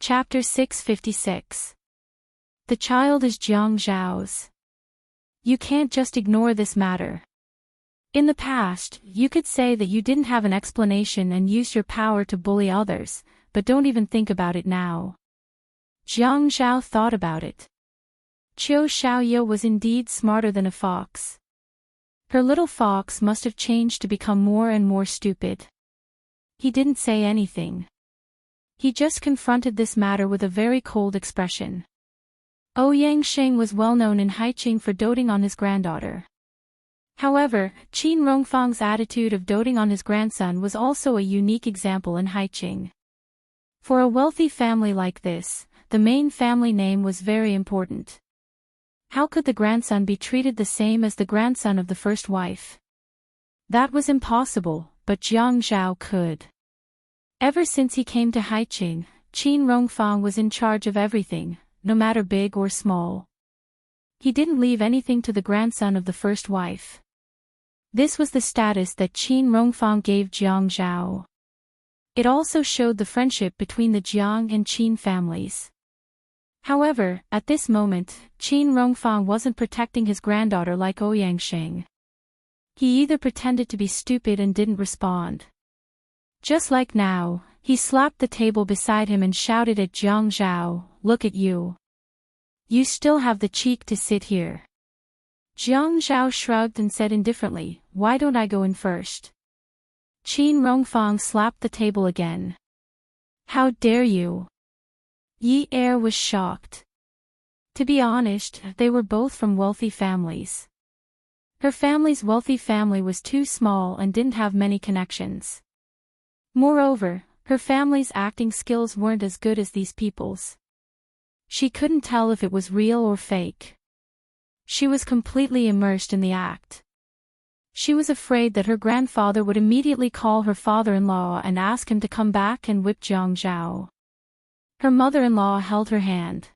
Chapter 656. The child is Jiang Zhao's. You can't just ignore this matter. In the past, you could say that you didn't have an explanation and use your power to bully others, but don't even think about it now. Jiang Zhao thought about it. Qiu Xiaoye was indeed smarter than a fox. Her little fox must have changed to become more and more stupid. He didn't say anything. He just confronted this matter with a very cold expression. Ouyang Xing was well known in Haiqing for doting on his granddaughter. However, Qin Rongfang's attitude of doting on his grandson was also a unique example in Haiqing. For a wealthy family like this, the main family name was very important. How could the grandson be treated the same as the grandson of the first wife? That was impossible, but Jiang Zhao could. Ever since he came to Haiqing, Qin Rongfang was in charge of everything, no matter big or small. He didn't leave anything to the grandson of the first wife. This was the status that Qin Rongfang gave Jiang Zhao. It also showed the friendship between the Jiang and Qin families. However, at this moment, Qin Rongfang wasn't protecting his granddaughter like Ouyang Xing. He either pretended to be stupid and didn't respond. Just like now, he slapped the table beside him and shouted at Jiang Zhao, "Look at you. You still have the cheek to sit here." Jiang Zhao shrugged and said indifferently, "Why don't I go in first?" Qin Rongfang slapped the table again. "How dare you?" Yi Er was shocked. To be honest, they were both from wealthy families. Her family's wealthy family was too small and didn't have many connections. Moreover, her family's acting skills weren't as good as these people's. She couldn't tell if it was real or fake. She was completely immersed in the act. She was afraid that her grandfather would immediately call her father-in-law and ask him to come back and whip Jiang Zhao. Her mother-in-law held her hand.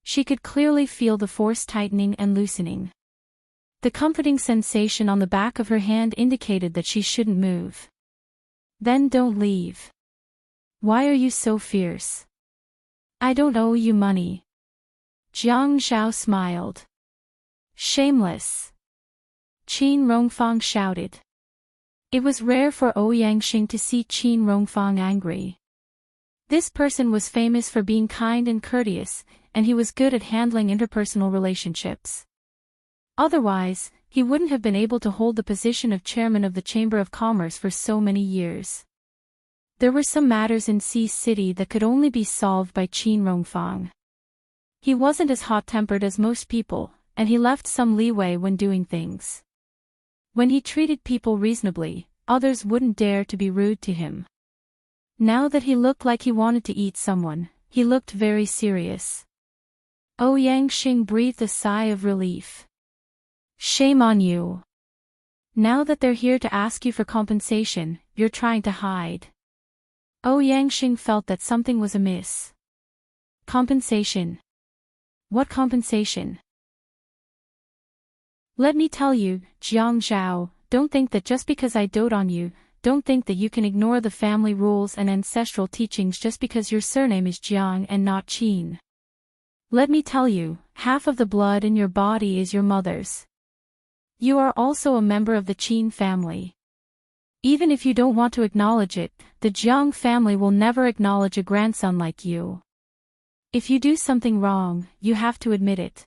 She could clearly feel the force tightening and loosening. The comforting sensation on the back of her hand indicated that she shouldn't move. "Then don't leave. Why are you so fierce? I don't owe you money." Jiang Zhao smiled. "Shameless!" Qin Rongfang shouted. It was rare for Ouyang Xing to see Qin Rongfang angry. This person was famous for being kind and courteous, and he was good at handling interpersonal relationships. Otherwise, he wouldn't have been able to hold the position of chairman of the Chamber of Commerce for so many years. There were some matters in Sea City that could only be solved by Qin Rongfang. He wasn't as hot-tempered as most people, and he left some leeway when doing things. When he treated people reasonably, others wouldn't dare to be rude to him. Now that he looked like he wanted to eat someone, he looked very serious. Ouyang Xing breathed a sigh of relief. "Shame on you. Now that they're here to ask you for compensation, you're trying to hide." Ouyang Xing felt that something was amiss. Compensation? What compensation? "Let me tell you, Jiang Zhao, don't think that just because I dote on you, don't think that you can ignore the family rules and ancestral teachings just because your surname is Jiang and not Qin. Let me tell you, half of the blood in your body is your mother's. You are also a member of the Qin family. Even if you don't want to acknowledge it, the Jiang family will never acknowledge a grandson like you. If you do something wrong, you have to admit it.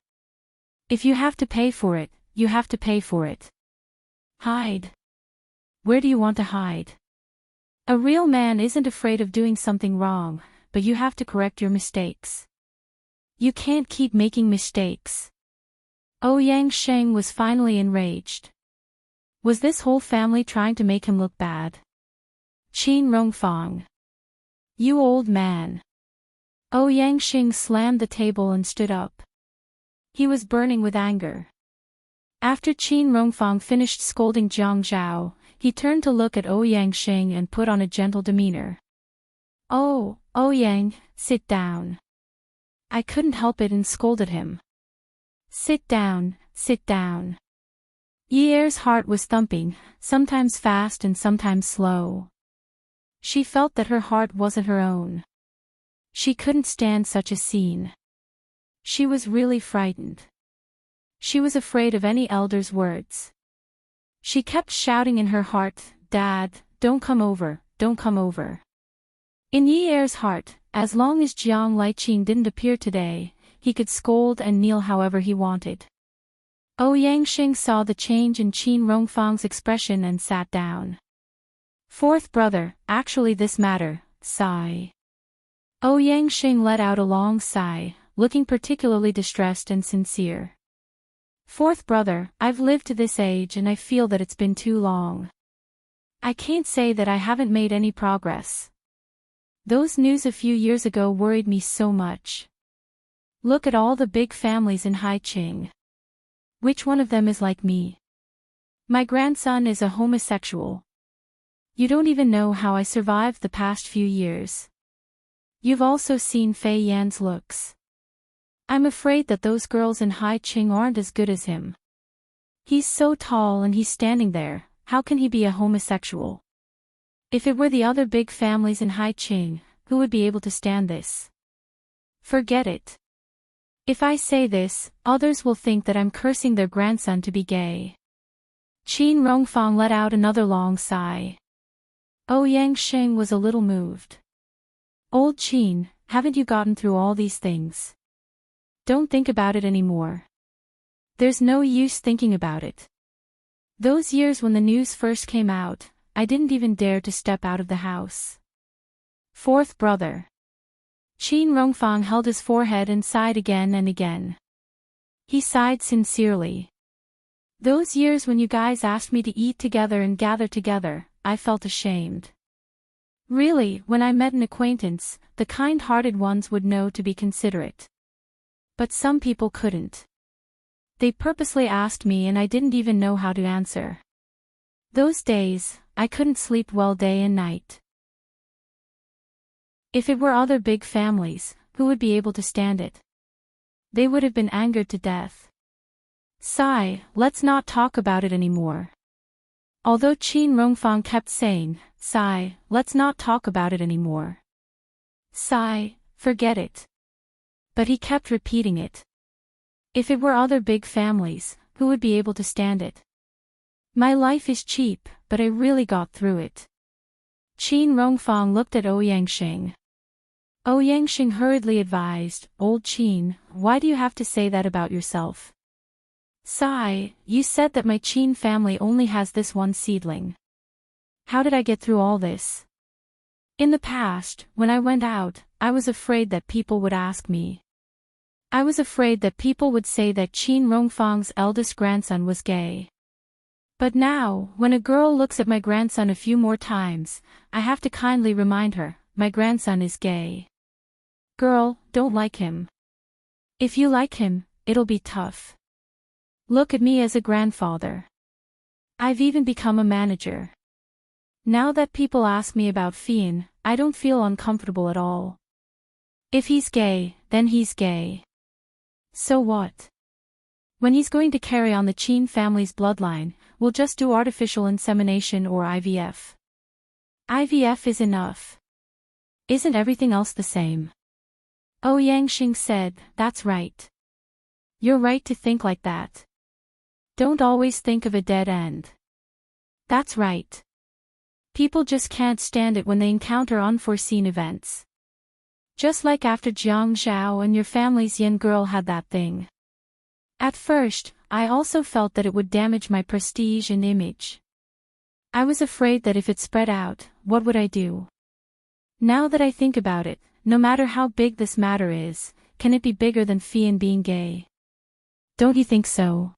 If you have to pay for it, you have to pay for it. Hide. Where do you want to hide? A real man isn't afraid of doing something wrong, but you have to correct your mistakes. You can't keep making mistakes." Ouyang Xing was finally enraged. Was this whole family trying to make him look bad? Qin Rongfang. "You old man." Ouyang Xing slammed the table and stood up. He was burning with anger. After Qin Rongfang finished scolding Jiang Zhao, he turned to look at Ouyang Xing and put on a gentle demeanor. "Oh, Ouyang, sit down." I couldn't help it and scolded him. "Sit down, sit down." Yi Er's heart was thumping, sometimes fast and sometimes slow. She felt that her heart wasn't her own. She couldn't stand such a scene. She was really frightened. She was afraid of any elder's words. She kept shouting in her heart, "Dad, don't come over, don't come over." In Yi Er's heart, as long as Jiang Liqin didn't appear today, he could scold and kneel however he wanted. Yangxing saw the change in Qin Rongfang's expression and sat down. "Fourth brother, actually this matter, sigh." Yangxing let out a long sigh, looking particularly distressed and sincere. "Fourth brother, I've lived to this age and I feel that it's been too long. I can't say that I haven't made any progress. Those news a few years ago worried me so much. Look at all the big families in Haiqing. Which one of them is like me? My grandson is a homosexual. You don't even know how I survived the past few years. You've also seen Fei Yan's looks. I'm afraid that those girls in Haiqing aren't as good as him. He's so tall and he's standing there, how can he be a homosexual? If it were the other big families in Haiqing, who would be able to stand this? Forget it. If I say this, others will think that I'm cursing their grandson to be gay." Qin Rongfang let out another long sigh. Yangxing was a little moved. "Old Qin, haven't you gotten through all these things? Don't think about it anymore. There's no use thinking about it. Those years when the news first came out, I didn't even dare to step out of the house." Fourth brother. Qin Rongfang held his forehead and sighed again and again. He sighed sincerely. "Those years when you guys asked me to eat together and gather together, I felt ashamed. Really, when I met an acquaintance, the kind-hearted ones would know to be considerate. But some people couldn't. They purposely asked me and I didn't even know how to answer. Those days, I couldn't sleep well day and night. If it were other big families, who would be able to stand it? They would have been angered to death. Sigh, let's not talk about it anymore." Although Qin Rongfang kept saying, "Sigh, let's not talk about it anymore. Sigh, forget it." But he kept repeating it. If it were other big families, who would be able to stand it? My life is cheap, but I really got through it. Qin Rongfang looked at Yangxing. Yangxing hurriedly advised, "Old Qin, why do you have to say that about yourself? Sigh, you said that my Qin family only has this one seedling. How did I get through all this? In the past, when I went out, I was afraid that people would ask me. I was afraid that people would say that Qin Rongfang's eldest grandson was gay. But now, when a girl looks at my grandson a few more times, I have to kindly remind her, my grandson is gay. Girl, don't like him. If you like him, it'll be tough. Look at me as a grandfather. I've even become a manager. Now that people ask me about Fian, I don't feel uncomfortable at all. If he's gay, then he's gay. So what? When he's going to carry on the Qin family's bloodline, we'll just do artificial insemination or IVF. IVF is enough. Isn't everything else the same?" Yangxing said, "That's right. You're right to think like that. Don't always think of a dead end. That's right. People just can't stand it when they encounter unforeseen events. Just like after Jiang Zhao and your family's Yan girl had that thing. At first, I also felt that it would damage my prestige and image. I was afraid that if it spread out, what would I do? Now that I think about it, no matter how big this matter is, can it be bigger than Fian being gay? Don't you think so?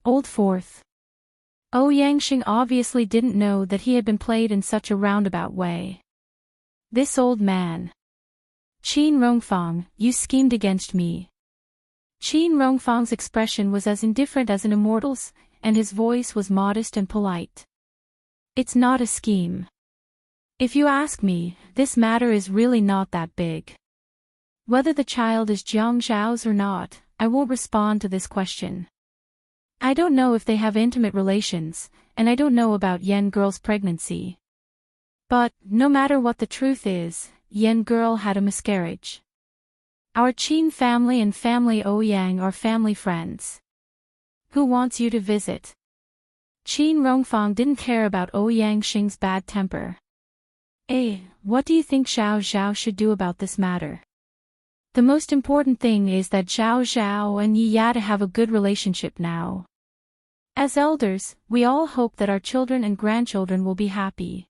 Old Fourth." Yangxing obviously didn't know that he had been played in such a roundabout way. This old man. "Qin Rongfang, you schemed against me." Qin Rongfang's expression was as indifferent as an immortal's, and his voice was modest and polite. "It's not a scheme. If you ask me, this matter is really not that big. Whether the child is Jiang Zhao's or not, I won't respond to this question. I don't know if they have intimate relations, and I don't know about Yan girl's pregnancy. But, no matter what the truth is, Yen girl had a miscarriage. Our Qin family and family Ouyang are family friends. Who wants you to visit? Qin Rongfang didn't care about Ouyang Xing's bad temper. What do you think Xiao Zhao should do about this matter? The most important thing is that Xiao Zhao and Yi Yada have a good relationship now. As elders, we all hope that our children and grandchildren will be happy.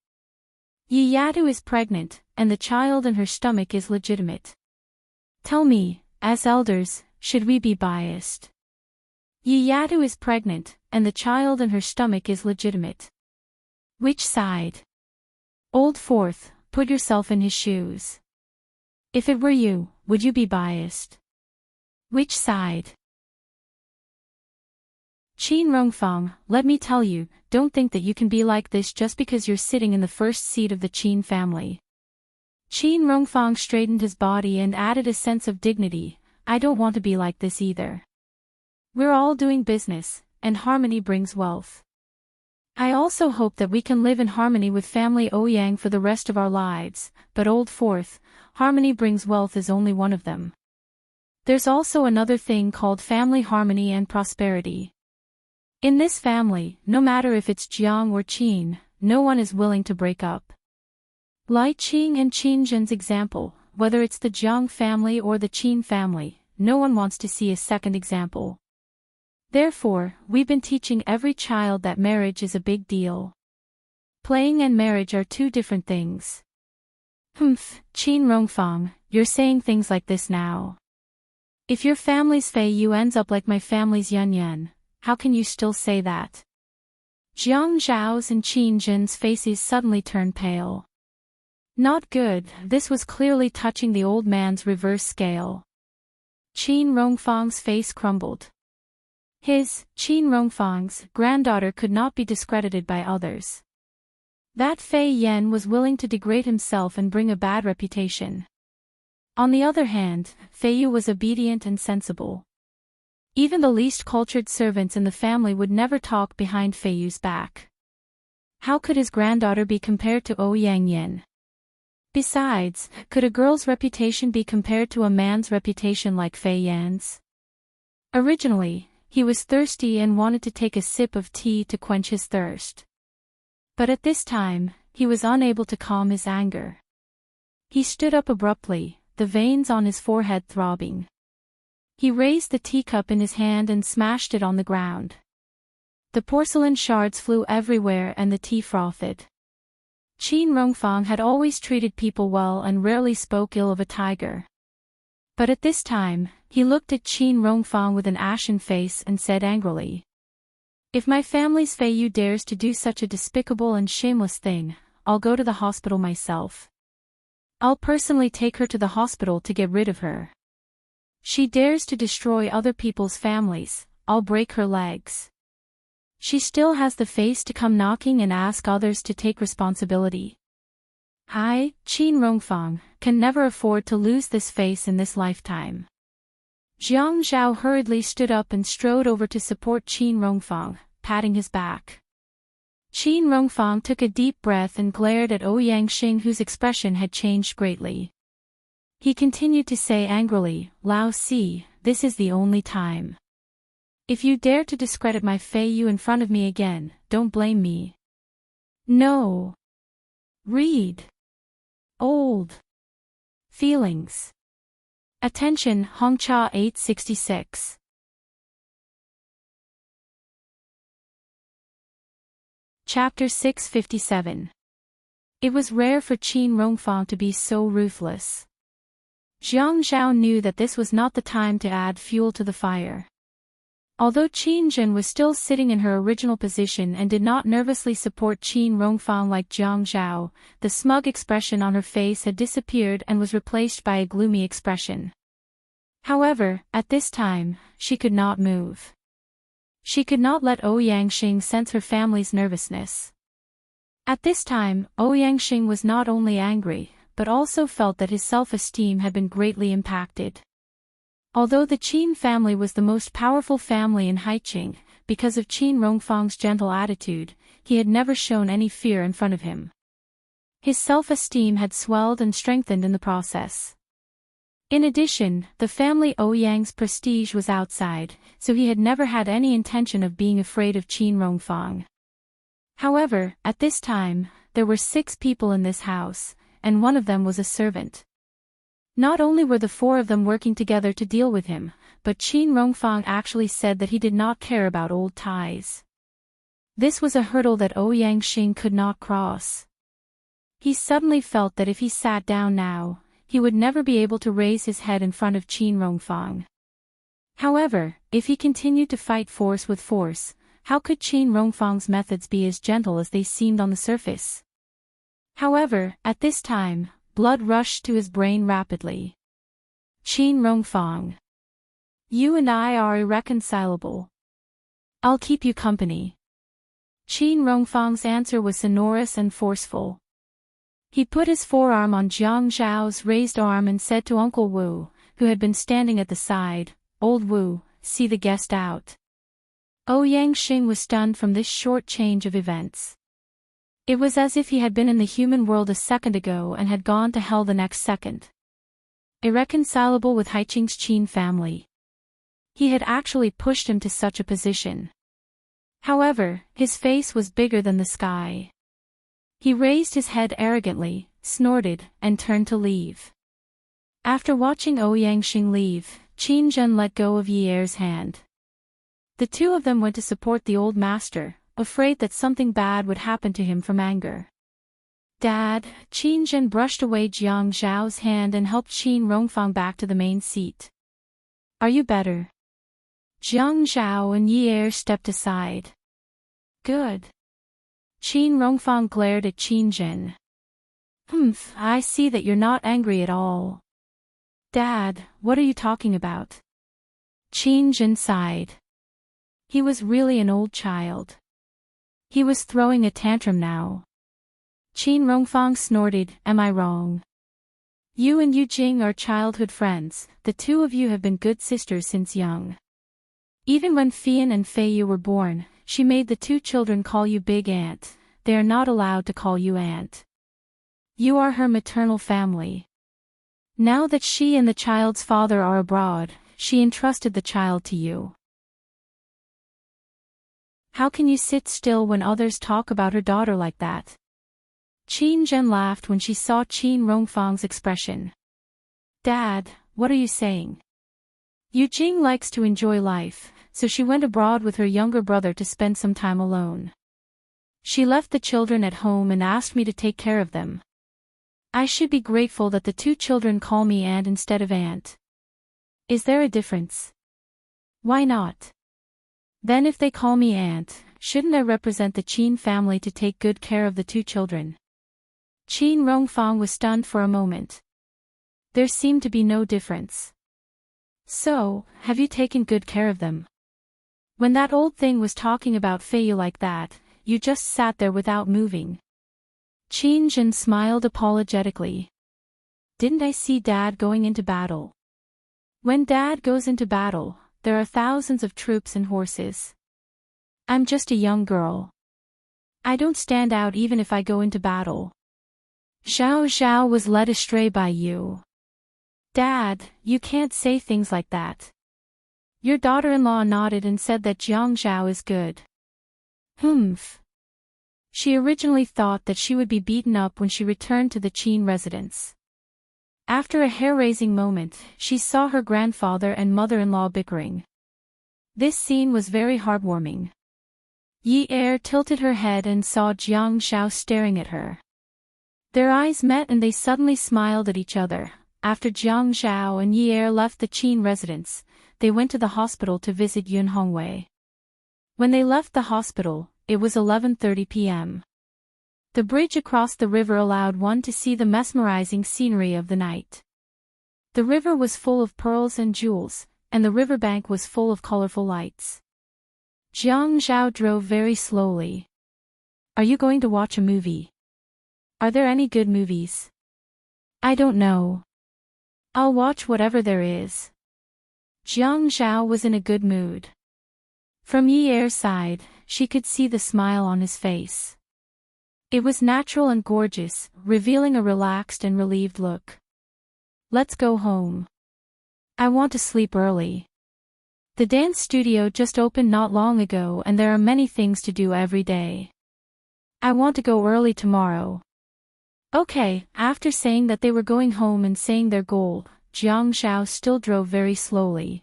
Yi Yadu is pregnant, and the child in her stomach is legitimate. Tell me, as elders, should we be biased? Yi Yadu is pregnant, and the child in her stomach is legitimate. Which side? Old Fourth, put yourself in his shoes. If it were you, would you be biased? Which side? Qin Rongfang, let me tell you, don't think that you can be like this just because you're sitting in the first seat of the Qin family. Qin Rongfang straightened his body and added a sense of dignity. I don't want to be like this either. We're all doing business, and harmony brings wealth. I also hope that we can live in harmony with family Ouyang for the rest of our lives, but Old Fourth, harmony brings wealth is only one of them. There's also another thing called family harmony and prosperity. In this family, no matter if it's Jiang or Qin, no one is willing to break up. Like Qing and Qin Zhen's example, whether it's the Jiang family or the Qin family, no one wants to see a second example. Therefore, we've been teaching every child that marriage is a big deal. Playing and marriage are two different things. Qin Rongfang, you're saying things like this now. If your family's Fei Yu ends up like my family's Yan Yan, how can you still say that? Jiang Zhao's and Qin Zhen's faces suddenly turned pale. Not good, this was clearly touching the old man's reverse scale. Qin Rongfang's face crumbled. His, Qin Rongfang's, granddaughter could not be discredited by others. That Fei Yan was willing to degrade himself and bring a bad reputation. On the other hand, Fei Yu was obedient and sensible. Even the least cultured servants in the family would never talk behind Fei Yu's back. How could his granddaughter be compared to Ouyang Yin? Besides, could a girl's reputation be compared to a man's reputation like Fei Yan's? Originally, he was thirsty and wanted to take a sip of tea to quench his thirst. But at this time, he was unable to calm his anger. He stood up abruptly, the veins on his forehead throbbing. He raised the teacup in his hand and smashed it on the ground. The porcelain shards flew everywhere and the tea frothed. Qin Rongfang had always treated people well and rarely spoke ill of a tiger. But at this time, he looked at Qin Rongfang with an ashen face and said angrily, "If my family's Fei Yu dares to do such a despicable and shameless thing, I'll go to the hospital myself. I'll personally take her to the hospital to get rid of her. She dares to destroy other people's families, I'll break her legs. She still has the face to come knocking and ask others to take responsibility. I, Qin Rongfang, can never afford to lose this face in this lifetime." Jiang Zhao hurriedly stood up and strode over to support Qin Rongfang, patting his back. Qin Rongfang took a deep breath and glared at Ouyang Xing, whose expression had changed greatly. He continued to say angrily, "Lao Si, this is the only time. If you dare to discredit my Fei Yu in front of me again, don't blame me. No. Read. Old. Feelings. Attention, Hongcha 866. Chapter 657. It was rare for Qin Rongfang to be so ruthless. Jiang Zhao knew that this was not the time to add fuel to the fire. Although Qin Zhen was still sitting in her original position and did not nervously support Qin Rongfang like Jiang Zhao, the smug expression on her face had disappeared and was replaced by a gloomy expression. However, at this time, she could not move. She could not let Ouyang Xing sense her family's nervousness. At this time, Ouyang Xing was not only angry, but also felt that his self-esteem had been greatly impacted. Although the Qin family was the most powerful family in Haiqing, because of Qin Rongfang's gentle attitude, he had never shown any fear in front of him. His self-esteem had swelled and strengthened in the process. In addition, the family Ouyang's prestige was outside, so he had never had any intention of being afraid of Qin Rongfang. However, at this time, there were 6 people in this house, and one of them was a servant. Not only were the 4 of them working together to deal with him, but Qin Rongfang actually said that he did not care about old ties. This was a hurdle that Ouyang Xing could not cross. He suddenly felt that if he sat down now, he would never be able to raise his head in front of Qin Rongfang. However, if he continued to fight force with force, how could Qin Rongfang's methods be as gentle as they seemed on the surface? However, at this time, blood rushed to his brain rapidly. Qin Rongfang. You and I are irreconcilable. I'll keep you company. Qin Rongfang's answer was sonorous and forceful. He put his forearm on Jiang Zhao's raised arm and said to Uncle Wu, who had been standing at the side, "Old Wu, see the guest out." Ouyang Xing was stunned from this short change of events. It was as if he had been in the human world a second ago and had gone to hell the next second. Irreconcilable with Haiqing's Qin family. He had actually pushed him to such a position. However, his face was bigger than the sky. He raised his head arrogantly, snorted, and turned to leave. After watching Ouyang Xing leave, Qin Zhen let go of Yi Er's hand. The 2 of them went to support the old master, afraid that something bad would happen to him from anger. Dad, Qin Zhen brushed away Jiang Zhao's hand and helped Qin Rongfang back to the main seat. Are you better? Jiang Zhao and Yi Er stepped aside. Good. Qin Rongfang glared at Qin Zhen. I see that you're not angry at all. Dad, what are you talking about? Qin Zhen sighed. He was really an old child. He was throwing a tantrum now. Qin Rongfang snorted, am I wrong? You and Yu Jing are childhood friends, the 2 of you have been good sisters since young. Even when Fian and Fei Yu were born, she made the 2 children call you Big Aunt. They are not allowed to call you Aunt. You are her maternal family. Now that she and the child's father are abroad, she entrusted the child to you. How can you sit still when others talk about her daughter like that? Qin Zhen laughed when she saw Qin Rongfang's expression. Dad, what are you saying? Yu Jing likes to enjoy life, so she went abroad with her younger brother to spend some time alone. She left the children at home and asked me to take care of them. I should be grateful that the 2 children call me Aunt instead of Aunt. Is there a difference? Why not? Then if they call me Aunt, shouldn't I represent the Qin family to take good care of the 2 children? Qin Rongfang was stunned for a moment. There seemed to be no difference. So, have you taken good care of them? When that old thing was talking about Fei Yu like that, you just sat there without moving. Qin Zhen smiled apologetically. Didn't I see Dad going into battle? When Dad goes into battle, there are thousands of troops and horses. I'm just a young girl. I don't stand out even if I go into battle. Xiao Xiao was led astray by you. Dad, you can't say things like that. Your daughter-in-law nodded and said that Jiang Zhao is good. She originally thought that she would be beaten up when she returned to the Qin residence. After a hair-raising moment, she saw her grandfather and mother-in-law bickering. This scene was very heartwarming. Yi Er tilted her head and saw Jiang Zhao staring at her. Their eyes met and they suddenly smiled at each other. After Jiang Zhao and Yi Er left the Qin residence, they went to the hospital to visit Yun Hongwei. When they left the hospital, it was 11:30 p.m. The bridge across the river allowed one to see the mesmerizing scenery of the night. The river was full of pearls and jewels, and the riverbank was full of colorful lights. Jiang Zhao drove very slowly. Are you going to watch a movie? Are there any good movies? I don't know. I'll watch whatever there is. Jiang Zhao was in a good mood. From Yi Er's side, she could see the smile on his face. It was natural and gorgeous, revealing a relaxed and relieved look. Let's go home. I want to sleep early. The dance studio just opened not long ago and there are many things to do every day. I want to go early tomorrow. Okay. After saying that they were going home and saying their goal, Jiang Zhao still drove very slowly.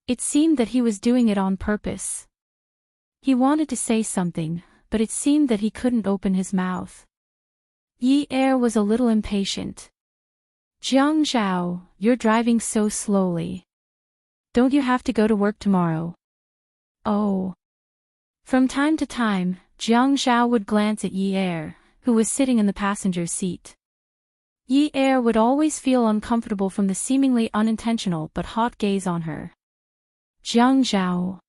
It seemed that he was doing it on purpose. He wanted to say something, but it seemed that he couldn't open his mouth. Yi Er was a little impatient. Jiang Zhao, you're driving so slowly. Don't you have to go to work tomorrow? Oh. From time to time, Jiang Zhao would glance at Yi Er, who was sitting in the passenger seat. Yi Er would always feel uncomfortable from the seemingly unintentional but hot gaze on her. Jiang Zhao.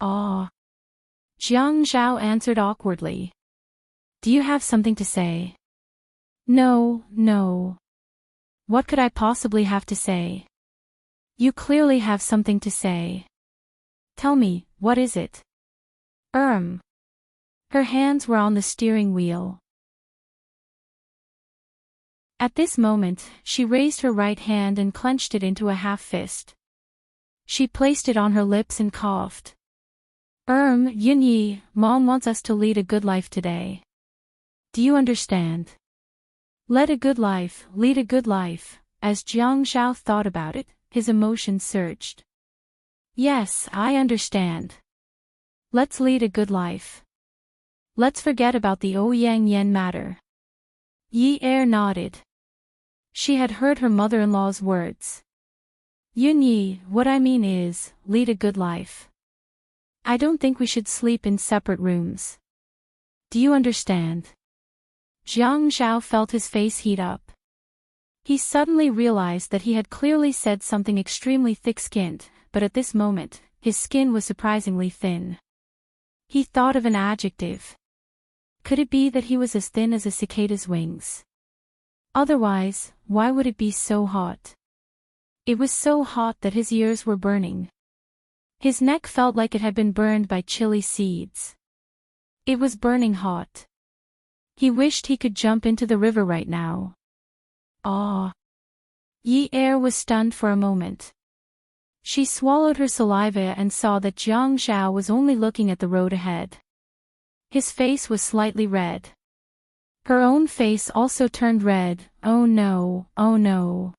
Ah. Jiang Zhao answered awkwardly. Do you have something to say? No. What could I possibly have to say? You clearly have something to say. Tell me, what is it? Her hands were on the steering wheel. At this moment, she raised her right hand and clenched it into a half fist. She placed it on her lips and coughed. Yunyi, Mom wants us to lead a good life today. Do you understand? Lead a good life. As Jiang Zhao thought about it, his emotions surged. Yes, I understand. Let's lead a good life. Let's forget about the Ouyang Yen matter. Yi Er nodded. She had heard her mother-in-law's words. Yunyi, what I mean is, lead a good life. I don't think we should sleep in separate rooms. Do you understand? Jiang Zhao felt his face heat up. He suddenly realized that he had clearly said something extremely thick-skinned, but at this moment, his skin was surprisingly thin. He thought of an adjective. Could it be that he was as thin as a cicada's wings? Otherwise, why would it be so hot? It was so hot that his ears were burning. His neck felt like it had been burned by chili seeds. It was burning hot. He wished he could jump into the river right now. Ah! Yi Er was stunned for a moment. She swallowed her saliva and saw that Jiang Zhao was only looking at the road ahead. His face was slightly red. Her own face also turned red. Oh no.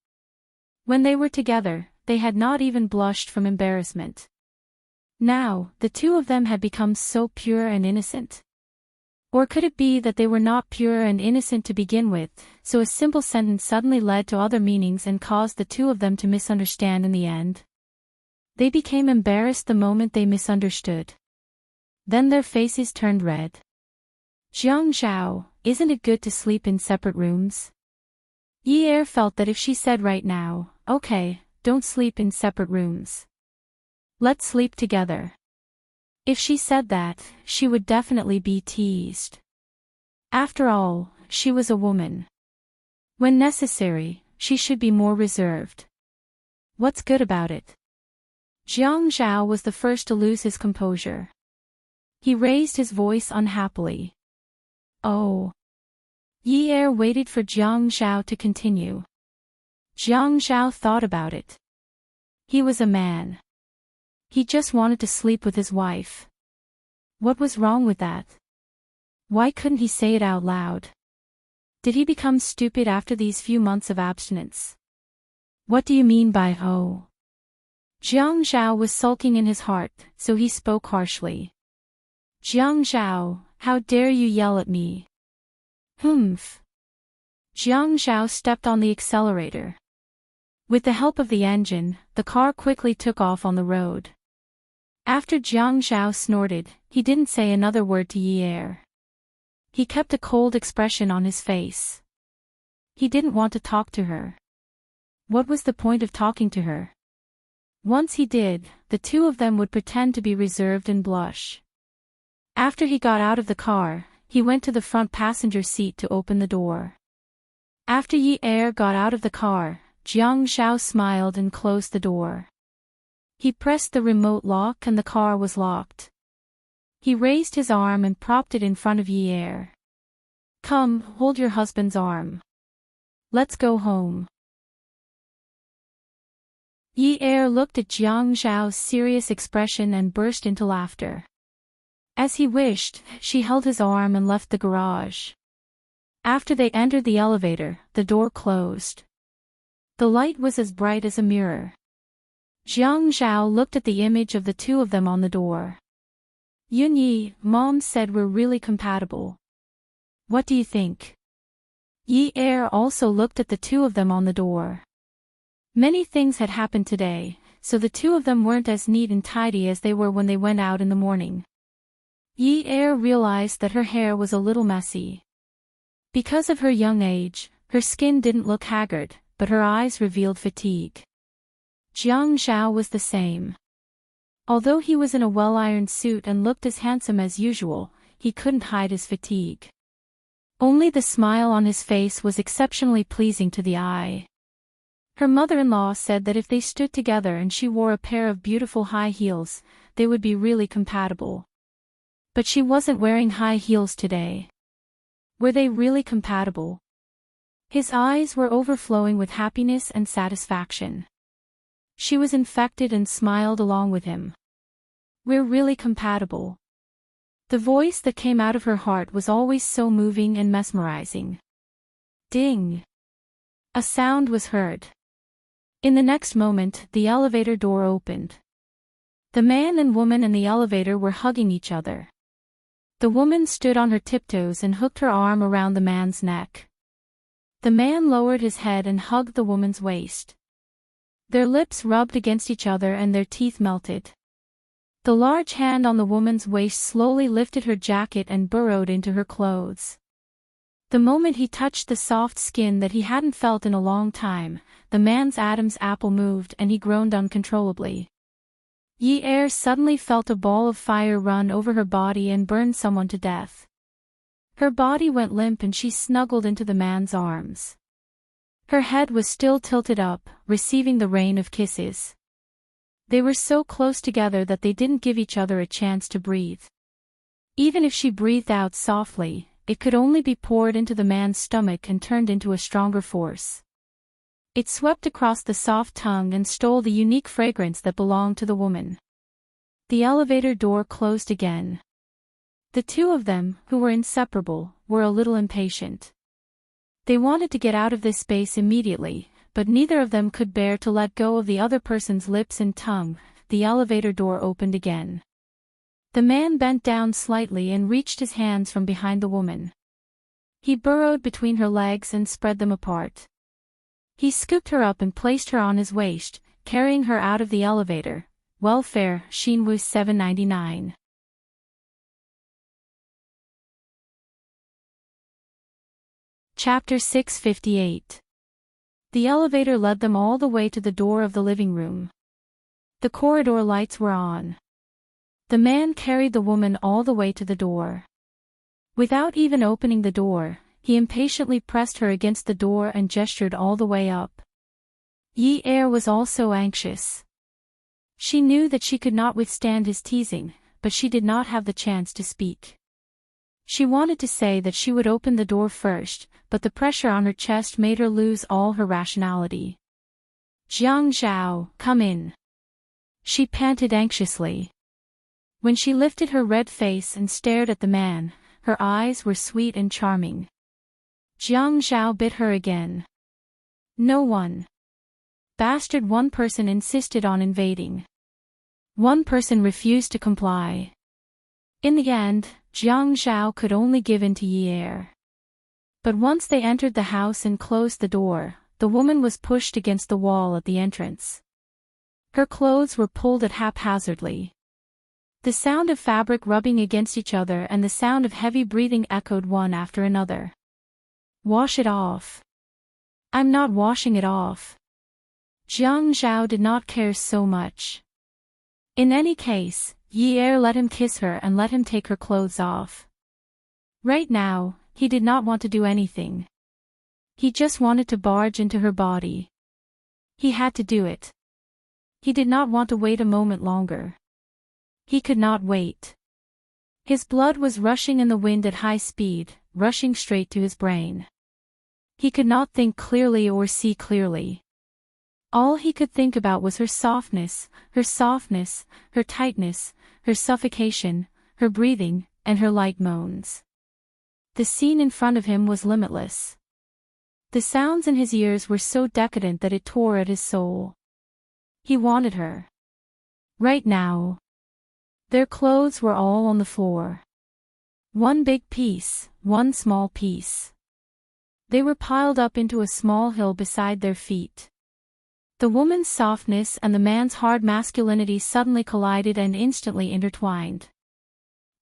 When they were together, they had not even blushed from embarrassment. Now, the two of them had become so pure and innocent. Or could it be that they were not pure and innocent to begin with, so a simple sentence suddenly led to other meanings and caused the two of them to misunderstand in the end? They became embarrassed the moment they misunderstood. Then their faces turned red. Jiang Zhao, isn't it good to sleep in separate rooms? Yi Er felt that if she said right now, okay, don't sleep in separate rooms. Let's sleep together. If she said that, she would definitely be teased. After all, she was a woman. When necessary, she should be more reserved. What's good about it? Jiang Zhao was the first to lose his composure. He raised his voice unhappily. Oh. Yi Er waited for Jiang Zhao to continue. Jiang Zhao thought about it. He was a man. He just wanted to sleep with his wife. What was wrong with that? Why couldn't he say it out loud? Did he become stupid after these few months of abstinence? What do you mean by oh? Jiang Zhao was sulking in his heart, so he spoke harshly. Jiang Zhao, how dare you yell at me? Humph. Jiang Zhao stepped on the accelerator. With the help of the engine, the car quickly took off on the road. After Jiang Zhao snorted, he didn't say another word to Yi Er. He kept a cold expression on his face. He didn't want to talk to her. What was the point of talking to her? Once he did, the two of them would pretend to be reserved and blush. After he got out of the car, he went to the front passenger seat to open the door. After Yi Er got out of the car, Jiang Zhao smiled and closed the door. He pressed the remote lock and the car was locked. He raised his arm and propped it in front of Yi Er. Come, hold your husband's arm. Let's go home. Yi Er looked at Jiang Zhao's serious expression and burst into laughter. As he wished, she held his arm and left the garage. After they entered the elevator, the door closed. The light was as bright as a mirror. Jiang Zhao looked at the image of the two of them on the door. Yunyi, Mom said we're really compatible. What do you think? Yi Er also looked at the two of them on the door. Many things had happened today, so the two of them weren't as neat and tidy as they were when they went out in the morning. Yi Er realized that her hair was a little messy. Because of her young age, her skin didn't look haggard, but her eyes revealed fatigue. Jiang Zhao was the same. Although he was in a well-ironed suit and looked as handsome as usual, he couldn't hide his fatigue. Only the smile on his face was exceptionally pleasing to the eye. Her mother-in-law said that if they stood together and she wore a pair of beautiful high heels, they would be really compatible. But she wasn't wearing high heels today. Were they really compatible? His eyes were overflowing with happiness and satisfaction. She was infected and smiled along with him. We're really compatible. The voice that came out of her heart was always so moving and mesmerizing. Ding! A sound was heard. In the next moment, the elevator door opened. The man and woman in the elevator were hugging each other. The woman stood on her tiptoes and hooked her arm around the man's neck. The man lowered his head and hugged the woman's waist. Their lips rubbed against each other and their teeth melted. The large hand on the woman's waist slowly lifted her jacket and burrowed into her clothes. The moment he touched the soft skin that he hadn't felt in a long time, the man's Adam's apple moved and he groaned uncontrollably. Yi Er suddenly felt a ball of fire run over her body and burn someone to death. Her body went limp and she snuggled into the man's arms. Her head was still tilted up, receiving the rain of kisses. They were so close together that they didn't give each other a chance to breathe. Even if she breathed out softly, it could only be poured into the man's stomach and turned into a stronger force. It swept across the soft tongue and stole the unique fragrance that belonged to the woman. The elevator door closed again. The two of them, who were inseparable, were a little impatient. They wanted to get out of this space immediately, but neither of them could bear to let go of the other person's lips and tongue. The elevator door opened again. The man bent down slightly and reached his hands from behind the woman. He burrowed between her legs and spread them apart. He scooped her up and placed her on his waist, carrying her out of the elevator. Welfare, Shinwu 799. Chapter 658. The elevator led them all the way to the door of the living room. The corridor lights were on. The man carried the woman all the way to the door. Without even opening the door, he impatiently pressed her against the door and gestured all the way up. Yi Er was also anxious. She knew that she could not withstand his teasing, but she did not have the chance to speak. She wanted to say that she would open the door first, but the pressure on her chest made her lose all her rationality. Jiang Zhao, come in. She panted anxiously. When she lifted her red face and stared at the man, her eyes were sweet and charming. Jiang Zhao bit her again. No one. Bastard, one person insisted on invading. One person refused to comply. In the end, Jiang Zhao could only give in to Yi Er. But once they entered the house and closed the door, the woman was pushed against the wall at the entrance. Her clothes were pulled at haphazardly. The sound of fabric rubbing against each other and the sound of heavy breathing echoed one after another. Wash it off. I'm not washing it off. Jiang Zhao did not care so much. In any case, Yi Er let him kiss her and let him take her clothes off. Right now, he did not want to do anything. He just wanted to barge into her body. He had to do it. He did not want to wait a moment longer. He could not wait. His blood was rushing in the wind at high speed, rushing straight to his brain. He could not think clearly or see clearly. All he could think about was her softness, her tightness, her suffocation, her breathing, and her light moans. The scene in front of him was limitless. The sounds in his ears were so decadent that it tore at his soul. He wanted her. Right now. Their clothes were all on the floor. One big piece, one small piece. They were piled up into a small hill beside their feet. The woman's softness and the man's hard masculinity suddenly collided and instantly intertwined.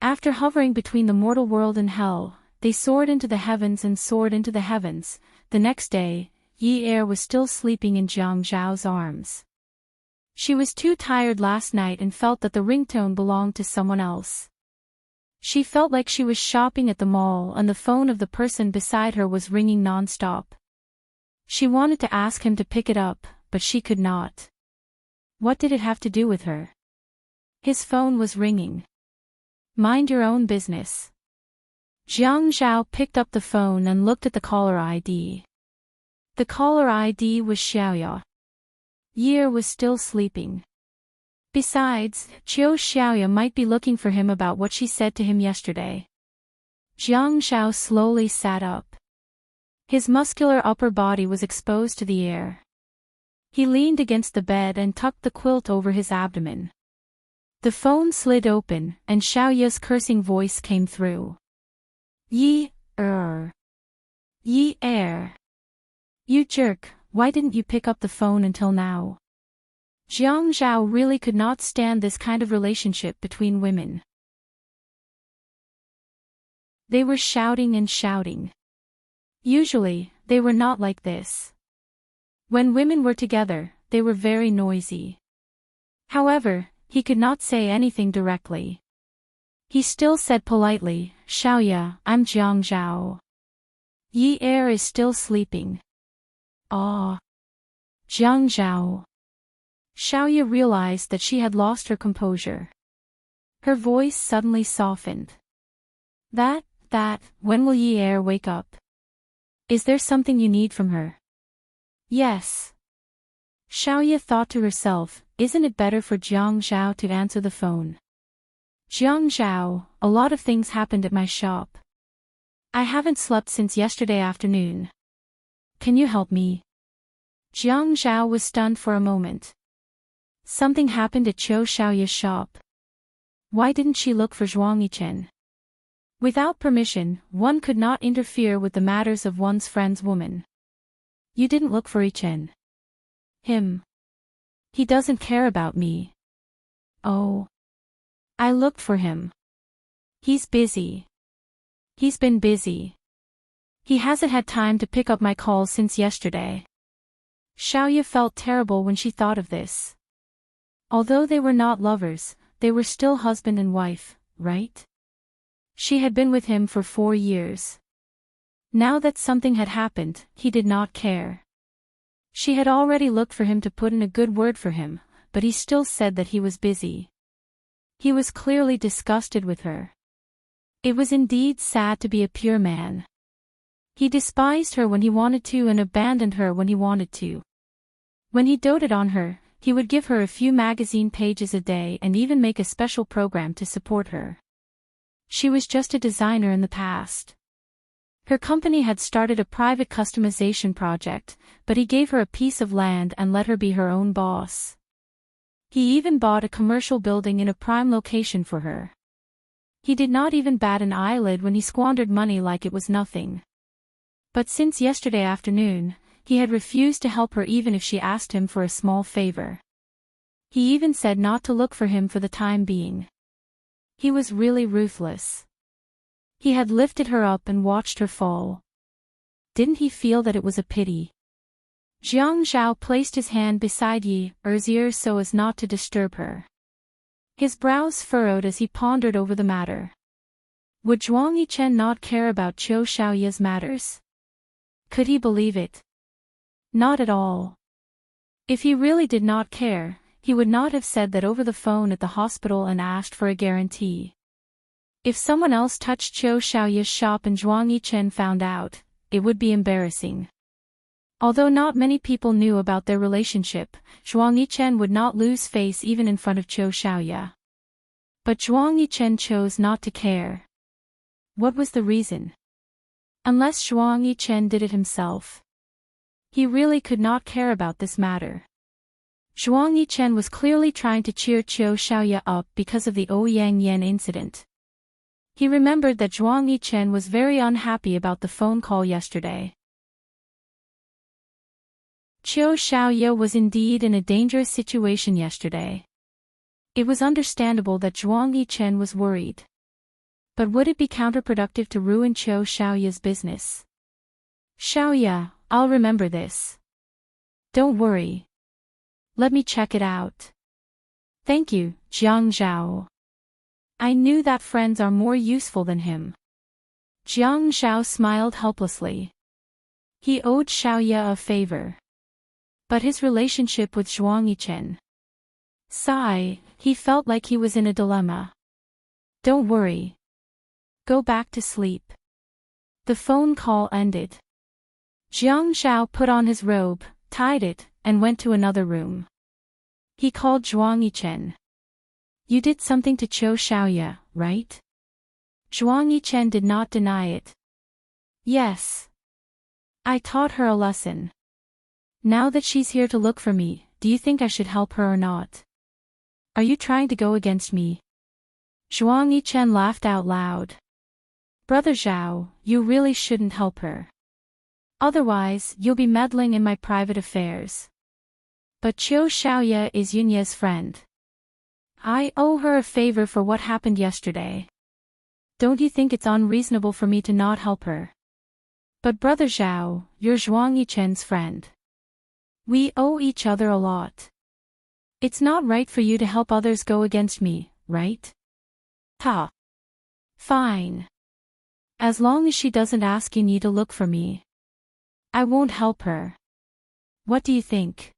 After hovering between the mortal world and hell, they soared into the heavens and soared into the heavens. The next day, Yi Er was still sleeping in Jiang Zhao's arms. She was too tired last night and felt that the ringtone belonged to someone else. She felt like she was shopping at the mall and the phone of the person beside her was ringing non-stop. She wanted to ask him to pick it up, but she could not. What did it have to do with her? His phone was ringing. Mind your own business. Jiang Zhao picked up the phone and looked at the caller ID. The caller ID was Xiaoya. Yi was still sleeping. Besides, Qiu Xiaoya might be looking for him about what she said to him yesterday. Jiang Zhao slowly sat up. His muscular upper body was exposed to the air. He leaned against the bed and tucked the quilt over his abdomen. The phone slid open, and Xiaoya's cursing voice came through. Yi Er. You jerk, why didn't you pick up the phone until now? Jiang Zhao really could not stand this kind of relationship between women. They were shouting and shouting. Usually, they were not like this. When women were together, they were very noisy. However, he could not say anything directly. He still said politely, Xiaoya, I'm Jiang Zhao. Yi Er is still sleeping. Ah. Jiang Zhao. Xiaoya realized that she had lost her composure. Her voice suddenly softened. When will Yi Er wake up? Is there something you need from her? Yes. Xiaoya thought to herself, isn't it better for Jiang Zhao to answer the phone? Jiang Zhao, a lot of things happened at my shop. I haven't slept since yesterday afternoon. Can you help me? Jiang Zhao was stunned for a moment. Something happened at Qiu Xiaoya's shop. Why didn't she look for Zhuang Yichen? Without permission, one could not interfere with the matters of one's friend's woman. You didn't look for Yichen. Him. He doesn't care about me. Oh. I looked for him. He's busy. He's been busy. He hasn't had time to pick up my calls since yesterday. Xiaoya felt terrible when she thought of this. Although they were not lovers, they were still husband and wife, right? She had been with him for 4 years. Now that something had happened, he did not care. She had already looked for him to put in a good word for him, but he still said that he was busy. He was clearly disgusted with her. It was indeed sad to be a pure man. He despised her when he wanted to and abandoned her when he wanted to. When he doted on her, he would give her a few magazine pages a day and even make a special program to support her. She was just a designer in the past. Her company had started a private customization project, but he gave her a piece of land and let her be her own boss. He even bought a commercial building in a prime location for her. He did not even bat an eyelid when he squandered money like it was nothing. But since yesterday afternoon, he had refused to help her even if she asked him for a small favor. He even said not to look for him for the time being. He was really ruthless. He had lifted her up and watched her fall. Didn't he feel that it was a pity? Jiang Zhao placed his hand beside Yi Er's ear so as not to disturb her. His brows furrowed as he pondered over the matter. Would Zhuang Yichen not care about Qiu Xiaoya's matters? Could he believe it? Not at all. If he really did not care, he would not have said that over the phone at the hospital and asked for a guarantee. If someone else touched Qiu Xiaoya's shop and Zhuang Yichen found out, it would be embarrassing. Although not many people knew about their relationship, Zhuang Yichen would not lose face even in front of Qiu Xiaoya. But Zhuang Yichen chose not to care. What was the reason? Unless Zhuang Yichen did it himself. He really could not care about this matter. Zhuang Yichen was clearly trying to cheer Qiu Xiaoya up because of the Ouyang Yan incident. He remembered that Zhuang Yichen was very unhappy about the phone call yesterday. Qiu Xiaoya was indeed in a dangerous situation yesterday. It was understandable that Zhuang Yichen was worried. But would it be counterproductive to ruin Qiu Xiaoya's business? Xiaoya, I'll remember this. Don't worry. Let me check it out. Thank you, Jiang Zhao. I knew that friends are more useful than him. Jiang Zhao smiled helplessly. He owed Xiaoya a favor. But his relationship with Zhuang Yichen. Sigh, he felt like he was in a dilemma. Don't worry. Go back to sleep. The phone call ended. Jiang Zhao put on his robe, tied it, and went to another room. He called Zhuang Yichen. You did something to Qiu Xiaoya, right? Zhuang Yichen did not deny it. Yes. I taught her a lesson. Now that she's here to look for me, do you think I should help her or not? Are you trying to go against me? Zhuang Yichen laughed out loud. Brother Zhao, you really shouldn't help her. Otherwise, you'll be meddling in my private affairs. But Qiu Xiaoya is Yunye's friend. I owe her a favor for what happened yesterday. Don't you think it's unreasonable for me to not help her? But Brother Zhao, you're Zhuang Yichen's friend. We owe each other a lot. It's not right for you to help others go against me, right? Ha. Fine. As long as she doesn't ask Yunye to look for me, I won't help her. What do you think?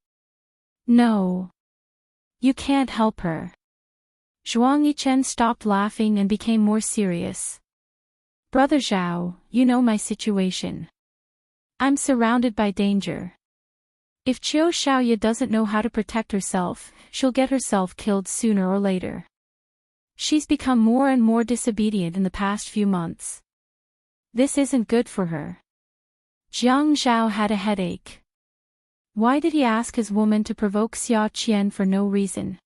No. You can't help her. Zhuang Yichen stopped laughing and became more serious. Brother Zhao, you know my situation. I'm surrounded by danger. If Qiu Xiaoya doesn't know how to protect herself, she'll get herself killed sooner or later. She's become more and more disobedient in the past few months. This isn't good for her. Jiang Zhao had a headache. Why did he ask his woman to provoke Xia Qian for no reason?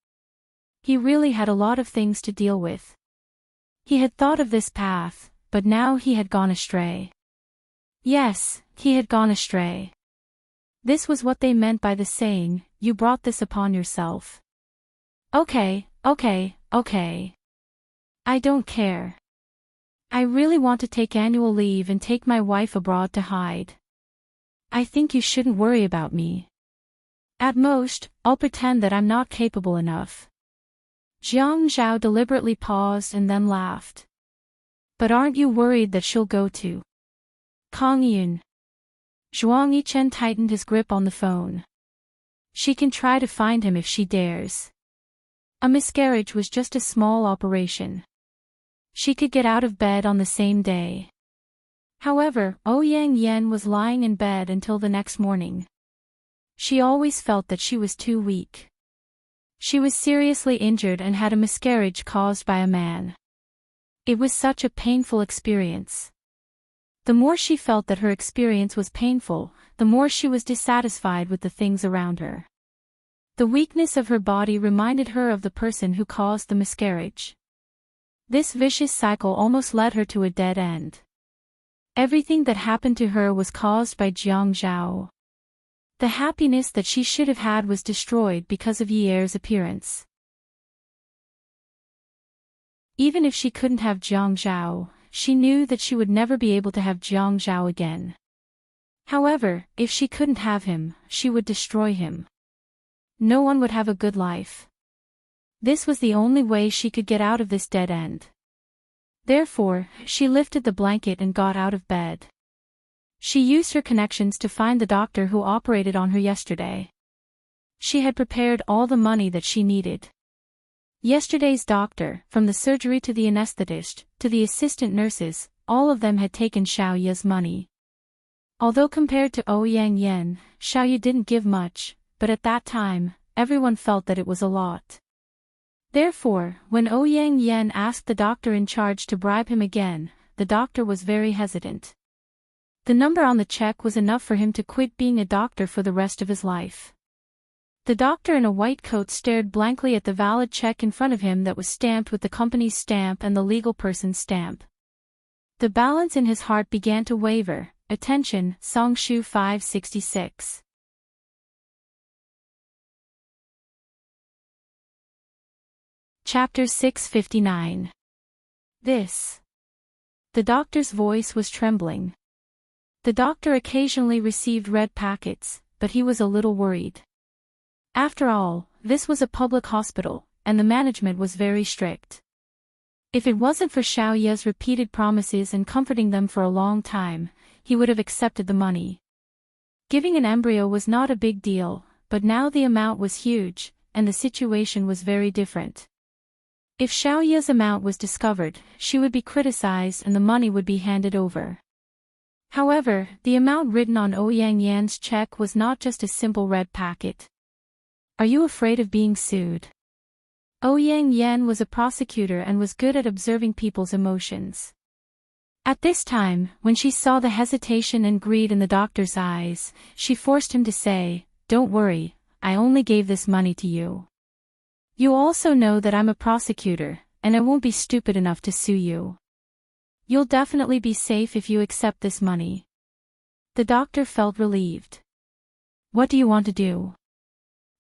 He really had a lot of things to deal with. He had thought of this path, but now he had gone astray. Yes, he had gone astray. This was what they meant by the saying, you brought this upon yourself. Okay. I don't care. I really want to take annual leave and take my wife abroad to hide. I think you shouldn't worry about me. At most, I'll pretend that I'm not capable enough. Jiang Zhao deliberately paused and then laughed. But aren't you worried that she'll go to Kongyun? Zhuang Yichen tightened his grip on the phone. She can try to find him if she dares. A miscarriage was just a small operation. She could get out of bed on the same day. However, Ouyang Yan was lying in bed until the next morning. She always felt that she was too weak. She was seriously injured and had a miscarriage caused by a man. It was such a painful experience. The more she felt that her experience was painful, the more she was dissatisfied with the things around her. The weakness of her body reminded her of the person who caused the miscarriage. This vicious cycle almost led her to a dead end. Everything that happened to her was caused by Jiang Zhao. The happiness that she should have had was destroyed because of Yi Er's appearance. Even if she couldn't have Jiang Zhao, she knew that she would never be able to have Jiang Zhao again. However, if she couldn't have him, she would destroy him. No one would have a good life. This was the only way she could get out of this dead end. Therefore, she lifted the blanket and got out of bed. She used her connections to find the doctor who operated on her yesterday. She had prepared all the money that she needed. Yesterday's doctor, from the surgery to the anesthetist, to the assistant nurses, all of them had taken Xiaoya's money. Although compared to Ouyang Yan, Xiaoya didn't give much, but at that time, everyone felt that it was a lot. Therefore, when Ouyang Yan asked the doctor in charge to bribe him again, the doctor was very hesitant. The number on the check was enough for him to quit being a doctor for the rest of his life. The doctor in a white coat stared blankly at the valid check in front of him that was stamped with the company's stamp and the legal person's stamp. The balance in his heart began to waver. Attention, Songshu 566. Chapter 659. This. The doctor's voice was trembling. The doctor occasionally received red packets, but he was a little worried. After all, this was a public hospital, and the management was very strict. If it wasn't for Xiaoya's repeated promises and comforting them for a long time, he would have accepted the money. Giving an embryo was not a big deal, but now the amount was huge, and the situation was very different. If Xiaoya's amount was discovered, she would be criticized and the money would be handed over. However, the amount written on Ouyang Yan's check was not just a simple red packet. Are you afraid of being sued? Ouyang Yan was a prosecutor and was good at observing people's emotions. At this time, when she saw the hesitation and greed in the doctor's eyes, she forced him to say, "Don't worry, I only gave this money to you. You also know that I'm a prosecutor, and I won't be stupid enough to sue you. You'll definitely be safe if you accept this money." The doctor felt relieved. "What do you want to do?"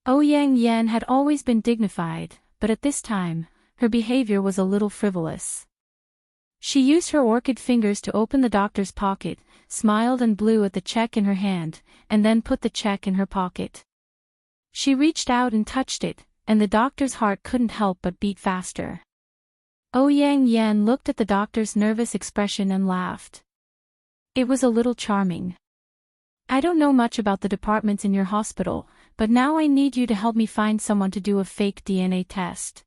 Ouyang Yan had always been dignified, but at this time, her behavior was a little frivolous. She used her orchid fingers to open the doctor's pocket, smiled and blew at the check in her hand, and then put the check in her pocket. She reached out and touched it, and the doctor's heart couldn't help but beat faster. Ouyang Yan looked at the doctor's nervous expression and laughed. It was a little charming. "I don't know much about the departments in your hospital, but now I need you to help me find someone to do a fake DNA test.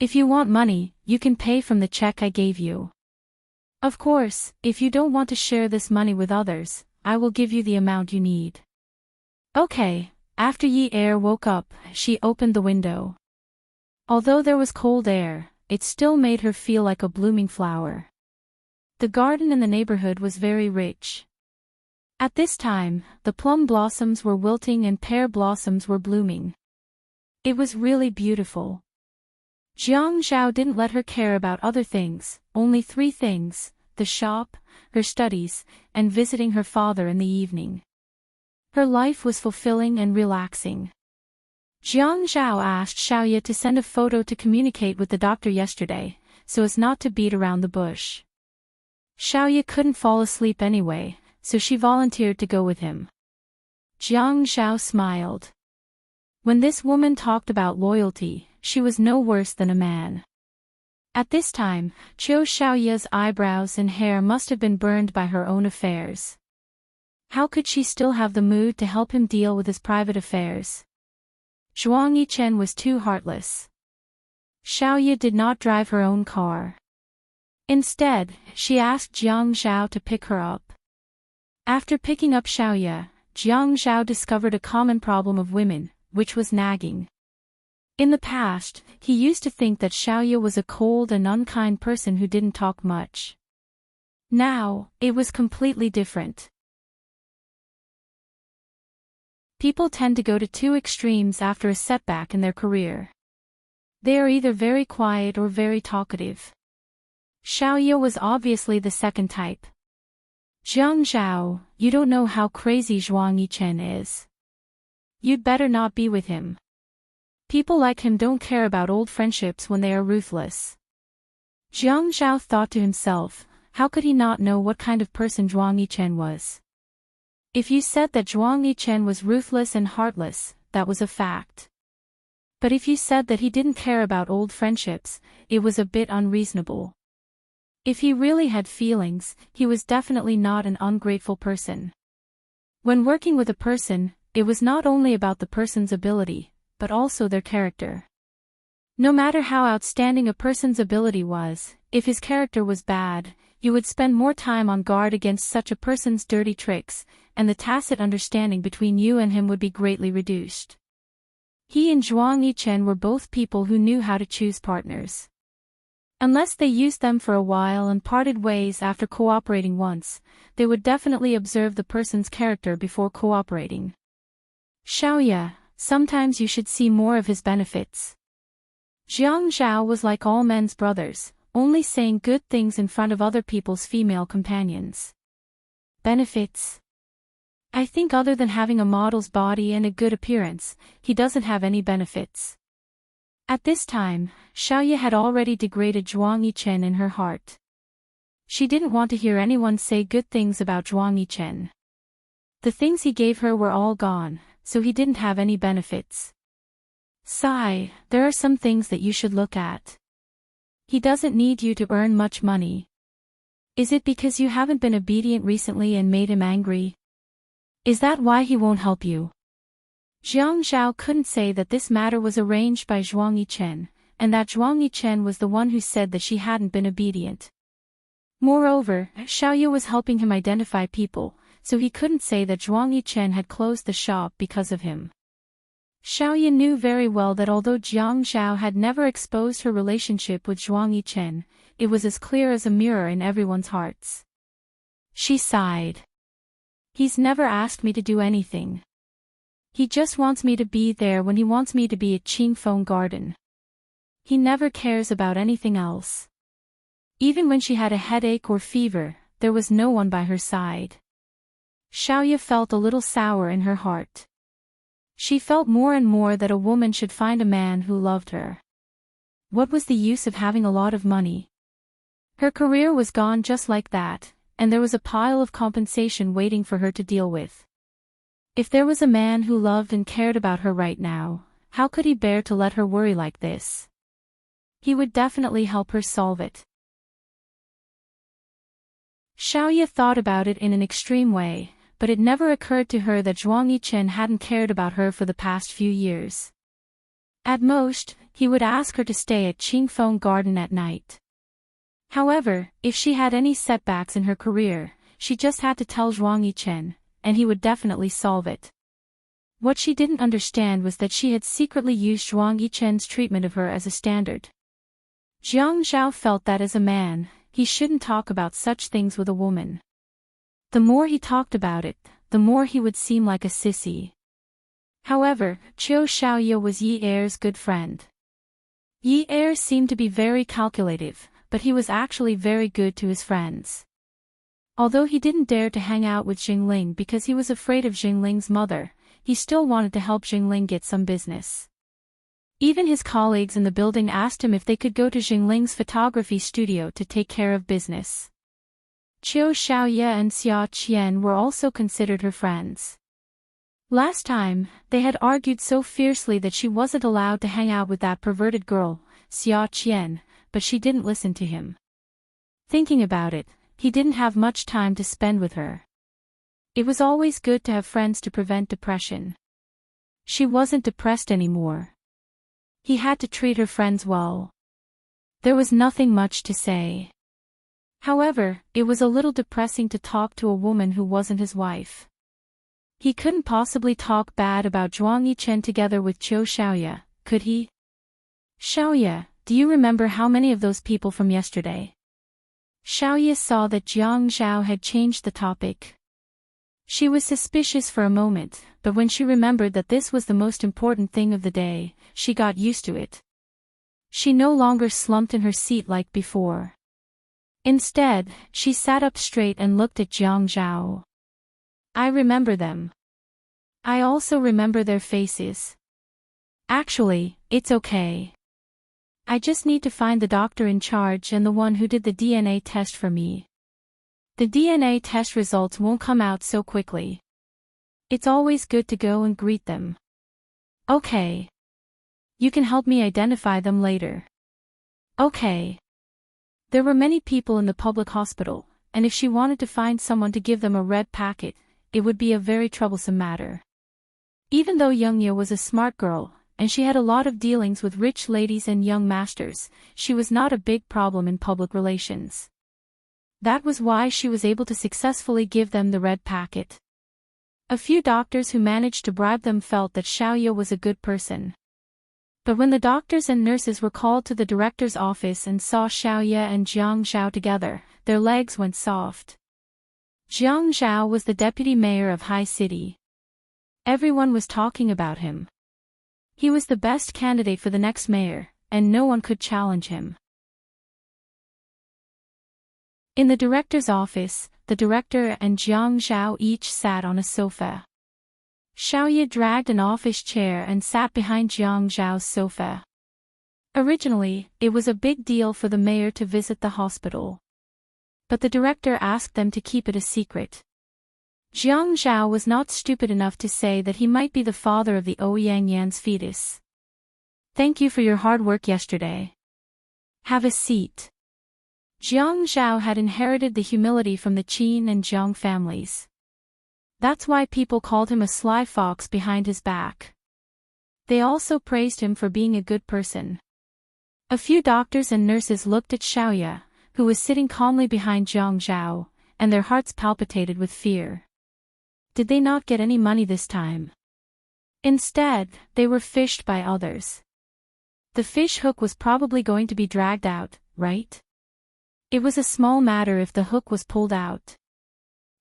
If you want money, you can pay from the check I gave you. Of course, if you don't want to share this money with others, I will give you the amount you need." "Okay." After Yi Er woke up, she opened the window. Although there was cold air, it still made her feel like a blooming flower. The garden in the neighborhood was very rich. At this time, the plum blossoms were wilting and pear blossoms were blooming. It was really beautiful. Jiang Zhao didn't let her care about other things, only 3 things: the shop, her studies, and visiting her father in the evening. Her life was fulfilling and relaxing. Jiang Zhao asked Xiaoya to send a photo to communicate with the doctor yesterday, so as not to beat around the bush. Xiaoya couldn't fall asleep anyway, so she volunteered to go with him. Jiang Zhao smiled. When this woman talked about loyalty, she was no worse than a man. At this time, Qiu Xiaoya's eyebrows and hair must have been burned by her own affairs. How could she still have the mood to help him deal with his private affairs? Zhuang Yichen was too heartless. Xiaoya did not drive her own car. Instead, she asked Jiang Zhao to pick her up. After picking up Xiaoya, Jiang Zhao discovered a common problem of women, which was nagging. In the past, he used to think that Xiaoya was a cold and unkind person who didn't talk much. Now, it was completely different. People tend to go to 2 extremes after a setback in their career. They are either very quiet or very talkative. Xiaoya was obviously the second type. "Jiang Zhao, you don't know how crazy Zhuang Yichen is. You'd better not be with him. People like him don't care about old friendships when they are ruthless." Jiang Zhao thought to himself, how could he not know what kind of person Zhuang Yichen was? If you said that Zhuang Yichen was ruthless and heartless, that was a fact. But if you said that he didn't care about old friendships, it was a bit unreasonable. If he really had feelings, he was definitely not an ungrateful person. When working with a person, it was not only about the person's ability, but also their character. No matter how outstanding a person's ability was, if his character was bad, you would spend more time on guard against such a person's dirty tricks, and the tacit understanding between you and him would be greatly reduced. He and Zhuang Yichen were both people who knew how to choose partners. Unless they used them for a while and parted ways after cooperating once, they would definitely observe the person's character before cooperating. Xiaoye, sometimes you should see more of his benefits. Jiang Zhao was like all men's brothers, only saying good things in front of other people's female companions. Benefits? I think other than having a model's body and a good appearance, he doesn't have any benefits. At this time, Xiaoye had already degraded Zhuang Yichen in her heart. She didn't want to hear anyone say good things about Zhuang Yichen. The things he gave her were all gone, so he didn't have any benefits. Sigh, there are some things that you should look at. He doesn't need you to earn much money. Is it because you haven't been obedient recently and made him angry? Is that why he won't help you? Jiang Zhao couldn't say that this matter was arranged by Zhuang Yichen, and that Zhuang Yichen was the one who said that she hadn't been obedient. Moreover, Xiaoye was helping him identify people, so he couldn't say that Zhuang Yichen had closed the shop because of him. Xiaoye knew very well that although Jiang Zhao had never exposed her relationship with Zhuang Yichen, it was as clear as a mirror in everyone's hearts. She sighed. He's never asked me to do anything. He just wants me to be there when he wants me to be at Qingfeng Garden. He never cares about anything else. Even when she had a headache or fever, there was no one by her side. Xiaoye felt a little sour in her heart. She felt more and more that a woman should find a man who loved her. What was the use of having a lot of money? Her career was gone just like that, and there was a pile of compensation waiting for her to deal with. If there was a man who loved and cared about her right now, how could he bear to let her worry like this? He would definitely help her solve it. Xiaoye thought about it in an extreme way, but it never occurred to her that Zhuang Yichen hadn't cared about her for the past few years. At most, he would ask her to stay at Qingfeng Garden at night. However, if she had any setbacks in her career, she just had to tell Zhuang Yichen, and he would definitely solve it. What she didn't understand was that she had secretly used Zhuang Yichen's treatment of her as a standard. Jiang Zhao felt that as a man, he shouldn't talk about such things with a woman. The more he talked about it, the more he would seem like a sissy. However, Qiu Xiaoye was Yi Er's good friend. Yi Er seemed to be very calculative, but he was actually very good to his friends. Although he didn't dare to hang out with Jingling because he was afraid of Jingling's mother, he still wanted to help Jingling get some business. Even his colleagues in the building asked him if they could go to Jingling's photography studio to take care of business. Qiu Xiaoye and Xia Qian were also considered her friends. Last time, they had argued so fiercely that she wasn't allowed to hang out with that perverted girl, Xia Qian, but she didn't listen to him. Thinking about it, he didn't have much time to spend with her. It was always good to have friends to prevent depression. She wasn't depressed anymore. He had to treat her friends well. There was nothing much to say. However, it was a little depressing to talk to a woman who wasn't his wife. He couldn't possibly talk bad about Zhuang Yichen together with Qiu Xiaoye, could he? Xiaoye, do you remember how many of those people from yesterday? Xiaoye saw that Jiang Zhao had changed the topic. She was suspicious for a moment, but when she remembered that this was the most important thing of the day, she got used to it. She no longer slumped in her seat like before. Instead, she sat up straight and looked at Jiang Zhao. I remember them. I also remember their faces. Actually, it's okay. I just need to find the doctor in charge and the one who did the DNA test for me. The DNA test results won't come out so quickly. It's always good to go and greet them. Okay. You can help me identify them later. Okay. There were many people in the public hospital, and if she wanted to find someone to give them a red packet, it would be a very troublesome matter. Even though Youngya was a smart girl, and she had a lot of dealings with rich ladies and young masters. She was not a big problem in public relations. That was why she was able to successfully give them the red packet. A few doctors who managed to bribe them felt that Xiaoya was a good person. But when the doctors and nurses were called to the director's office and saw Xiaoya and Jiang Zhao together, their legs went soft. Jiang Zhao was the deputy mayor of High City. Everyone was talking about him. He was the best candidate for the next mayor, and no one could challenge him. In the director's office, the director and Jiang Zhao each sat on a sofa. Xiaoya dragged an office chair and sat behind Jiang Zhao's sofa. Originally, it was a big deal for the mayor to visit the hospital. But the director asked them to keep it a secret. Jiang Zhao was not stupid enough to say that he might be the father of the Ouyang Yan's fetus. Thank you for your hard work yesterday. Have a seat. Jiang Zhao had inherited the humility from the Qin and Zhang families. That's why people called him a sly fox behind his back. They also praised him for being a good person. A few doctors and nurses looked at Xiaoya, who was sitting calmly behind Jiang Zhao, and their hearts palpitated with fear. Did they not get any money this time? Instead, they were fished by others. The fish hook was probably going to be dragged out, right? It was a small matter if the hook was pulled out.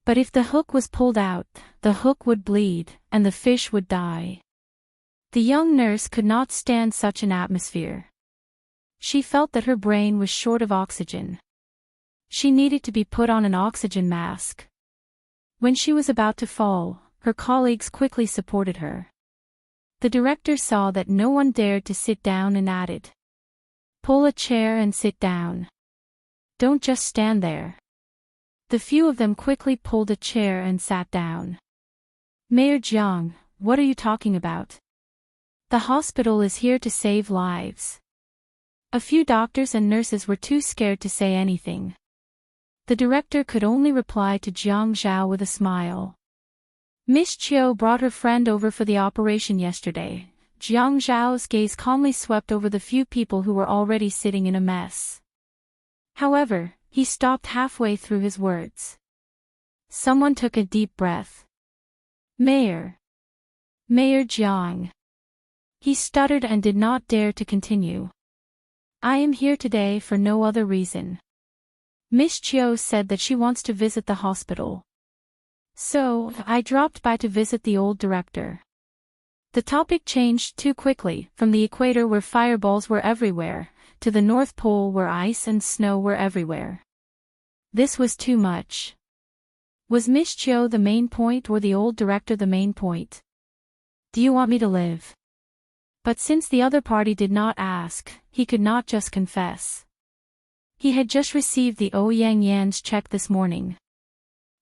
But if the hook was pulled out, the hook would bleed, and the fish would die. The young nurse could not stand such an atmosphere. She felt that her brain was short of oxygen. She needed to be put on an oxygen mask. When she was about to fall, her colleagues quickly supported her. The director saw that no one dared to sit down and added, "Pull a chair and sit down. Don't just stand there." The few of them quickly pulled a chair and sat down. Mayor Jiang, what are you talking about? The hospital is here to save lives. A few doctors and nurses were too scared to say anything. The director could only reply to Jiang Zhao with a smile. Miss Chiu brought her friend over for the operation yesterday. Jiang Zhao's gaze calmly swept over the few people who were already sitting in a mess. However, he stopped halfway through his words. Someone took a deep breath. Mayor Jiang. He stuttered and did not dare to continue. I am here today for no other reason. Miss Chiu said that she wants to visit the hospital. So, I dropped by to visit the old director. The topic changed too quickly, from the equator where fireballs were everywhere, to the North Pole where ice and snow were everywhere. This was too much. Was Miss Chiu the main point or the old director the main point? Do you want me to live? But since the other party did not ask, he could not just confess. He had just received the Ouyang Yan's check this morning.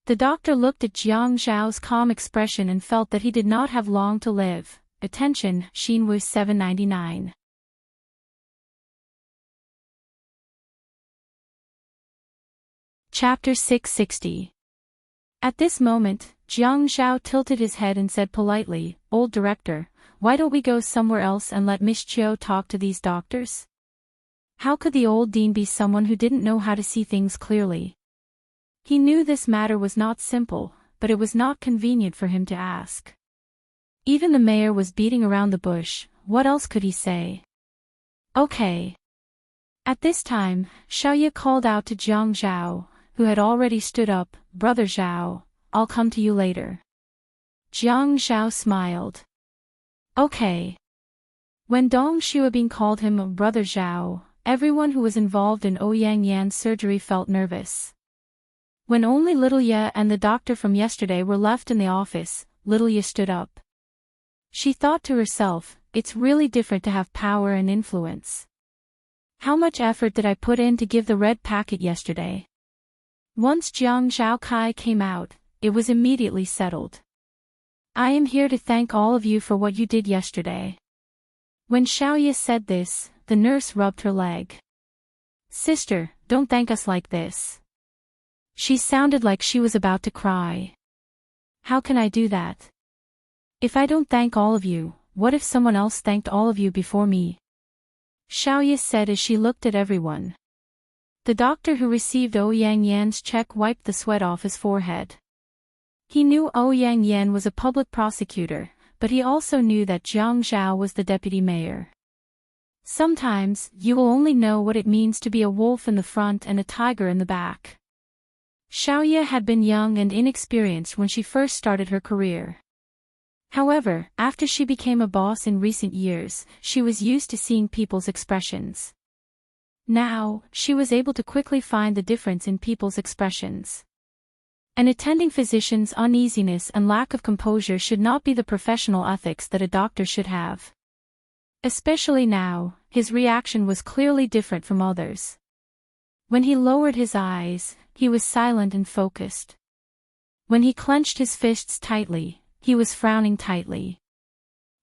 The doctor looked at Jiang Zhao's calm expression and felt that he did not have long to live. Attention, Xinwu 799. Chapter 660. At this moment, Jiang Zhao tilted his head and said politely, Old director, why don't we go somewhere else and let Miss Chiu talk to these doctors? How could the old dean be someone who didn't know how to see things clearly? He knew this matter was not simple, but it was not convenient for him to ask. Even the mayor was beating around the bush. What else could he say? Okay. At this time, Xiaoya called out to Jiang Zhao, who had already stood up, Brother Zhao, I'll come to you later. Jiang Zhao smiled. Okay. When Dong Xuabing called him Brother Zhao, everyone who was involved in Ouyang Yan's surgery felt nervous. When only Little Ye and the doctor from yesterday were left in the office, Little Ye stood up. She thought to herself, it's really different to have power and influence. How much effort did I put in to give the red packet yesterday? Once Jiang Zhaokai came out, it was immediately settled. I am here to thank all of you for what you did yesterday. When Xiaoya said this, the nurse rubbed her leg. Sister, don't thank us like this. She sounded like she was about to cry. How can I do that? If I don't thank all of you, what if someone else thanked all of you before me? Xiaoya said as she looked at everyone. The doctor who received Ouyang Yan's check wiped the sweat off his forehead. He knew Ouyang Yan was a public prosecutor, but he also knew that Jiang Zhao was the deputy mayor. Sometimes, you will only know what it means to be a wolf in the front and a tiger in the back. Xiaoya had been young and inexperienced when she first started her career. However, after she became a boss in recent years, she was used to seeing people's expressions. Now, she was able to quickly find the difference in people's expressions. An attending physician's uneasiness and lack of composure should not be the professional ethics that a doctor should have. Especially now, his reaction was clearly different from others. When he lowered his eyes, he was silent and focused. When he clenched his fists tightly, he was frowning tightly.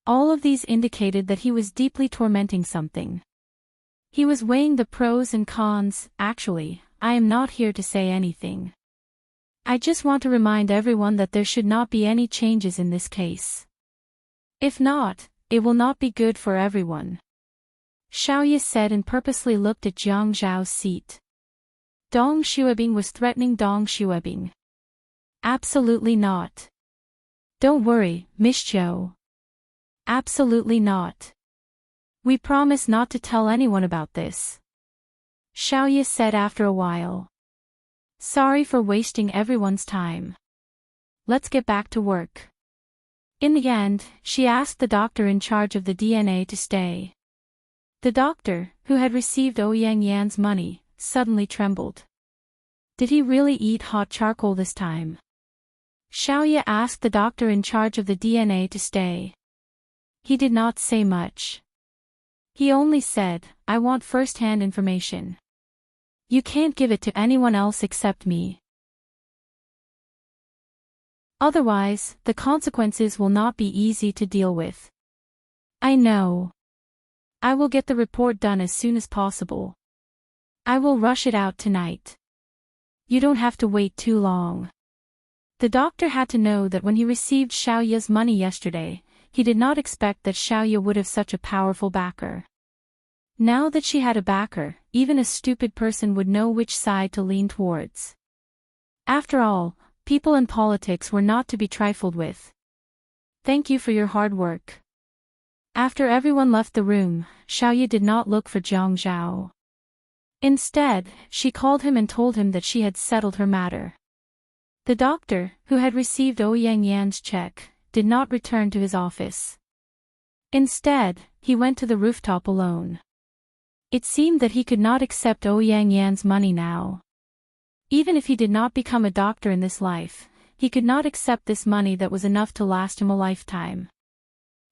All of these indicated that he was deeply tormenting something. He was weighing the pros and cons. Actually, I am not here to say anything. I just want to remind everyone that there should not be any changes in this case. If not, it will not be good for everyone. Xiaoya said and purposely looked at Jiang Zhao's seat. Dong Xuebing was threatening Dong Xuebing. Absolutely not. Don't worry, Miss Zhou. Absolutely not. We promise not to tell anyone about this. Xiaoya said after a while. Sorry for wasting everyone's time. Let's get back to work. In the end, she asked the doctor in charge of the DNA to stay. The doctor, who had received Ouyang Yan's money, suddenly trembled. Did he really eat hot charcoal this time? Xiaoya asked the doctor in charge of the DNA to stay. He did not say much. He only said, I want first-hand information. You can't give it to anyone else except me. Otherwise, the consequences will not be easy to deal with. I know. I will get the report done as soon as possible. I will rush it out tonight. You don't have to wait too long. The doctor had to know that when he received Xiaoya's money yesterday, he did not expect that Xiaoya would have such a powerful backer. Now that she had a backer, even a stupid person would know which side to lean towards. After all, people in politics were not to be trifled with. Thank you for your hard work. After everyone left the room, Xiaoya did not look for Jiang Zhao. Instead, she called him and told him that she had settled her matter. The doctor, who had received Ouyang Yan's check, did not return to his office. Instead, he went to the rooftop alone. It seemed that he could not accept Ouyang Yan's money now. Even if he did not become a doctor in this life, he could not accept this money that was enough to last him a lifetime.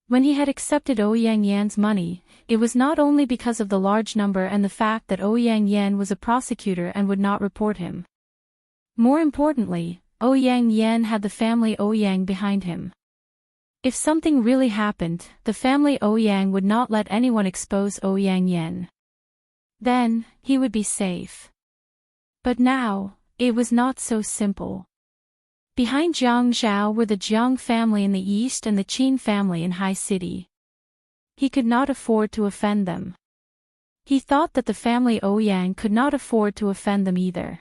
When he had accepted Ouyang Yan's money, it was not only because of the large number and the fact that Ouyang Yan was a prosecutor and would not report him. More importantly, Ouyang Yan had the family Ouyang behind him. If something really happened, the family Ouyang would not let anyone expose Ouyang Yan. Then, he would be safe. But now, it was not so simple. Behind Jiang Zhao were the Jiang family in the east and the Qin family in High City. He could not afford to offend them. He thought that the family Ouyang could not afford to offend them either.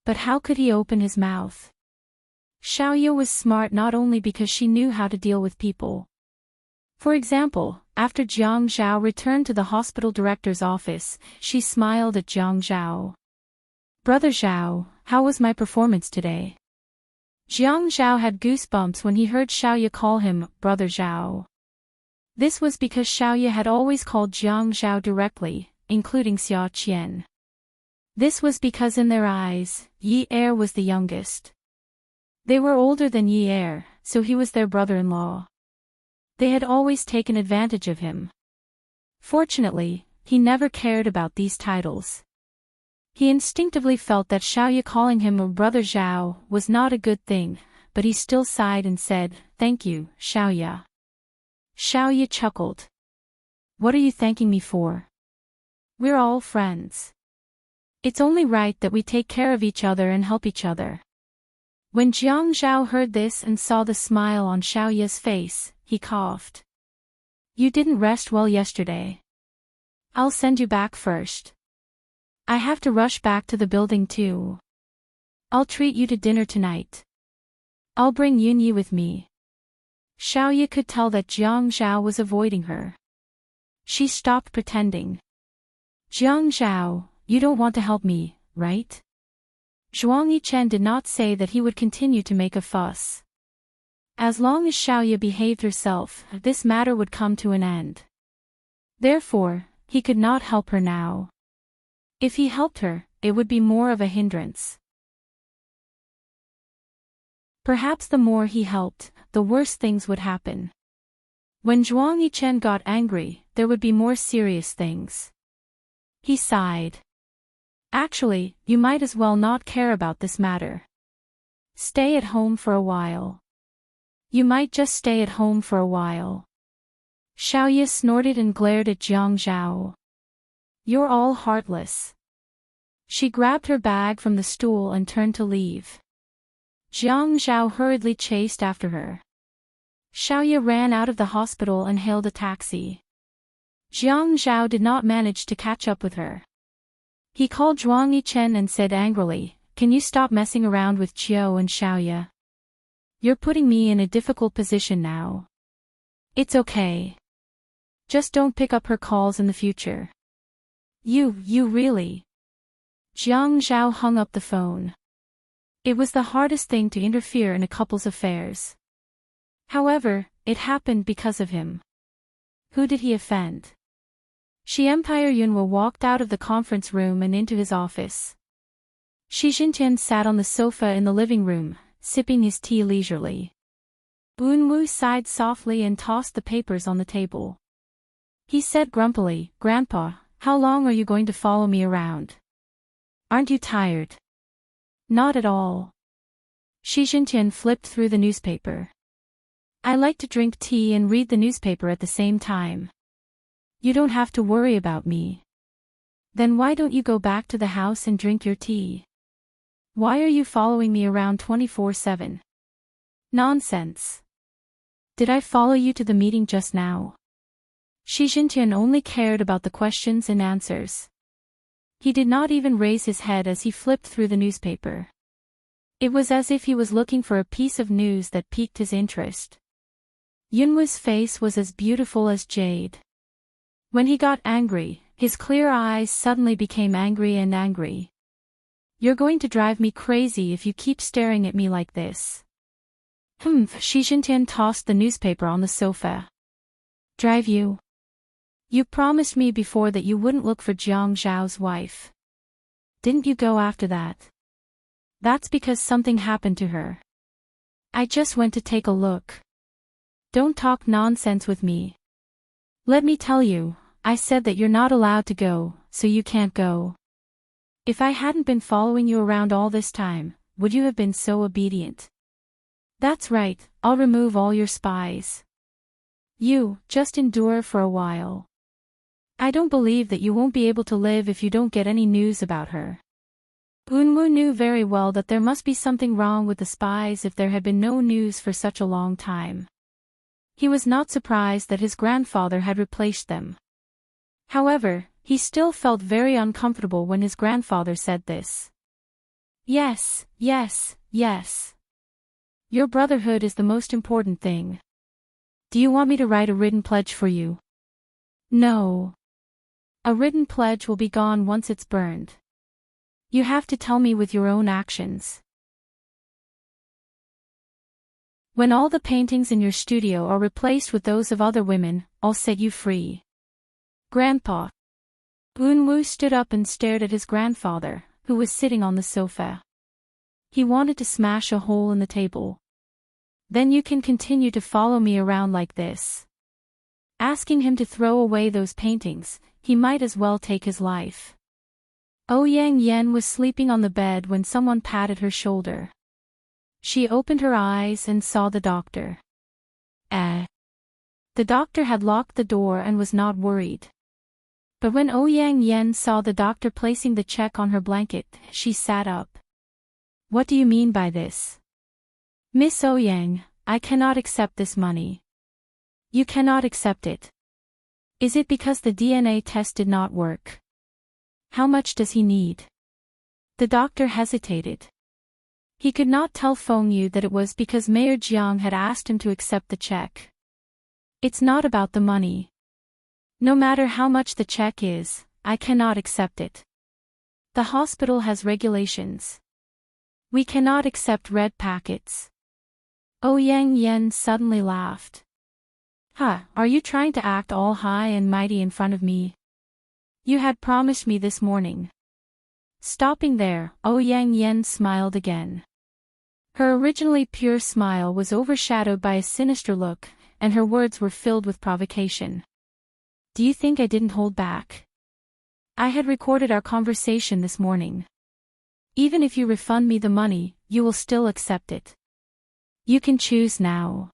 But how could he open his mouth? Xiaoya was smart not only because she knew how to deal with people. For example, after Jiang Zhao returned to the hospital director's office, she smiled at Jiang Zhao. Brother Zhao, how was my performance today? Jiang Zhao had goosebumps when he heard Xiaoya call him Brother Zhao. This was because Xiaoya had always called Jiang Zhao directly, including Xia Qian. This was because in their eyes, Yi Er was the youngest. They were older than Yi Er, so he was their brother-in-law. They had always taken advantage of him. Fortunately, he never cared about these titles. He instinctively felt that Xiaoya calling him a Brother Zhao was not a good thing, but he still sighed and said, Thank you, Xiaoya. Xiaoya chuckled. What are you thanking me for? We're all friends. It's only right that we take care of each other and help each other. When Jiang Zhao heard this and saw the smile on Xiaoya's face, he coughed. You didn't rest well yesterday. I'll send you back first. I have to rush back to the building too. I'll treat you to dinner tonight. I'll bring Yunyi with me. Xiaoye could tell that Jiang Zhao was avoiding her. She stopped pretending. Jiang Zhao, you don't want to help me, right? Zhuang Yichen did not say that he would continue to make a fuss. As long as Xiaoye behaved herself, this matter would come to an end. Therefore, he could not help her now. If he helped her, it would be more of a hindrance. Perhaps the more he helped, the worse things would happen. When Zhuang Yichen got angry, there would be more serious things. He sighed. Actually, you might as well not care about this matter. Stay at home for a while. You might just stay at home for a while. Xiaoye snorted and glared at Jiang Zhao. You're all heartless. She grabbed her bag from the stool and turned to leave. Jiang Zhao hurriedly chased after her. Xiaoye ran out of the hospital and hailed a taxi. Jiang Zhao did not manage to catch up with her. He called Zhuang Yichen and said angrily, "Can you stop messing around with Qiu and Xiaoye? You're putting me in a difficult position now." "It's okay. Just don't pick up her calls in the future." You really?" Jiang Zhao hung up the phone. It was the hardest thing to interfere in a couple's affairs. However, it happened because of him. Who did he offend? Shi Empire Yunwu walked out of the conference room and into his office. Shi Jintian sat on the sofa in the living room, sipping his tea leisurely. Yunwu sighed softly and tossed the papers on the table. He said grumpily, "Grandpa, how long are you going to follow me around? Aren't you tired?" "Not at all." Shi Jintian flipped through the newspaper. "I like to drink tea and read the newspaper at the same time. You don't have to worry about me." "Then why don't you go back to the house and drink your tea? Why are you following me around 24/7? Nonsense. Did I follow you to the meeting just now?" Shi Jintian only cared about the questions and answers. He did not even raise his head as he flipped through the newspaper. It was as if he was looking for a piece of news that piqued his interest. Yunwu's face was as beautiful as jade. When he got angry, his clear eyes suddenly became angry and angry. "You're going to drive me crazy if you keep staring at me like this." Shi Jintian tossed the newspaper on the sofa. "Drive you? You promised me before that you wouldn't look for Jiang Zhao's wife. Didn't you go after that?" "That's because something happened to her. I just went to take a look." "Don't talk nonsense with me. Let me tell you, I said that you're not allowed to go, so you can't go. If I hadn't been following you around all this time, would you have been so obedient?" "That's right, I'll remove all your spies. You, just endure for a while. I don't believe that you won't be able to live if you don't get any news about her." Yunwu knew very well that there must be something wrong with the spies if there had been no news for such a long time. He was not surprised that his grandfather had replaced them. However, he still felt very uncomfortable when his grandfather said this. Yes. Your brotherhood is the most important thing. Do you want me to write a written pledge for you?" "No. A written pledge will be gone once it's burned. You have to tell me with your own actions. When all the paintings in your studio are replaced with those of other women, I'll set you free." "Grandpa." Yunwu stood up and stared at his grandfather, who was sitting on the sofa. He wanted to smash a hole in the table. "Then you can continue to follow me around like this." Asking him to throw away those paintings, he might as well take his life. Ouyang Yen was sleeping on the bed when someone patted her shoulder. She opened her eyes and saw the doctor. The doctor had locked the door and was not worried. But when Ouyang Yen saw the doctor placing the check on her blanket, she sat up. "What do you mean by this?" "Miss Ouyang, I cannot accept this money." "You cannot accept it. Is it because the DNA test did not work? How much does he need? The doctor hesitated. He could not tell Feng Yu that it was because Mayor Jiang had asked him to accept the check. It's not about the money. No matter how much the check is, I cannot accept it. The hospital has regulations. We cannot accept red packets. Ouyang Yen suddenly laughed. Huh, are you trying to act all high and mighty in front of me? You had promised me this morning. Stopping there, Ouyang Yen smiled again. Her originally pure smile was overshadowed by a sinister look, and her words were filled with provocation. Do you think I didn't hold back? I had recorded our conversation this morning. Even if you refund me the money, you will still accept it. You can choose now.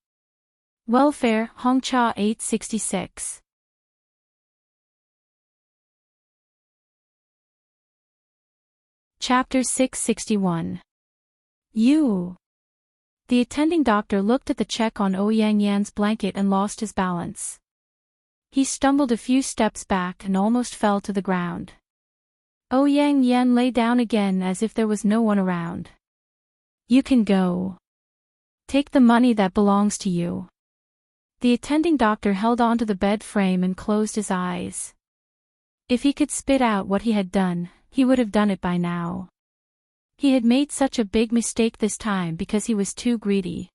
Welfare, Hongcha 866. Chapter 661. You. The attending doctor looked at the check on Ouyang Yan's blanket and lost his balance. He stumbled a few steps back and almost fell to the ground. Ouyang Yan lay down again as if there was no one around. You can go. Take the money that belongs to you. The attending doctor held onto the bed frame and closed his eyes. If he could spit out what he had done, he would have done it by now. He had made such a big mistake this time because he was too greedy.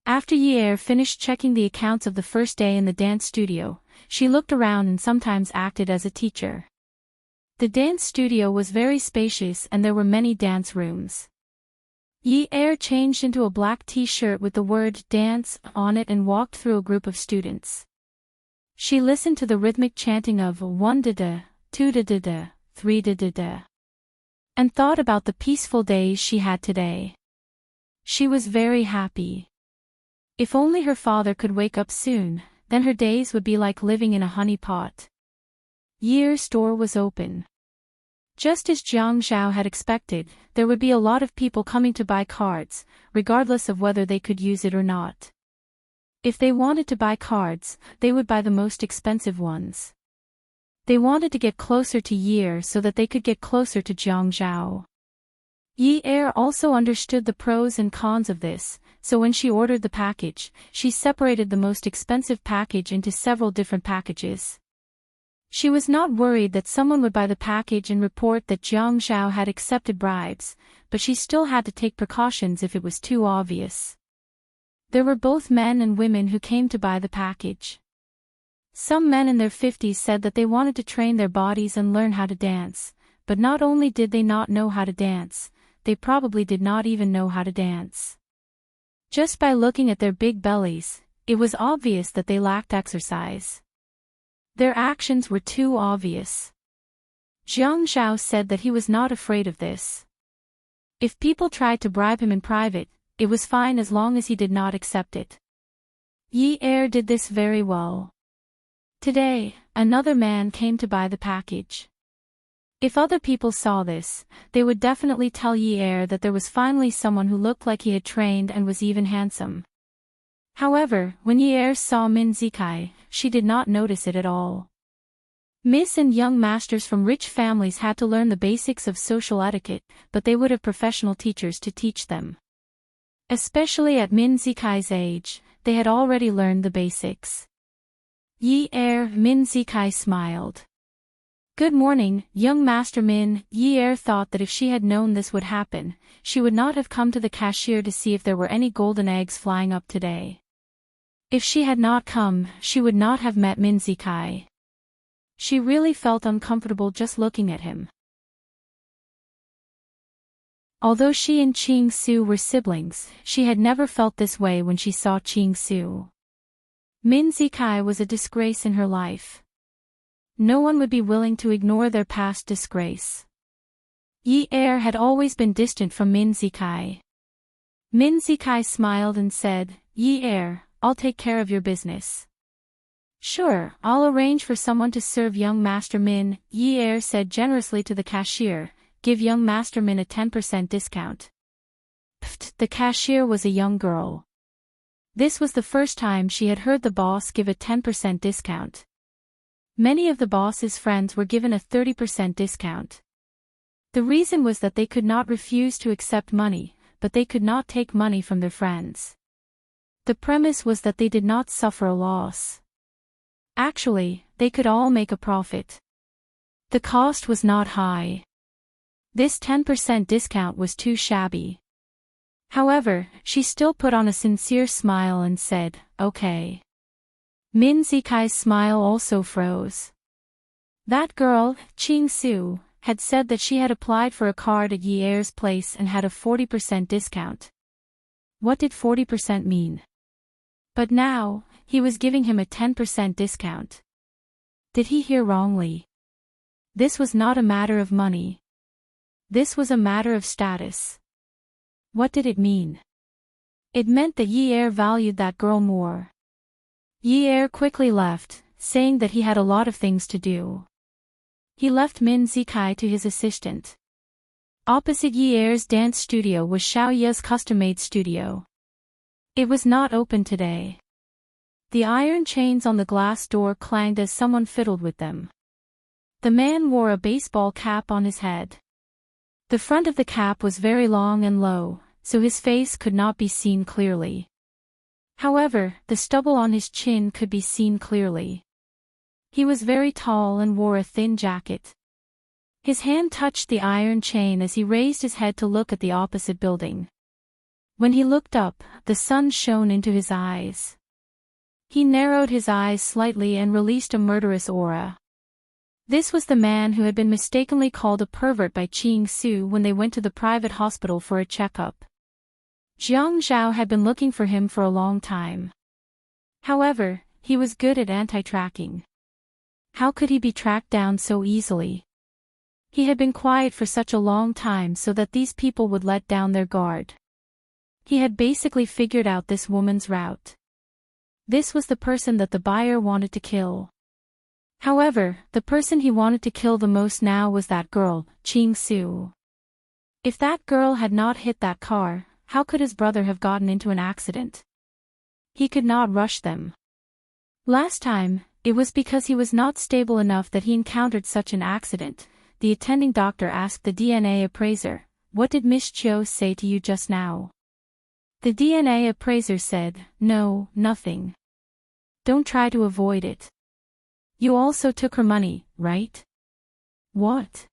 After Yi finished checking the accounts of the first day in the dance studio, she looked around and sometimes acted as a teacher. The dance studio was very spacious and there were many dance rooms. Yi changed into a black t-shirt with the word dance on it and walked through a group of students. She listened to the rhythmic chanting of 1 da-da, 2 da-da-da, 3 da-da-da, and thought about the peaceful days she had today. She was very happy. If only her father could wake up soon, then her days would be like living in a honey pot. Yi's store was open. Just as Jiang Zhao had expected, there would be a lot of people coming to buy cards, regardless of whether they could use it or not. If they wanted to buy cards, they would buy the most expensive ones. They wanted to get closer to Yi so that they could get closer to Jiang Zhao. Yi also understood the pros and cons of this, so when she ordered the package, she separated the most expensive package into several different packages. She was not worried that someone would buy the package and report that Jiang Zhao had accepted bribes, but she still had to take precautions if it was too obvious. There were both men and women who came to buy the package. Some men in their 50s said that they wanted to train their bodies and learn how to dance, but not only did they not know how to dance, they probably did not even know how to dance. Just by looking at their big bellies, it was obvious that they lacked exercise. Their actions were too obvious. Jiang Zhao said that he was not afraid of this. If people tried to bribe him in private, it was fine as long as he did not accept it. Yi did this very well. Today, another man came to buy the package. If other people saw this, they would definitely tell Yi that there was finally someone who looked like he had trained and was even handsome. However, when Yi saw Min Zikai, she did not notice it at all. Miss and young masters from rich families had to learn the basics of social etiquette, but they would have professional teachers to teach them. Especially at Min Zikai's age, they had already learned the basics. Yi Min Zikai smiled. Good morning, young Master Min. Yi thought that if she had known this would happen, she would not have come to the cashier to see if there were any golden eggs flying up today. If she had not come, she would not have met Min Zikai. She really felt uncomfortable just looking at him. Although she and Qing Su were siblings, she had never felt this way when she saw Qing Su. Min Zikai was a disgrace in her life. No one would be willing to ignore their past disgrace. Yi had always been distant from Min Zikai. Min Zikai smiled and said, Yi I'll take care of your business. Sure, I'll arrange for someone to serve young Master Min, Yi said generously to the cashier, give young Master Min a 10% discount. Pfft, the cashier was a young girl. This was the first time she had heard the boss give a 10% discount. Many of the boss's friends were given a 30% discount. The reason was that they could not refuse to accept money, but they could not take money from their friends. The premise was that they did not suffer a loss. Actually, they could all make a profit. The cost was not high. This 10% discount was too shabby. However, she still put on a sincere smile and said, "Okay." Min Zikai's smile also froze. That girl, Ching Su, had said that she had applied for a card at Yi Er's place and had a 40% discount. What did 40% mean? But now, he was giving him a 10% discount. Did he hear wrongly? This was not a matter of money. This was a matter of status. What did it mean? It meant that Yi Er valued that girl more. Yi Er quickly left, saying that he had a lot of things to do. He left Min Zikai to his assistant. Opposite Yi Er's dance studio was Xiao Ye's custom-made studio. It was not open today. The iron chains on the glass door clanged as someone fiddled with them. The man wore a baseball cap on his head. The front of the cap was very long and low, so his face could not be seen clearly. However, the stubble on his chin could be seen clearly. He was very tall and wore a thin jacket. His hand touched the iron chain as he raised his head to look at the opposite building. When he looked up, the sun shone into his eyes. He narrowed his eyes slightly and released a murderous aura. This was the man who had been mistakenly called a pervert by Ching Su when they went to the private hospital for a checkup. Jiang Zhao had been looking for him for a long time. However, he was good at anti-tracking. How could he be tracked down so easily? He had been quiet for such a long time so that these people would let down their guard. He had basically figured out this woman's route. This was the person that the buyer wanted to kill. However, the person he wanted to kill the most now was that girl, Ching Su. If that girl had not hit that car, how could his brother have gotten into an accident? He could not rush them. Last time, it was because he was not stable enough that he encountered such an accident. The attending doctor asked the DNA appraiser, "What did Miss Chiu say to you just now?" The DNA appraiser said, "No, nothing. Don't try to avoid it. You also took her money, right?" "What?"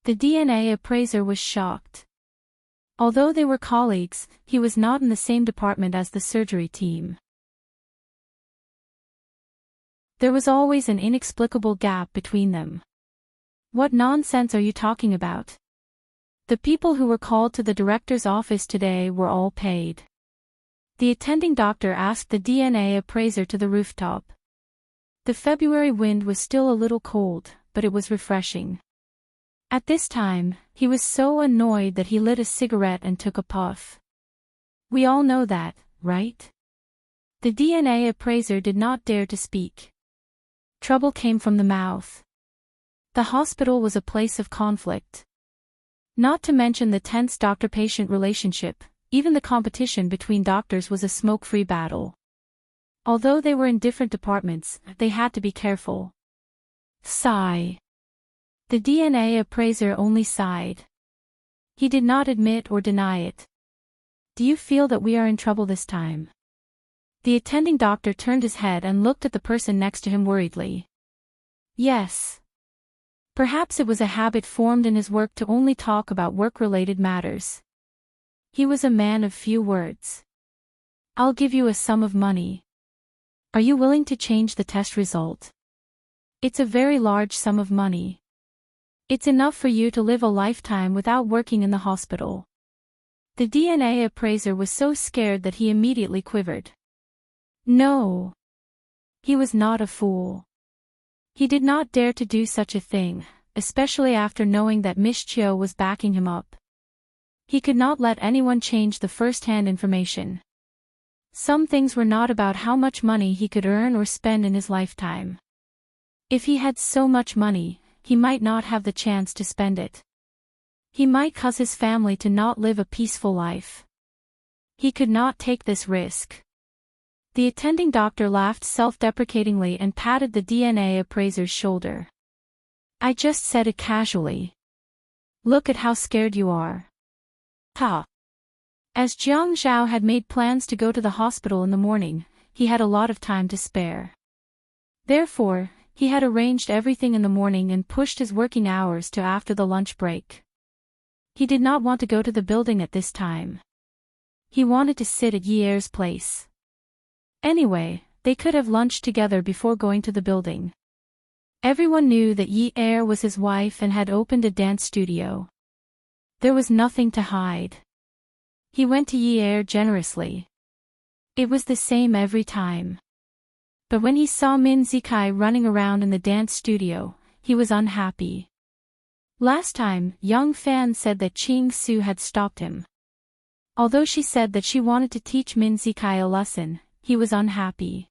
The DNA appraiser was shocked. Although they were colleagues, he was not in the same department as the surgery team. There was always an inexplicable gap between them. "What nonsense are you talking about? The people who were called to the director's office today were all paid." The attending doctor asked the DNA appraiser to the rooftop. The February wind was still a little cold, but it was refreshing. At this time, he was so annoyed that he lit a cigarette and took a puff. "We all know that, right?" The DNA appraiser did not dare to speak. Trouble came from the mouth. The hospital was a place of conflict. Not to mention the tense doctor-patient relationship, even the competition between doctors was a smoke-free battle. Although they were in different departments, they had to be careful. Sigh. The DNA appraiser only sighed. He did not admit or deny it. "Do you feel that we are in trouble this time?" The attending doctor turned his head and looked at the person next to him worriedly. Yes. Perhaps it was a habit formed in his work to only talk about work-related matters. He was a man of few words. "I'll give you a sum of money. Are you willing to change the test result? It's a very large sum of money. It's enough for you to live a lifetime without working in the hospital." The DNA appraiser was so scared that he immediately quivered. No. He was not a fool. He did not dare to do such a thing, especially after knowing that Miss Chiu was backing him up. He could not let anyone change the first-hand information. Some things were not about how much money he could earn or spend in his lifetime. If he had so much money, he might not have the chance to spend it. He might cause his family to not live a peaceful life. He could not take this risk. The attending doctor laughed self-deprecatingly and patted the DNA appraiser's shoulder. I just said it casually. Look at how scared you are. Ha! As Jiang Zhao had made plans to go to the hospital in the morning, he had a lot of time to spare. Therefore, he had arranged everything in the morning and pushed his working hours to after the lunch break. He did not want to go to the building at this time. He wanted to sit at Yi Er's place. Anyway, they could have lunched together before going to the building. Everyone knew that Yi Er was his wife and had opened a dance studio. There was nothing to hide. He went to Yi Er generously. It was the same every time. But when he saw Min Zikai running around in the dance studio, he was unhappy. Last time, young Fan said that Qing Su had stopped him. Although she said that she wanted to teach Min Zikai a lesson, he was unhappy.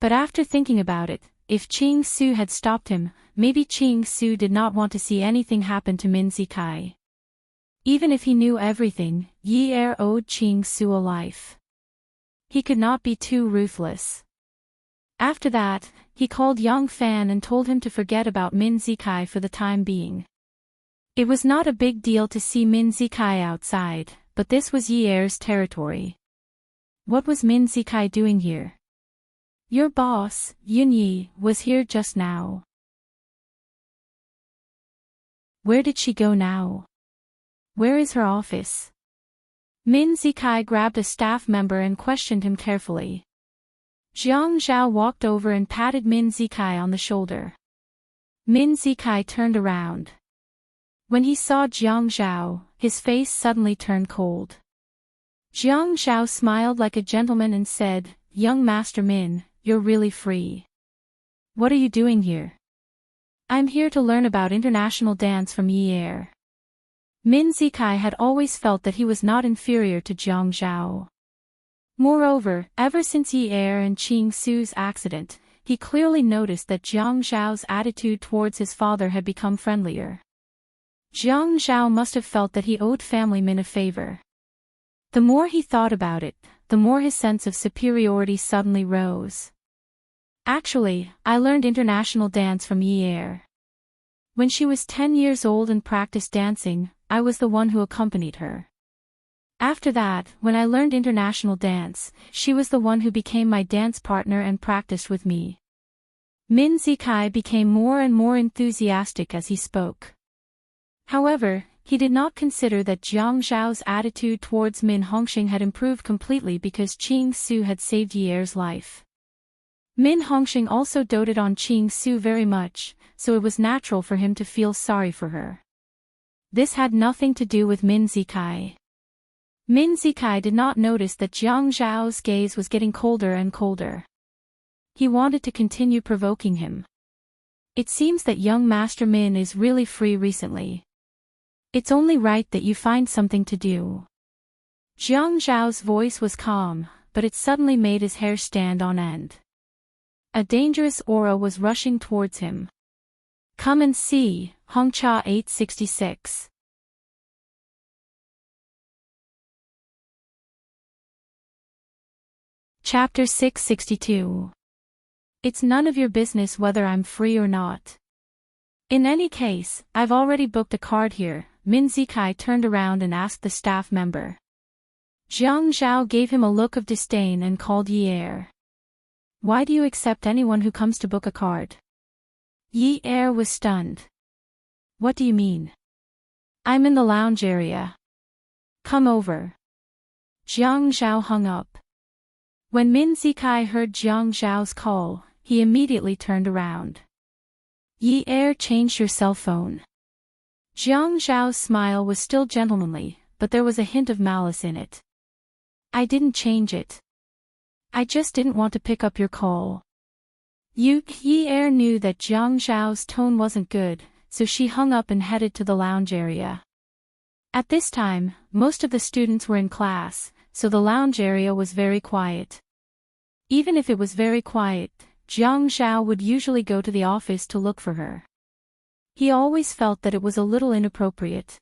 But after thinking about it, if Qing Su had stopped him, maybe Qing Su did not want to see anything happen to Min Zikai. Even if he knew everything, Yi Er owed Qing Su a life. He could not be too ruthless. After that, he called young Fan and told him to forget about Min Zikai for the time being. It was not a big deal to see Min Zikai outside, but this was Yi Er's territory. What was Min Zikai doing here? Your boss, Yun Yi, was here just now. Where did she go now? Where is her office? Min Zikai grabbed a staff member and questioned him carefully. Jiang Zhao walked over and patted Min Zikai on the shoulder. Min Zikai turned around. When he saw Jiang Zhao, his face suddenly turned cold. Jiang Zhao smiled like a gentleman and said, "Young Master Min, you're really free. What are you doing here?" "I'm here to learn about international dance from Yi Er." Min Zikai had always felt that he was not inferior to Jiang Zhao. Moreover, ever since Yi Er and Qing Su's accident, he clearly noticed that Jiang Zhao's attitude towards his father had become friendlier. Jiang Zhao must have felt that he owed family Min a favor. The more he thought about it, the more his sense of superiority suddenly rose. Actually, I learned international dance from Yi Er. When she was 10 years old and practiced dancing, I was the one who accompanied her. After that, when I learned international dance, she was the one who became my dance partner and practiced with me. Min Zikai became more and more enthusiastic as he spoke. However, he did not consider that Jiang Zhao's attitude towards Min Hongxing had improved completely because Qing Su had saved Yi Er's life. Min Hongxing also doted on Qing Su very much, so it was natural for him to feel sorry for her. This had nothing to do with Min Zikai. Min Zikai did not notice that Jiang Zhao's gaze was getting colder and colder. He wanted to continue provoking him. It seems that young Master Min is really free recently. It's only right that you find something to do. Jiang Zhao's voice was calm, but it suddenly made his hair stand on end. A dangerous aura was rushing towards him. Come and see, Hongcha 866. Chapter 662. It's none of your business whether I'm free or not. In any case, I've already booked a card here. Min Zikai turned around and asked the staff member. Jiang Zhao gave him a look of disdain and called Yi Er. Why do you accept anyone who comes to book a card? Yi Er was stunned. What do you mean? I'm in the lounge area. Come over. Jiang Zhao hung up. When Min Zikai heard Jiang Zhao's call, he immediately turned around. Yi Er changed your cell phone. Jiang Zhao's smile was still gentlemanly, but there was a hint of malice in it. I didn't change it. I just didn't want to pick up your call. Yi Er knew that Jiang Zhao's tone wasn't good, so she hung up and headed to the lounge area. At this time, most of the students were in class, so the lounge area was very quiet. Even if it was very quiet, Jiang Zhao would usually go to the office to look for her. He always felt that it was a little inappropriate.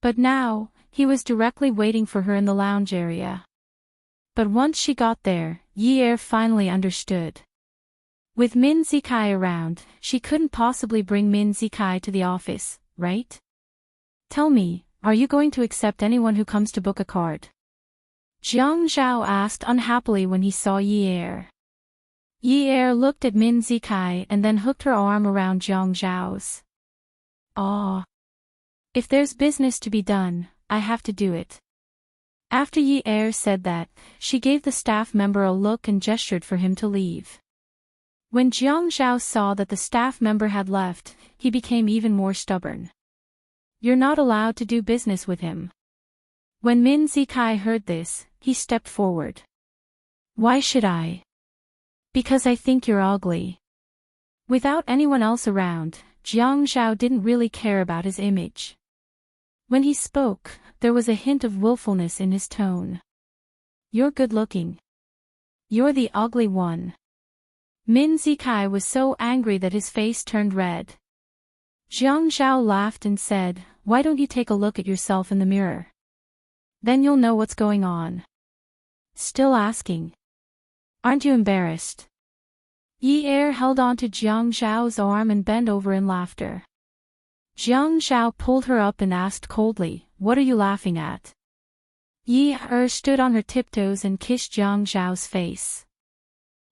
But now, he was directly waiting for her in the lounge area. But once she got there, Yi finally understood. With Min Zikai around, she couldn't possibly bring Min Zikai to the office, right? Tell me, are you going to accept anyone who comes to book a card? Jiang Zhao asked unhappily when he saw Yi. Yi looked at Min Zikai and then hooked her arm around Jiang Zhao's. Ah. If there's business to be done, I have to do it. After Yi said that, she gave the staff member a look and gestured for him to leave. When Jiang Zhao saw that the staff member had left, he became even more stubborn. You're not allowed to do business with him. When Min Zikai heard this, he stepped forward. Why should I? Because I think you're ugly. Without anyone else around, Jiang Zhao didn't really care about his image. When he spoke, there was a hint of willfulness in his tone. You're good-looking. You're the ugly one. Min Zikai was so angry that his face turned red. Jiang Zhao laughed and said, why don't you take a look at yourself in the mirror? Then you'll know what's going on. Still asking? Aren't you embarrassed? Yi held onto Jiang Zhao's arm and bent over in laughter. Jiang Zhao pulled her up and asked coldly, what are you laughing at? Yi stood on her tiptoes and kissed Jiang Zhao's face.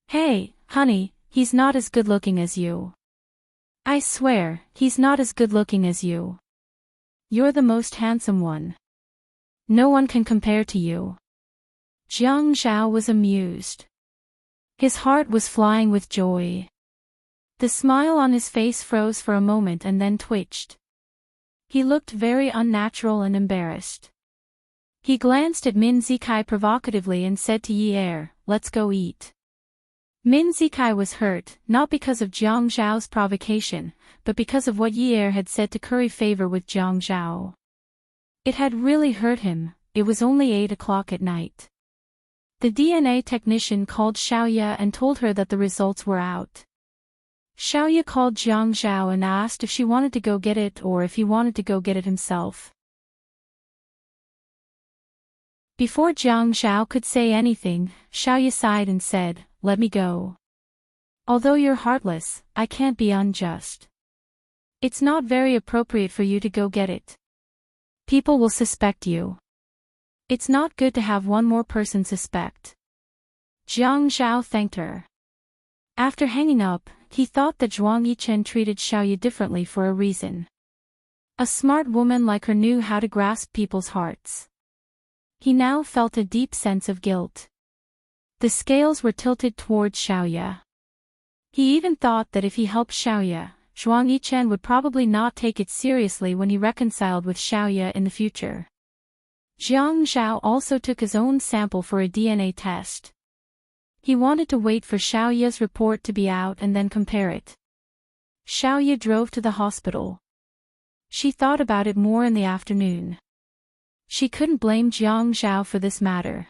Hey, honey, he's not as good-looking as you. I swear, he's not as good-looking as you. You're the most handsome one. No one can compare to you. Jiang Zhao was amused. His heart was flying with joy. The smile on his face froze for a moment and then twitched. He looked very unnatural and embarrassed. He glanced at Min Zikai provocatively and said to Yi, let's go eat. Min Zikai was hurt, not because of Jiang Zhao's provocation, but because of what Yi had said to curry favor with Jiang Zhao. It had really hurt him. It was only 8 o'clock at night. The DNA technician called Xiaoya and told her that the results were out. Xiaoya called Jiang Zhao and asked if she wanted to go get it or if he wanted to go get it himself. Before Jiang Zhao could say anything, Xiaoya sighed and said, let me go. Although you're heartless, I can't be unjust. It's not very appropriate for you to go get it. People will suspect you. It's not good to have one more person suspect. Jiang Zhao thanked her. After hanging up, he thought that Zhuang Yichen treated Xiaoya differently for a reason. A smart woman like her knew how to grasp people's hearts. He now felt a deep sense of guilt. The scales were tilted towards Xiaoya. He even thought that if he helped Xiaoya, Zhuang Yichen would probably not take it seriously when he reconciled with Xiaoya in the future. Jiang Zhao also took his own sample for a DNA test. He wanted to wait for Xiaoya's report to be out and then compare it. Xiaoya drove to the hospital. She thought about it more in the afternoon. She couldn't blame Jiang Zhao for this matter.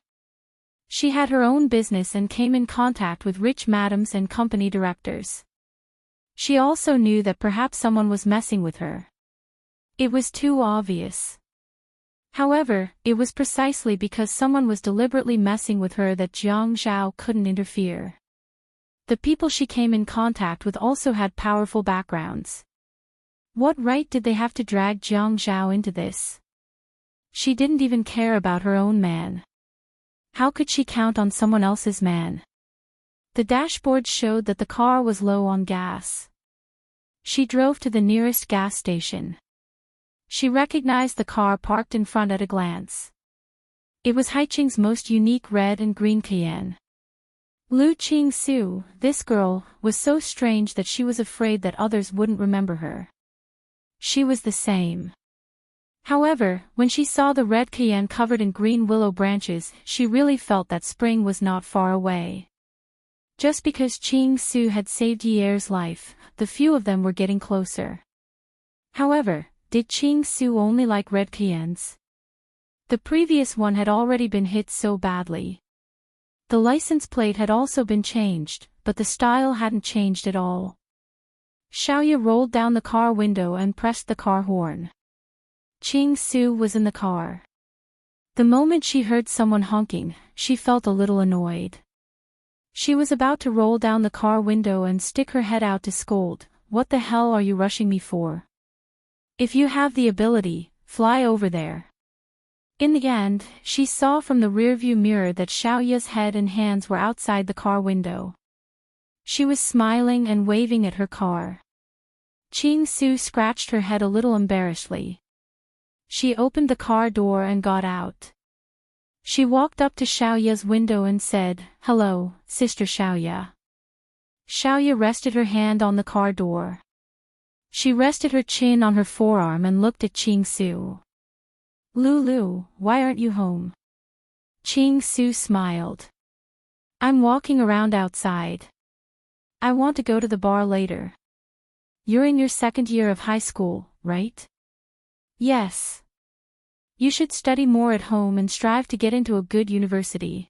She had her own business and came in contact with rich madams and company directors. She also knew that perhaps someone was messing with her. It was too obvious. However, it was precisely because someone was deliberately messing with her that Jiang Zhao couldn't interfere. The people she came in contact with also had powerful backgrounds. What right did they have to drag Jiang Zhao into this? She didn't even care about her own man. How could she count on someone else's man? The dashboard showed that the car was low on gas. She drove to the nearest gas station. She recognized the car parked in front at a glance. It was Haiqing's most unique red and green Cayenne. Lu Qingsu, this girl, was so strange that she was afraid that others wouldn't remember her. She was the same. However, when she saw the red Cayenne covered in green willow branches, she really felt that spring was not far away. Just because Qingsu had saved Yi's life, the few of them were getting closer. However, did Qingsu only like red Cayennes? The previous one had already been hit so badly. The license plate had also been changed, but the style hadn't changed at all. Xiaoya rolled down the car window and pressed the car horn. Qingsu was in the car. The moment she heard someone honking, she felt a little annoyed. She was about to roll down the car window and stick her head out to scold, "What the hell are you rushing me for? If you have the ability, fly over there." In the end, she saw from the rearview mirror that Xiaoya's head and hands were outside the car window. She was smiling and waving at her car. Qing Su scratched her head a little embarrassedly. She opened the car door and got out. She walked up to Xiaoya's window and said, "Hello, Sister Xiaoya." Xiaoya rested her hand on the car door. She rested her chin on her forearm and looked at Qing Su. "Lulu, why aren't you home?" Qing Su smiled. "I'm walking around outside. I want to go to the bar later." "You're in your second year of high school, right?" "Yes. You should study more at home and strive to get into a good university."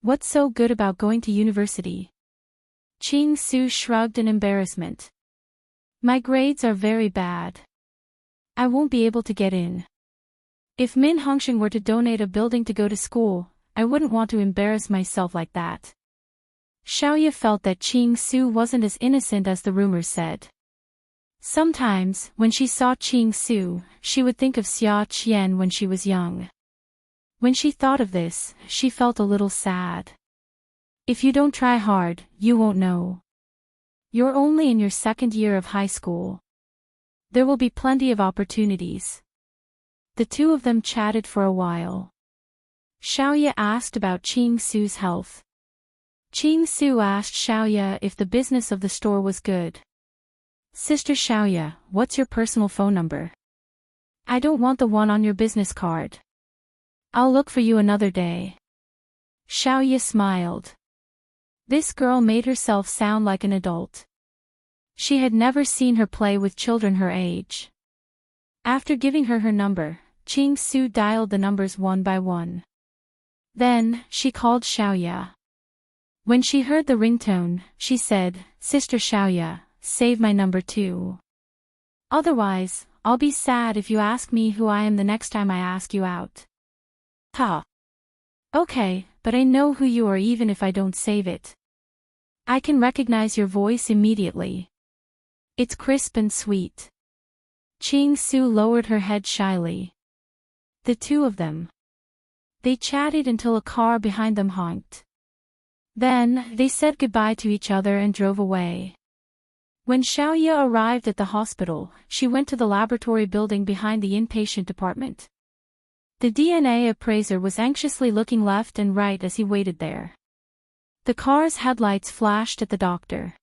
"What's so good about going to university?" Qing Su shrugged in embarrassment. "My grades are very bad. I won't be able to get in. If Min Hongsheng were to donate a building to go to school, I wouldn't want to embarrass myself like that." Xiaoya felt that Qing Su wasn't as innocent as the rumors said. Sometimes, when she saw Qing Su, she would think of Xia Qian when she was young. When she thought of this, she felt a little sad. If you don't try hard, you won't know. You're only in your second year of high school. There will be plenty of opportunities. The two of them chatted for a while. Xiaoya asked about Qing Su's health. Qing Su asked Xiaoya if the business of the store was good. "Sister Xiaoya, what's your personal phone number?" "I don't want the one on your business card. I'll look for you another day." Xiaoya smiled. This girl made herself sound like an adult. She had never seen her play with children her age. After giving her her number, Qing Su dialed the numbers one by one. Then, she called Xiaoya. When she heard the ringtone, she said, "Sister Xiaoya, save my number too. Otherwise, I'll be sad if you ask me who I am the next time I ask you out." "Ha. Okay, but I know who you are even if I don't save it. I can recognize your voice immediately. It's crisp and sweet." Qing Su lowered her head shyly. The two of them. They chatted until a car behind them honked. Then, they said goodbye to each other and drove away. When Xiaoya arrived at the hospital, she went to the laboratory building behind the inpatient department. The DNA appraiser was anxiously looking left and right as he waited there. The car's headlights flashed at the doctor.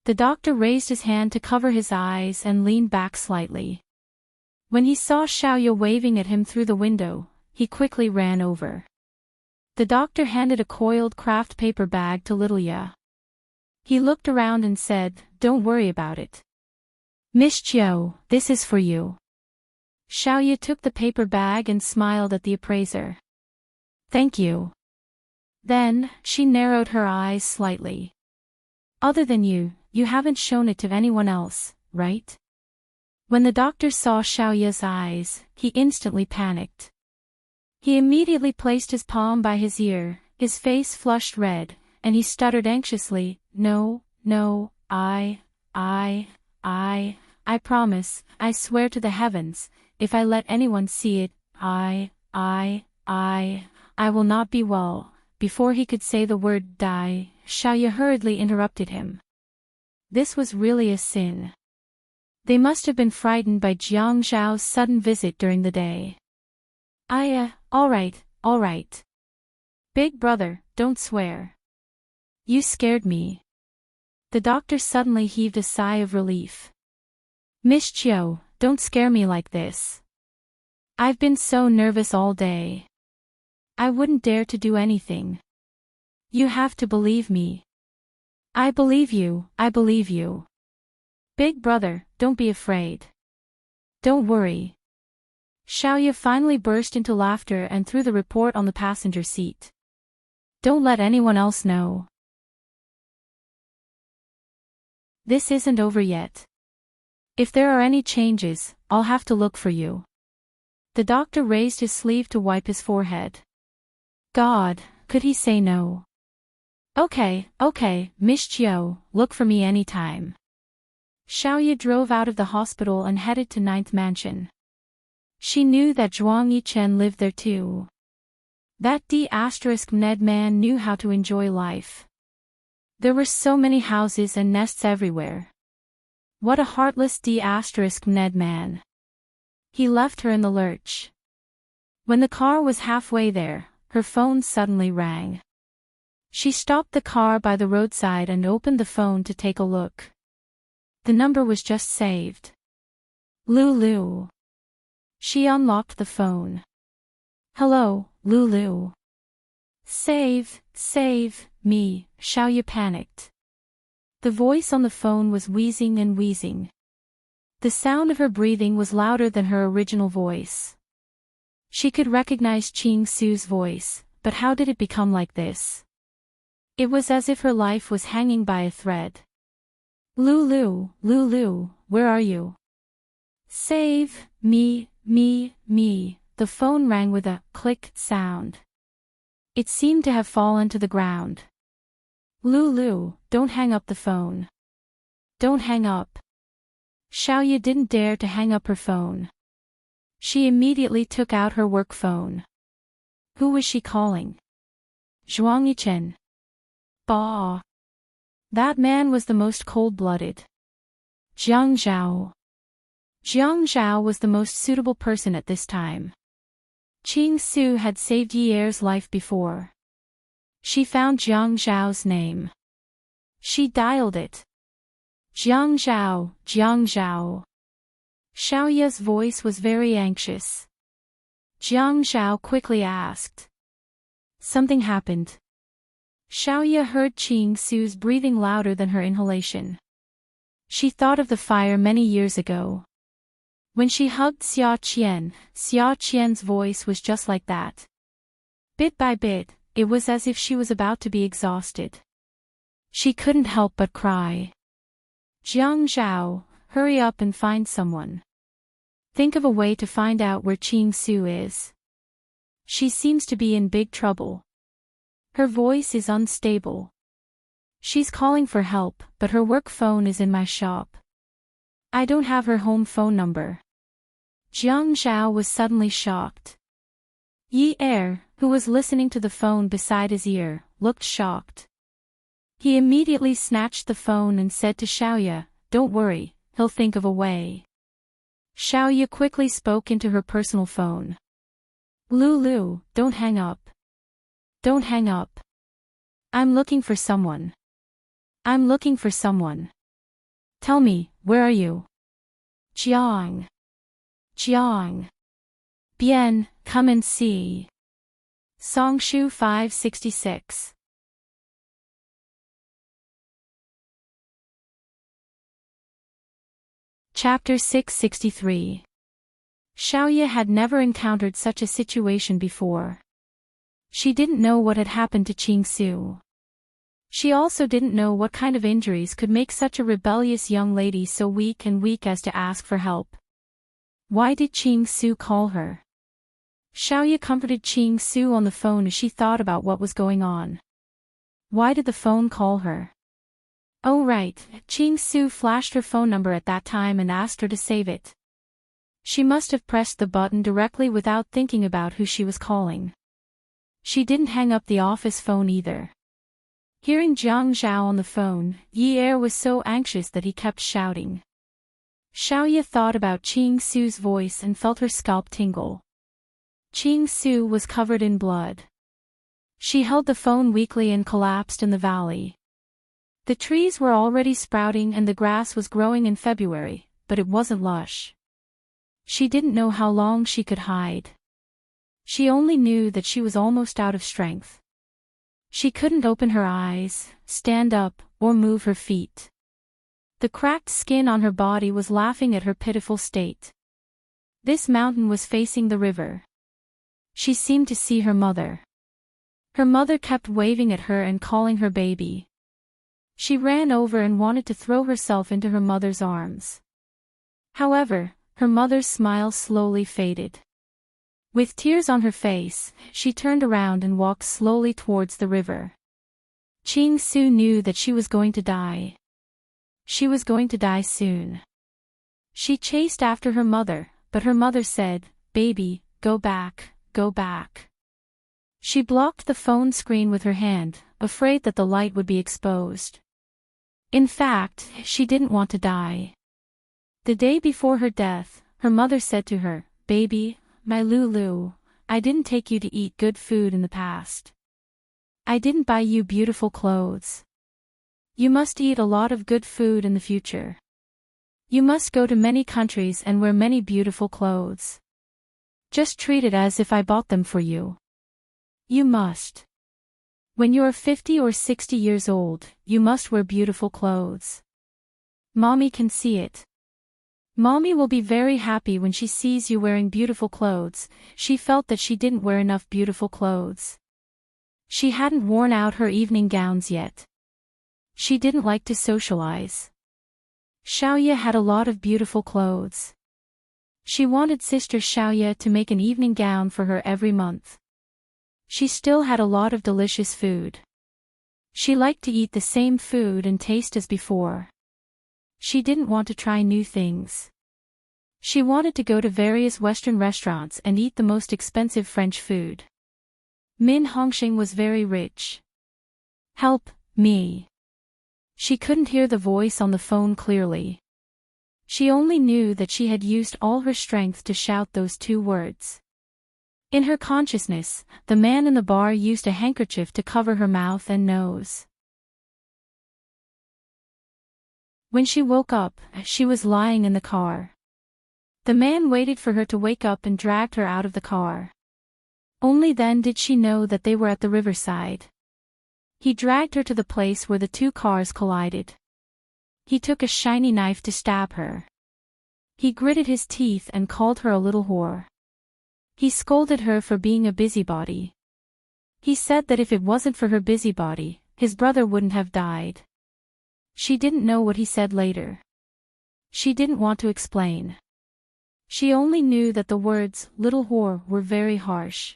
The doctor raised his hand to cover his eyes and leaned back slightly. When he saw Xiaoya waving at him through the window, he quickly ran over. The doctor handed a coiled craft paper bag to little Ya. He looked around and said, "Don't worry about it. Miss Chiu, this is for you." Xiaoya took the paper bag and smiled at the appraiser. "Thank you." Then, she narrowed her eyes slightly. "Other than you, you haven't shown it to anyone else, right?" When the doctor saw Xiaoya's eyes, he instantly panicked. He immediately placed his palm by his ear, his face flushed red, and he stuttered anxiously, No, I promise, I swear to the heavens, if I let anyone see it, I will not be well." Before he could say the word die, Xiaoya hurriedly interrupted him. This was really a sin. They must have been frightened by Jiang Zhao's sudden visit during the day. All right. Big brother, don't swear. You scared me." The doctor suddenly heaved a sigh of relief. "Miss Chiu, don't scare me like this. I've been so nervous all day. I wouldn't dare to do anything. You have to believe me." I believe you. Big brother, don't be afraid. Don't worry." Xiaoya finally burst into laughter and threw the report on the passenger seat. "Don't let anyone else know. This isn't over yet. If there are any changes, I'll have to look for you." The doctor raised his sleeve to wipe his forehead. God, could he say no? Okay, Miss Chiu, look for me anytime. Xiaoya drove out of the hospital and headed to Ninth Mansion. She knew that Zhuang Yichen lived there too. That D*Ned man knew how to enjoy life. There were so many houses and nests everywhere. What a heartless D*Ned man. He left her in the lurch. When the car was halfway there, her phone suddenly rang. She stopped the car by the roadside and opened the phone to take a look. The number was just saved. Lulu. She unlocked the phone. Hello, Lulu. Save me, Xiaoya panicked. The voice on the phone was wheezing and wheezing. The sound of her breathing was louder than her original voice. She could recognize Qing Su's voice, but how did it become like this? It was as if her life was hanging by a thread. Lulu, where are you? Save me. The phone rang with a click sound. It seemed to have fallen to the ground. Lulu, don't hang up the phone. Don't hang up. Xiaoya didn't dare to hang up her phone. She immediately took out her work phone. Who was she calling? Zhuang Yichen. Bah! That man was the most cold-blooded. Jiang Zhao. Jiang Zhao was the most suitable person at this time. Qing Su had saved Yi Er's life before. She found Jiang Zhao's name. She dialed it. Jiang Zhao. Xiaoya's voice was very anxious. Jiang Zhao quickly asked. Something happened. Xiaoya heard Qing Su's breathing louder than her inhalation. She thought of the fire many years ago. When she hugged Xia Qian's voice was just like that. Bit by bit, it was as if she was about to be exhausted. She couldn't help but cry. Jiang Zhao, hurry up and find someone. Think of a way to find out where Qing Su is. She seems to be in big trouble. Her voice is unstable. She's calling for help, but her work phone is in my shop. I don't have her home phone number. Jiang Zhao was suddenly shocked. Yi Er, who was listening to the phone beside his ear, looked shocked. He immediately snatched the phone and said to Xiaoya, "Don't worry, he'll think of a way." Xiaoya quickly spoke into her personal phone. Lulu, don't hang up. Don't hang up. I'm looking for someone. Tell me, where are you? Jiang. Bien, come and see. Songshu 566. Chapter 663. Xiaoya had never encountered such a situation before. She didn't know what had happened to Qing Su. She also didn't know what kind of injuries could make such a rebellious young lady so weak as to ask for help. Why did Qing Su call her? Xiaoya comforted Qing Su on the phone as she thought about what was going on. Why did the phone call her? Oh right, Qing Su flashed her phone number at that time and asked her to save it. She must have pressed the button directly without thinking about who she was calling. She didn't hang up the office phone either. Hearing Jiang Zhao on the phone, Yi Er was so anxious that he kept shouting. Xiaoya thought about Qing Su's voice and felt her scalp tingle. Qing Su was covered in blood. She held the phone weakly and collapsed in the valley. The trees were already sprouting and the grass was growing in February, but it wasn't lush. She didn't know how long she could hide. She only knew that she was almost out of strength. She couldn't open her eyes, stand up, or move her feet. The cracked skin on her body was laughing at her pitiful state. This mountain was facing the river. She seemed to see her mother. Her mother kept waving at her and calling her baby. She ran over and wanted to throw herself into her mother's arms. However, her mother's smile slowly faded. With tears on her face, she turned around and walked slowly towards the river. Ching Su knew that she was going to die. She was going to die soon. She chased after her mother, but her mother said, "Baby, go back, go back." She blocked the phone screen with her hand, afraid that the light would be exposed. In fact, she didn't want to die. The day before her death, her mother said to her, "Baby, my Lulu, I didn't take you to eat good food in the past. I didn't buy you beautiful clothes. You must eat a lot of good food in the future. You must go to many countries and wear many beautiful clothes. Just treat it as if I bought them for you. You must. When you are 50 or 60 years old, you must wear beautiful clothes. Mommy can see it. Mommy will be very happy when she sees you wearing beautiful clothes." She felt that she didn't wear enough beautiful clothes. She hadn't worn out her evening gowns yet. She didn't like to socialize. Xiaoya had a lot of beautiful clothes. She wanted Sister Xiaoya to make an evening gown for her every month. She still had a lot of delicious food. She liked to eat the same food and taste as before. She didn't want to try new things. She wanted to go to various Western restaurants and eat the most expensive French food. Min Hongxing was very rich. "Help me." She couldn't hear the voice on the phone clearly. She only knew that she had used all her strength to shout those two words. In her consciousness, the man in the bar used a handkerchief to cover her mouth and nose. When she woke up, she was lying in the car. The man waited for her to wake up and dragged her out of the car. Only then did she know that they were at the riverside. He dragged her to the place where the two cars collided. He took a shiny knife to stab her. He gritted his teeth and called her a little whore. He scolded her for being a busybody. He said that if it wasn't for her busybody, his brother wouldn't have died. She didn't know what he said later. She didn't want to explain. She only knew that the words, "little whore," were very harsh.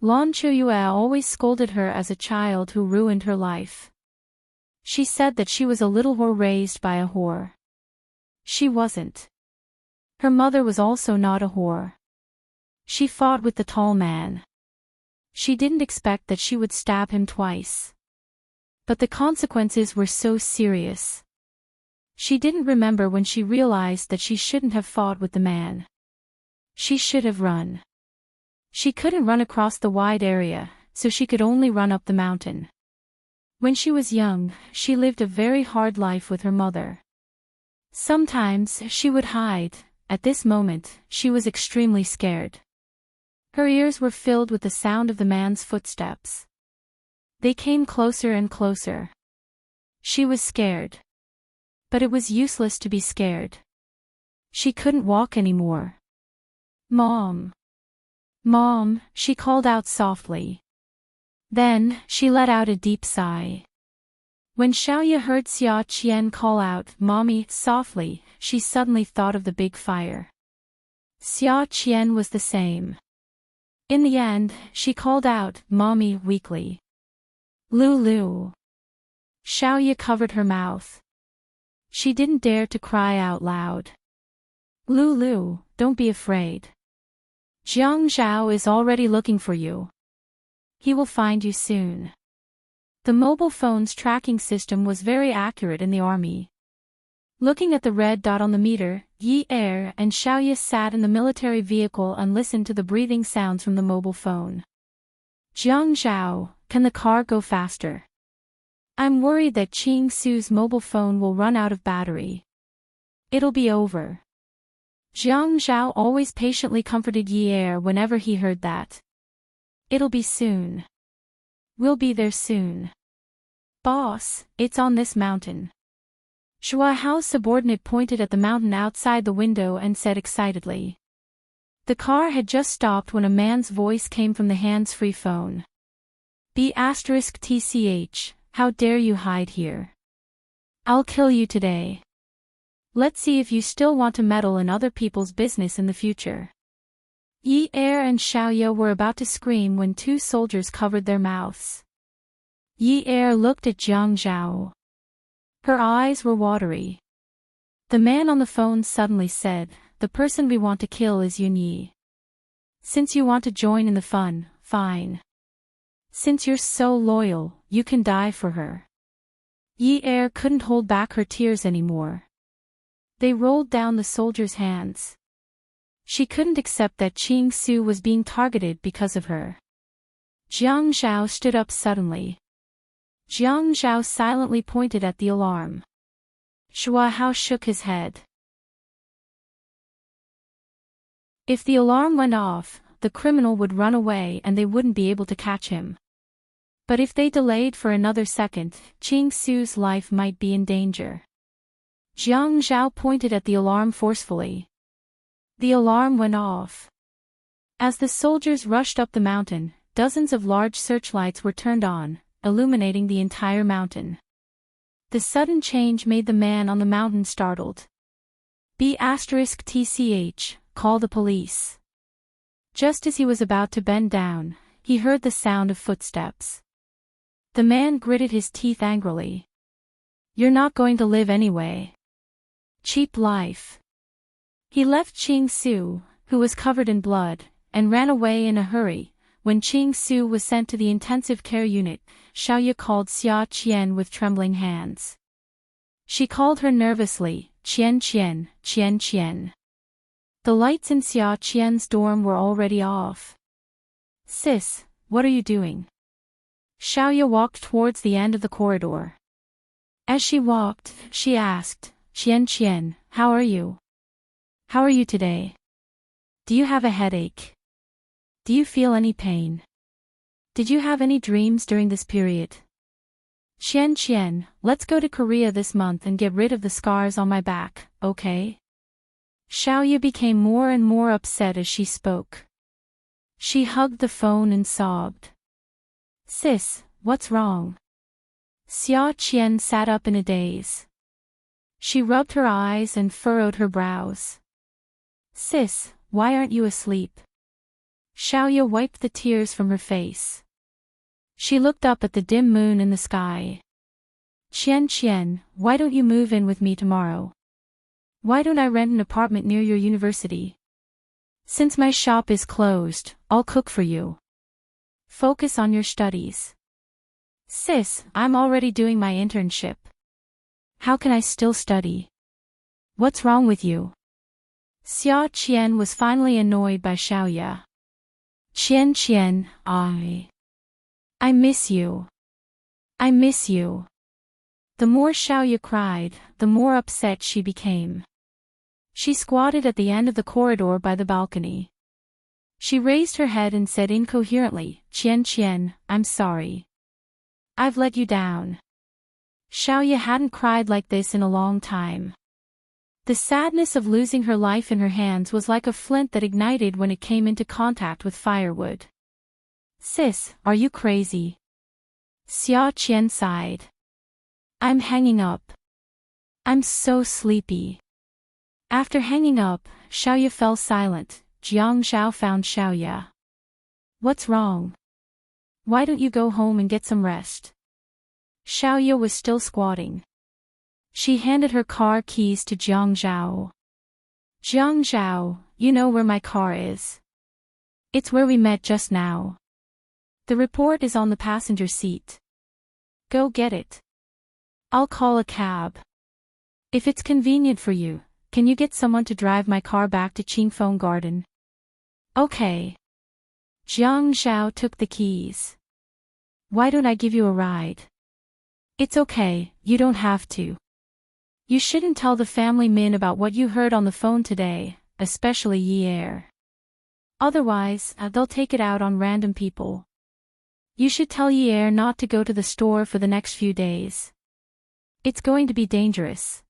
Lan Chuyue always scolded her as a child who ruined her life. She said that she was a little whore raised by a whore. She wasn't. Her mother was also not a whore. She fought with the tall man. She didn't expect that she would stab him twice. But the consequences were so serious. She didn't remember when she realized that she shouldn't have fought with the man. She should have run. She couldn't run across the wide area, so she could only run up the mountain. When she was young, she lived a very hard life with her mother. Sometimes she would hide. At this moment, she was extremely scared. Her ears were filled with the sound of the man's footsteps. They came closer and closer. She was scared. But it was useless to be scared. She couldn't walk anymore. "Mom! Mom!" she called out softly. Then, she let out a deep sigh. When Xiaoya heard Xia Qian call out, "Mommy," softly, she suddenly thought of the big fire. Xia Qian was the same. In the end, she called out, "Mommy," weakly. "Lulu." Xiaoya covered her mouth. She didn't dare to cry out loud. "Lulu, don't be afraid. Jiang Zhao is already looking for you. He will find you soon." The mobile phone's tracking system was very accurate in the army. Looking at the red dot on the meter, Yi Er and Xiaoya sat in the military vehicle and listened to the breathing sounds from the mobile phone. "Jiang Zhao, can the car go faster? I'm worried that Ching Su's mobile phone will run out of battery. It'll be over." Jiang Zhao always patiently comforted Yi Er whenever he heard that. "It'll be soon. We'll be there soon. Boss, it's on this mountain." Shua Hao's subordinate pointed at the mountain outside the window and said excitedly. The car had just stopped when a man's voice came from the hands-free phone. B*TCH, how dare you hide here? I'll kill you today. Let's see if you still want to meddle in other people's business in the future. Yi Er and Xiaoya were about to scream when two soldiers covered their mouths. Yi Er looked at Jiang Zhao. Her eyes were watery. The man on the phone suddenly said, "The person we want to kill is Yun Yi. Since you want to join in the fun, fine. Since you're so loyal, you can die for her." Yi Er couldn't hold back her tears anymore. They rolled down the soldier's hands. She couldn't accept that Qing Su was being targeted because of her. Jiang Zhao stood up suddenly. Jiang Zhao silently pointed at the alarm. Shua Hao shook his head. If the alarm went off, the criminal would run away and they wouldn't be able to catch him. But if they delayed for another second, Qing Su's life might be in danger. Jiang Zhao pointed at the alarm forcefully. The alarm went off. As the soldiers rushed up the mountain, dozens of large searchlights were turned on, illuminating the entire mountain. The sudden change made the man on the mountain startled. B*TCH, call the police. Just as he was about to bend down, he heard the sound of footsteps. The man gritted his teeth angrily. "You're not going to live anyway. Cheap life." He left Qing Su, who was covered in blood, and ran away in a hurry. When Qing Su was sent to the intensive care unit, Xiaoya called Xia Qian with trembling hands. She called her nervously, "Qian Qian, Qian Qian." The lights in Xia Qian's dorm were already off. "Sis, what are you doing?" Xiaoya walked towards the end of the corridor. As she walked, she asked, "Qian Qian, how are you? How are you today? Do you have a headache? Do you feel any pain? Did you have any dreams during this period?" "Qian Qian, let's go to Korea this month and get rid of the scars on my back, okay?" Xiaoya became more and more upset as she spoke. She hugged the phone and sobbed. "Sis, what's wrong?" Xia Qian sat up in a daze. She rubbed her eyes and furrowed her brows. "Sis, why aren't you asleep?" Xiaoya wiped the tears from her face. She looked up at the dim moon in the sky. "Qian Qian, why don't you move in with me tomorrow? Why don't I rent an apartment near your university? Since my shop is closed, I'll cook for you. Focus on your studies." "Sis, I'm already doing my internship. How can I still study? What's wrong with you?" Xia Qian was finally annoyed by Xiaoya. "Qian Qian, I miss you. I miss you." The more Xiaoya cried, the more upset she became. She squatted at the end of the corridor by the balcony. She raised her head and said incoherently, "Qian Qian, I'm sorry. I've let you down." Xiaoya hadn't cried like this in a long time. The sadness of losing her life in her hands was like a flint that ignited when it came into contact with firewood. "Sis, are you crazy?" Xia Qian sighed. "I'm hanging up. I'm so sleepy." After hanging up, Xiaoya fell silent. Jiang Zhao found Xiaoya. "What's wrong? Why don't you go home and get some rest?" Xiaoya was still squatting. She handed her car keys to Jiang Zhao. "Jiang Zhao, you know where my car is. It's where we met just now. The report is on the passenger seat. Go get it. I'll call a cab. If it's convenient for you, can you get someone to drive my car back to Qingfeng Garden?" "Okay." Jiang Zhao took the keys. "Why don't I give you a ride?" "It's okay, you don't have to. You shouldn't tell the family Min about what you heard on the phone today, especially Yi Er. Otherwise, they'll take it out on random people. You should tell Yi Er not to go to the store for the next few days. It's going to be dangerous."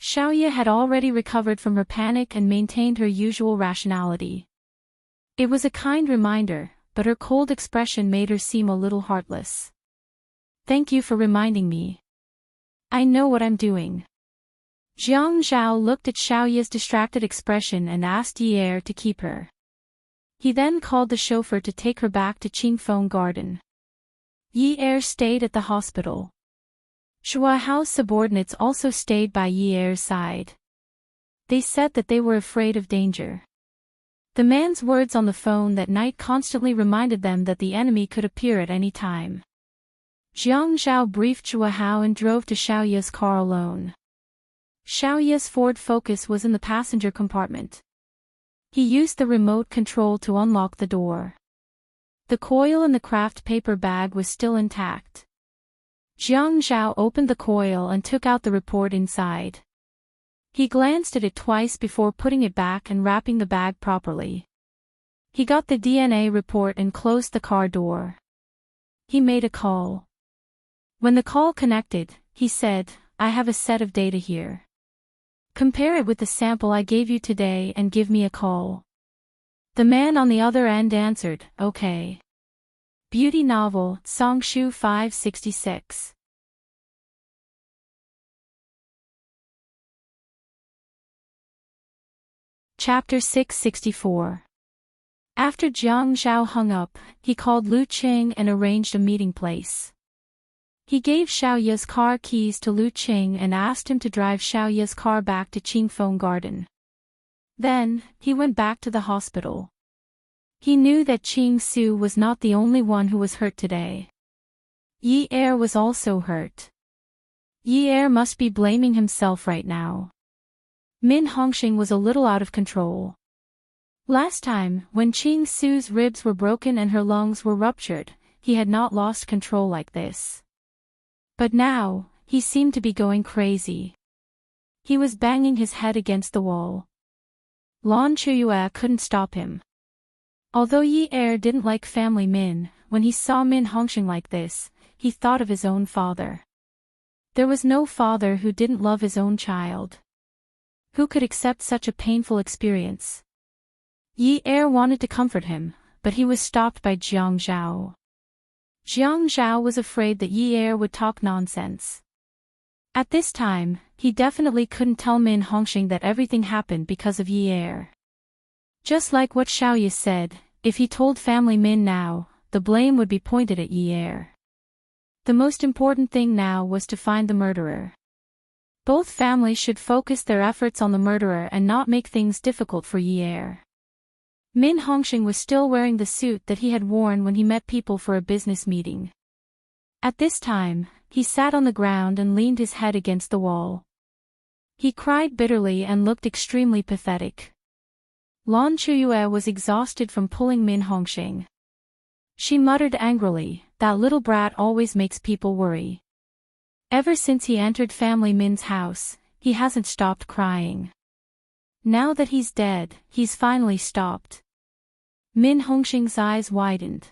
Xiaoya had already recovered from her panic and maintained her usual rationality. It was a kind reminder, but her cold expression made her seem a little heartless. "Thank you for reminding me. I know what I'm doing." Jiang Zhao looked at Xiaoya's distracted expression and asked Yi Er to keep her. He then called the chauffeur to take her back to Qingfeng Garden. Yi Er stayed at the hospital. Shua Hao's subordinates also stayed by Yi Er's side. They said that they were afraid of danger. The man's words on the phone that night constantly reminded them that the enemy could appear at any time. Jiang Zhao briefed Shua Hao and drove to Xiaoya's car alone. Xiaoya's Ford Focus was in the passenger compartment. He used the remote control to unlock the door. The coil in the craft paper bag was still intact. Jiang Zhao opened the coil and took out the report inside. He glanced at it twice before putting it back and wrapping the bag properly. He got the DNA report and closed the car door. He made a call. When the call connected, he said, "I have a set of data here. Compare it with the sample I gave you today and give me a call." The man on the other end answered, "Okay." Beauty novel, Songshu 566. Chapter 664. After Jiang Zhao hung up, he called Lu Qing and arranged a meeting place. He gave Xiaoya's car keys to Lu Qing and asked him to drive Xiaoya's car back to Qingfeng Garden. Then, he went back to the hospital. He knew that Qing Su was not the only one who was hurt today. Yi Er was also hurt. Yi Er must be blaming himself right now. Min Hongxing was a little out of control. Last time, when Qing Su's ribs were broken and her lungs were ruptured, he had not lost control like this. But now, he seemed to be going crazy. He was banging his head against the wall. Lan Chuyue couldn't stop him. Although Yi Er didn't like family Min, when he saw Min Hongxing like this, he thought of his own father. There was no father who didn't love his own child. Who could accept such a painful experience? Yi Er wanted to comfort him, but he was stopped by Jiang Zhao. Jiang Zhao was afraid that Yi Er would talk nonsense. At this time, he definitely couldn't tell Min Hongxing that everything happened because of Yi Er. Just like what Xiaoya said, if he told family Min now, the blame would be pointed at Yi Er. The most important thing now was to find the murderer. Both families should focus their efforts on the murderer and not make things difficult for Yi Er. Min Hongxing was still wearing the suit that he had worn when he met people for a business meeting. At this time, he sat on the ground and leaned his head against the wall. He cried bitterly and looked extremely pathetic. Lan Chuyue was exhausted from pulling Min Hongxing. She muttered angrily, "That little brat always makes people worry." Ever since he entered family Min's house, he hasn't stopped crying. Now that he's dead, he's finally stopped. Min Hongxing's eyes widened.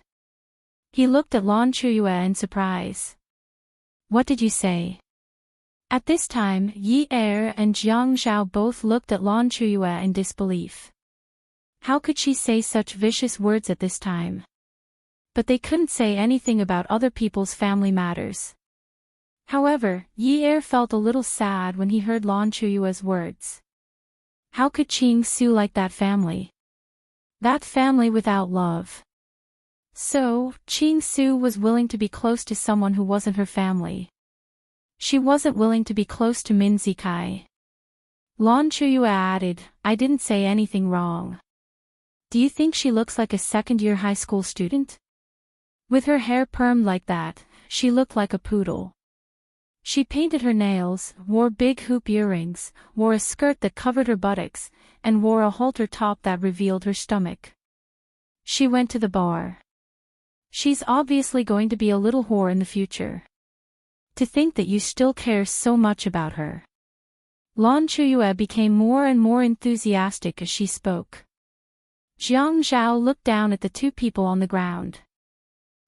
He looked at Lan Chuyue in surprise. "What did you say?" At this time, Yi Er and Jiang Zhao both looked at Lan Chuyue in disbelief. How could she say such vicious words at this time? But they couldn't say anything about other people's family matters. However, Yi Er felt a little sad when he heard Lan Chuyue's words. How could Qing Su like that family? That family without love. So, Qing Su was willing to be close to someone who wasn't her family. She wasn't willing to be close to Min Zikai. Lan Chuyue added, "I didn't say anything wrong. Do you think she looks like a second-year high school student? With her hair permed like that, she looked like a poodle. She painted her nails, wore big hoop earrings, wore a skirt that covered her buttocks, and wore a halter top that revealed her stomach. She went to the bar. She's obviously going to be a little whore in the future. To think that you still care so much about her." Lan Chuyue became more and more enthusiastic as she spoke. Jiang Zhao looked down at the two people on the ground.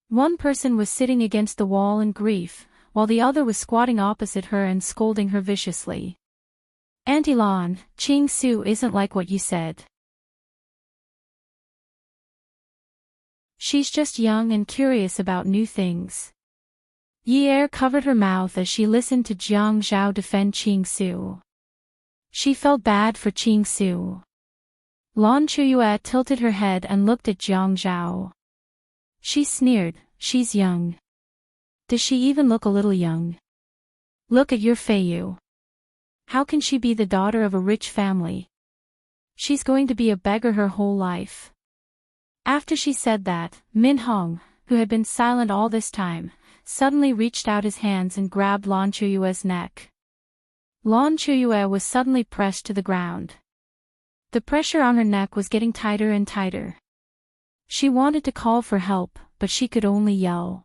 One person was sitting against the wall in grief, while the other was squatting opposite her and scolding her viciously. "Auntie Lan, Qing Su isn't like what you said. She's just young and curious about new things." Yi Er covered her mouth as she listened to Jiang Zhao defend Qing Su. She felt bad for Qing Su. Lan Chuyue tilted her head and looked at Jiang Zhao. She sneered, "She's young. Does she even look a little young? Look at your Feiyu. How can she be the daughter of a rich family? She's going to be a beggar her whole life." After she said that, Min Hong, who had been silent all this time, suddenly reached out his hands and grabbed Lan Chuyue's neck. Lan Chuyue was suddenly pressed to the ground. The pressure on her neck was getting tighter and tighter. She wanted to call for help, but she could only yell.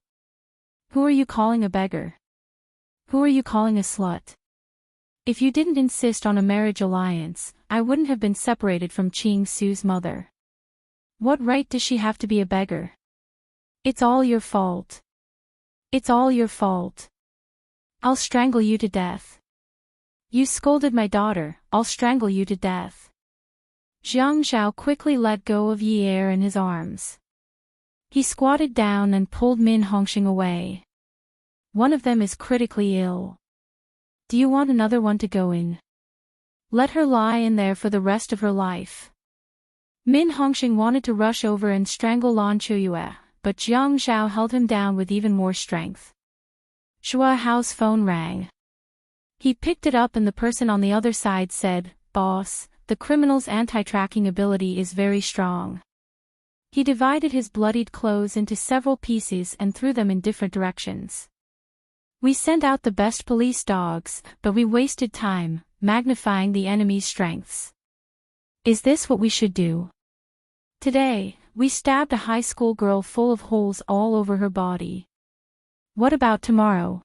"Who are you calling a beggar? Who are you calling a slut? If you didn't insist on a marriage alliance, I wouldn't have been separated from Qing Su's mother. What right does she have to be a beggar? It's all your fault. It's all your fault. I'll strangle you to death. You scolded my daughter, I'll strangle you to death." Jiang Zhao quickly let go of Yi Er in his arms. He squatted down and pulled Min Hongxing away. "One of them is critically ill. Do you want another one to go in? Let her lie in there for the rest of her life." Min Hongxing wanted to rush over and strangle Lan Chuyue, but Jiang Zhao held him down with even more strength. Shua Hao's phone rang. He picked it up and the person on the other side said, "Boss, the criminal's anti-tracking ability is very strong." He divided his bloodied clothes into several pieces and threw them in different directions. "We sent out the best police dogs, but we wasted time, magnifying the enemy's strengths. Is this what we should do? Today, we stabbed a high school girl full of holes all over her body. What about tomorrow?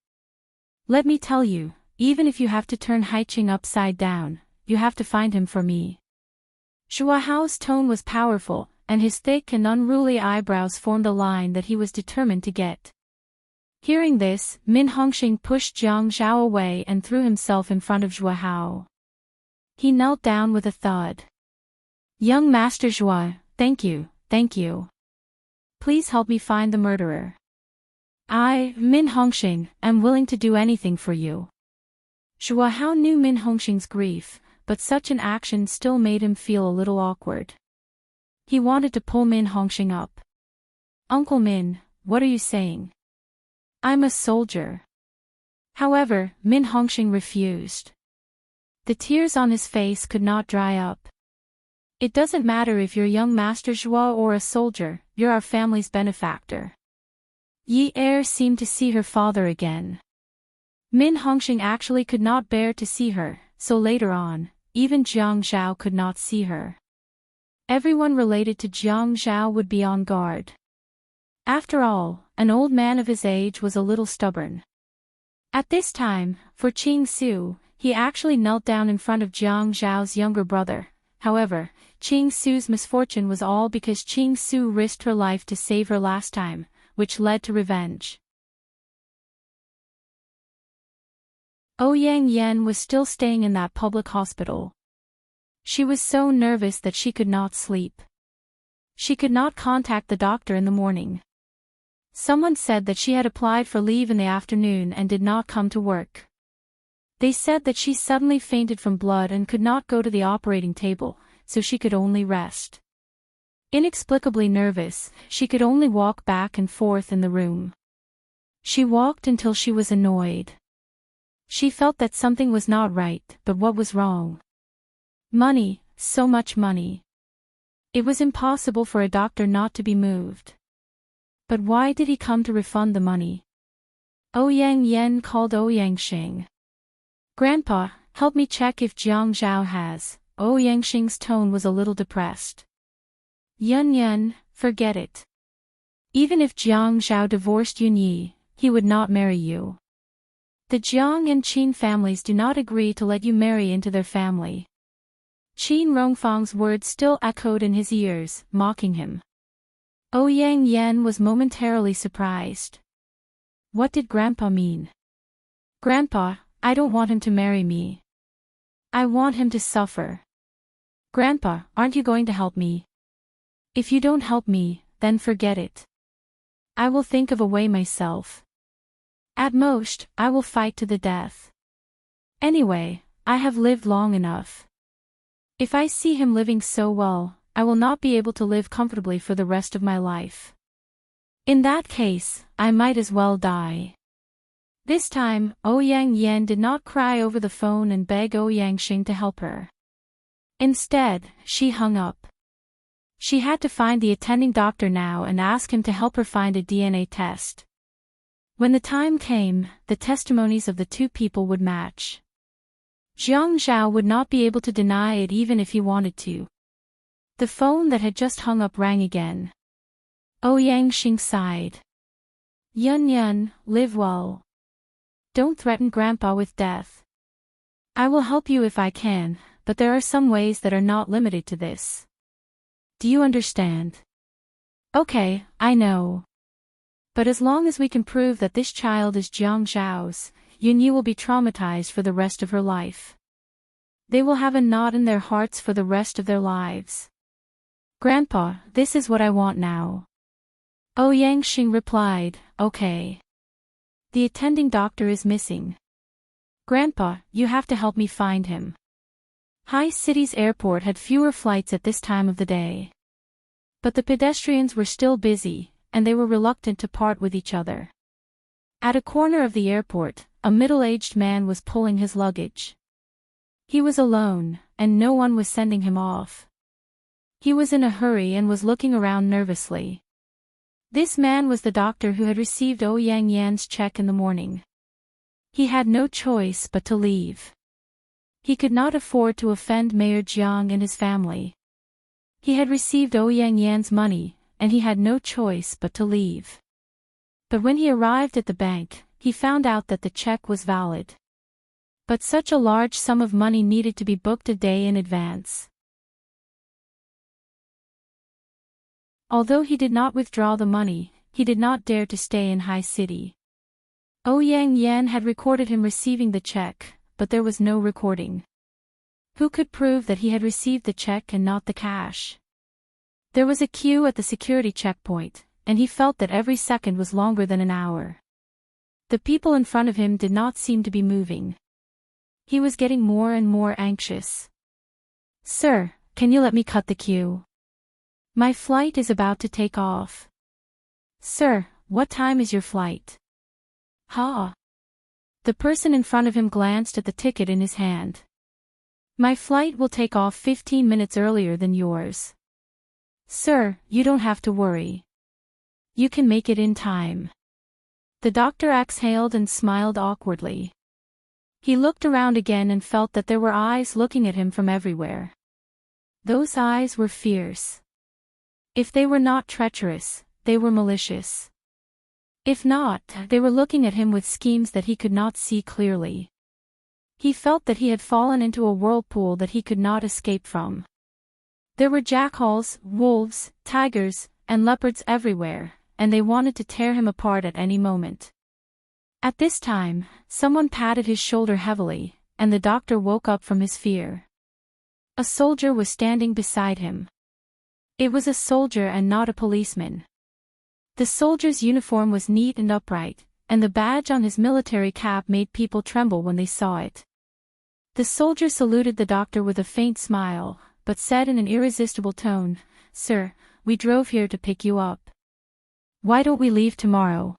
Let me tell you, even if you have to turn Haiqing upside down, you have to find him for me." Shua Hao's tone was powerful, and his thick and unruly eyebrows formed a line that he was determined to get. Hearing this, Min Hongxing pushed Jiang Zhao away and threw himself in front of Shua Hao. He knelt down with a thud. "Young Master Zhua, thank you, thank you. Please help me find the murderer. I, Min Hongxing, am willing to do anything for you." Shua Hao knew Min Hongxing's grief, but such an action still made him feel a little awkward. He wanted to pull Min Hongxing up. "Uncle Min, what are you saying? I'm a soldier." However, Min Hongxing refused. The tears on his face could not dry up. "It doesn't matter if you're young Master Zhua or a soldier, you're our family's benefactor." Yi Er seemed to see her father again. Min Hongxing actually could not bear to see her, so later on, even Jiang Zhao could not see her. Everyone related to Jiang Zhao would be on guard. After all, an old man of his age was a little stubborn. At this time, for Qing Su, he actually knelt down in front of Jiang Zhao's younger brother. However, Qing Su's misfortune was all because Qing Su risked her life to save her last time, which led to revenge. Ouyang Yan was still staying in that public hospital. She was so nervous that she could not sleep. She could not contact the doctor in the morning. Someone said that she had applied for leave in the afternoon and did not come to work. They said that she suddenly fainted from blood and could not go to the operating table, so she could only rest. Inexplicably nervous, she could only walk back and forth in the room. She walked until she was annoyed. She felt that something was not right, but what was wrong? Money, so much money. It was impossible for a doctor not to be moved. But why did he come to refund the money? Ouyang Yan called Ouyang Xing. "Grandpa, help me check if Jiang Zhao has." Ouyang Xing's tone was a little depressed. "Yun Yun, forget it. Even if Jiang Zhao divorced Yun Yi, he would not marry you. The Jiang and Qin families do not agree to let you marry into their family." Qin Rongfang's words still echoed in his ears, mocking him. Ouyang Yan was momentarily surprised. What did Grandpa mean? "Grandpa, I don't want him to marry me. I want him to suffer." "Grandpa, aren't you going to help me? If you don't help me, then forget it. I will think of a way myself. At most, I will fight to the death. Anyway, I have lived long enough. If I see him living so well, I will not be able to live comfortably for the rest of my life. In that case, I might as well die. This time, Ouyang Yan did not cry over the phone and beg Ouyang Xing to help her. Instead, she hung up. She had to find the attending doctor now and ask him to help her find a DNA test. When the time came, the testimonies of the two people would match. Jiang Zhao would not be able to deny it even if he wanted to. The phone that had just hung up rang again. Ouyang Xing sighed. Yun Yun, live well. Don't threaten Grandpa with death. I will help you if I can, but there are some ways that are not limited to this. Do you understand? Okay, I know. But as long as we can prove that this child is Jiang Zhao's, Yun Yi will be traumatized for the rest of her life. They will have a knot in their hearts for the rest of their lives. Grandpa, this is what I want now. Ouyang Xing replied, okay. The attending doctor is missing. Grandpa, you have to help me find him. High City's airport had fewer flights at this time of the day. But the pedestrians were still busy, and they were reluctant to part with each other. At a corner of the airport, a middle-aged man was pulling his luggage. He was alone, and no one was sending him off. He was in a hurry and was looking around nervously. This man was the doctor who had received Ouyang Yan's check in the morning. He had no choice but to leave. He could not afford to offend Mayor Jiang and his family. He had received Ouyang Yan's money, and he had no choice but to leave. But when he arrived at the bank, he found out that the check was valid. But such a large sum of money needed to be booked a day in advance. Although he did not withdraw the money, he did not dare to stay in High City. Ouyang Yan had recorded him receiving the check, but there was no recording. Who could prove that he had received the check and not the cash? There was a queue at the security checkpoint, and he felt that every second was longer than an hour. The people in front of him did not seem to be moving. He was getting more and more anxious. Sir, can you let me cut the queue? My flight is about to take off. Sir, what time is your flight? Ha! The person in front of him glanced at the ticket in his hand. My flight will take off 15 minutes earlier than yours. Sir, you don't have to worry. You can make it in time. The doctor exhaled and smiled awkwardly. He looked around again and felt that there were eyes looking at him from everywhere. Those eyes were fierce. If they were not treacherous, they were malicious. If not, they were looking at him with schemes that he could not see clearly. He felt that he had fallen into a whirlpool that he could not escape from. There were jackals, wolves, tigers, and leopards everywhere, and they wanted to tear him apart at any moment. At this time, someone patted his shoulder heavily, and the doctor woke up from his fear. A soldier was standing beside him. It was a soldier and not a policeman. The soldier's uniform was neat and upright, and the badge on his military cap made people tremble when they saw it. The soldier saluted the doctor with a faint smile, but said in an irresistible tone, Sir, we drove here to pick you up. Why don't we leave tomorrow?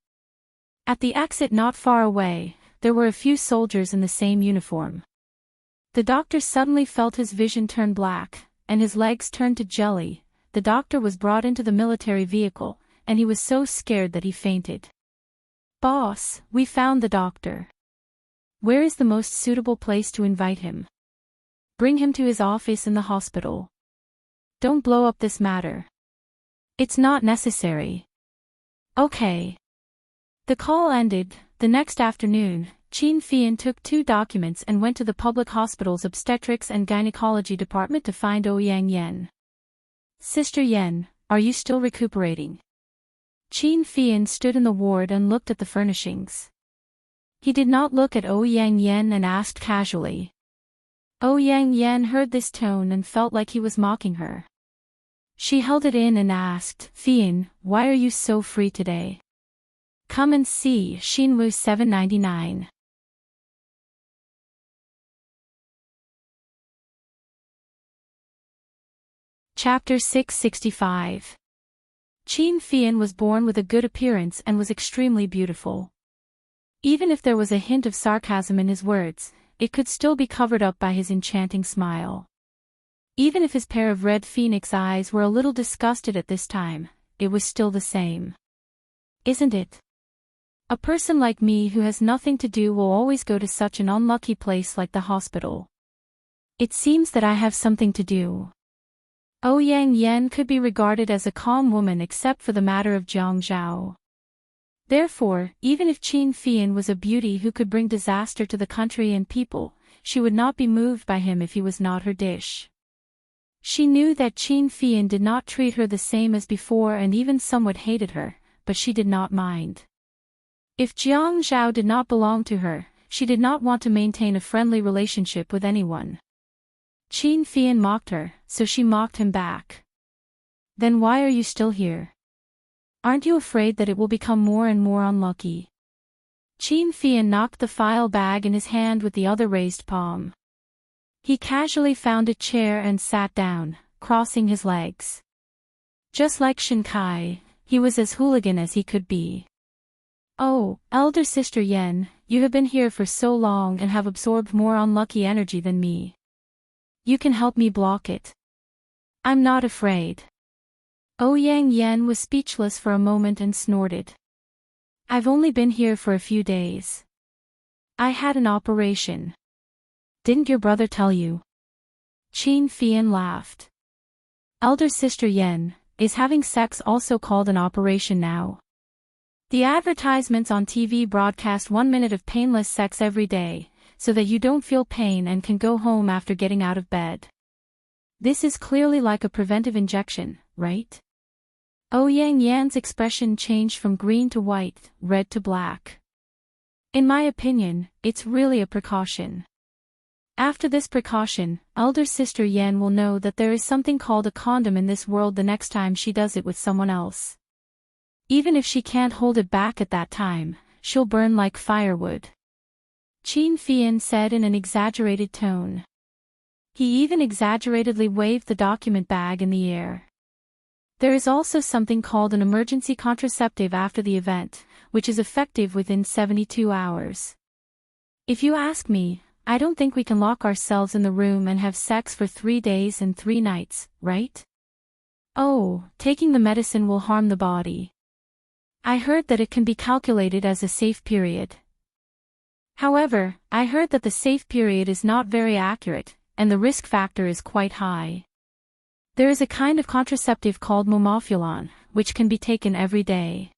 At the exit not far away, there were a few soldiers in the same uniform. The doctor suddenly felt his vision turn black, and his legs turned to jelly. The doctor was brought into the military vehicle, and he was so scared that he fainted. Boss, we found the doctor. Where is the most suitable place to invite him? Bring him to his office in the hospital. Don't blow up this matter. It's not necessary. Okay. The call ended. The next afternoon, Qin Fian took 2 documents and went to the public hospital's obstetrics and gynecology department to find Ouyang Yan. Sister Yan, are you still recuperating? Qin Fian stood in the ward and looked at the furnishings. He did not look at Ouyang Yan and asked casually. Ouyang Yan heard this tone and felt like he was mocking her. She held it in and asked, Fian, why are you so free today? Come and see Xinwu 799. Chapter 665. Qin Fian was born with a good appearance and was extremely beautiful. Even if there was a hint of sarcasm in his words, it could still be covered up by his enchanting smile. Even if his pair of red phoenix eyes were a little disgusted at this time, it was still the same. Isn't it? A person like me who has nothing to do will always go to such an unlucky place like the hospital. It seems that I have something to do. Ouyang Yen could be regarded as a calm woman except for the matter of Jiang Zhao. Therefore, even if Qin Fian was a beauty who could bring disaster to the country and people, she would not be moved by him if he was not her dish. She knew that Qin Fian did not treat her the same as before and even somewhat hated her, but she did not mind. If Jiang Zhao did not belong to her, she did not want to maintain a friendly relationship with anyone. Qin Fian mocked her, so she mocked him back. Then why are you still here? Aren't you afraid that it will become more and more unlucky? Qin Fian knocked the file bag in his hand with the other raised palm. He casually found a chair and sat down, crossing his legs. Just like Shin Kai, he was as hooligan as he could be. Oh, elder sister Yen, you have been here for so long and have absorbed more unlucky energy than me. You can help me block it. I'm not afraid. Ouyang Yen was speechless for a moment and snorted. I've only been here for a few days. I had an operation. Didn't your brother tell you? Qin Fian laughed. Elder sister Yen, is having sex also called an operation now? The advertisements on TV broadcast 1 minute of painless sex every day, so that you don't feel pain and can go home after getting out of bed. This is clearly like a preventive injection, right? Ouyang Yan's expression changed from green to white, red to black. In my opinion, it's really a precaution. After this precaution, elder sister Yen will know that there is something called a condom in this world the next time she does it with someone else. Even if she can't hold it back at that time, she'll burn like firewood. Qin Fian said in an exaggerated tone. He even exaggeratedly waved the document bag in the air. There is also something called an emergency contraceptive after the event, which is effective within 72 hours. If you ask me, I don't think we can lock ourselves in the room and have sex for 3 days and 3 nights, right? Oh, taking the medicine will harm the body. I heard that it can be calculated as a safe period. However, I heard that the safe period is not very accurate, and the risk factor is quite high. There is a kind of contraceptive called momofulon, which can be taken every day.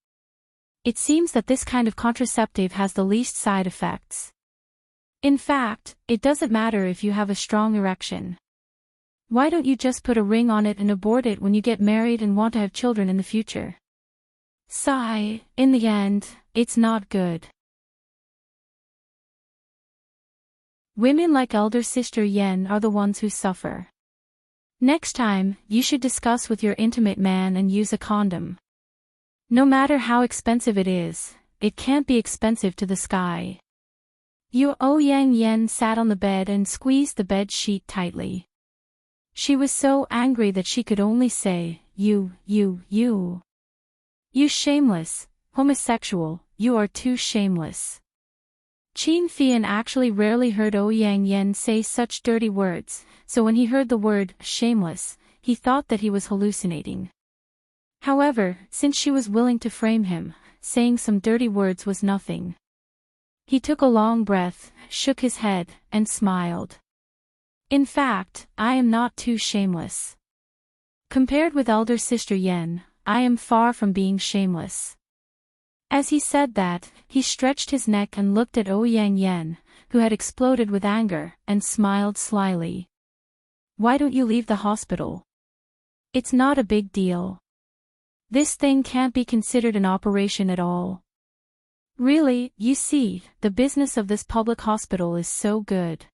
It seems that this kind of contraceptive has the least side effects. In fact, it doesn't matter if you have a strong erection. Why don't you just put a ring on it and abort it when you get married and want to have children in the future? Sigh, in the end, it's not good. Women like elder sister Yen are the ones who suffer. Next time, you should discuss with your intimate man and use a condom. No matter how expensive it is, it can't be expensive to the sky. Ouyang Yen sat on the bed and squeezed the bed sheet tightly. She was so angry that she could only say, You shameless, homosexual, you are too shameless. Qin Fian actually rarely heard Ouyang Yen say such dirty words, so when he heard the word, shameless, he thought that he was hallucinating. However, since she was willing to frame him, saying some dirty words was nothing. He took a long breath, shook his head, and smiled. In fact, I am not too shameless. Compared with elder sister Yen, I am far from being shameless. As he said that, he stretched his neck and looked at Ouyang Yen, who had exploded with anger, and smiled slyly. Why don't you leave the hospital? It's not a big deal. This thing can't be considered an operation at all. Really, you see, the business of this public hospital is so good.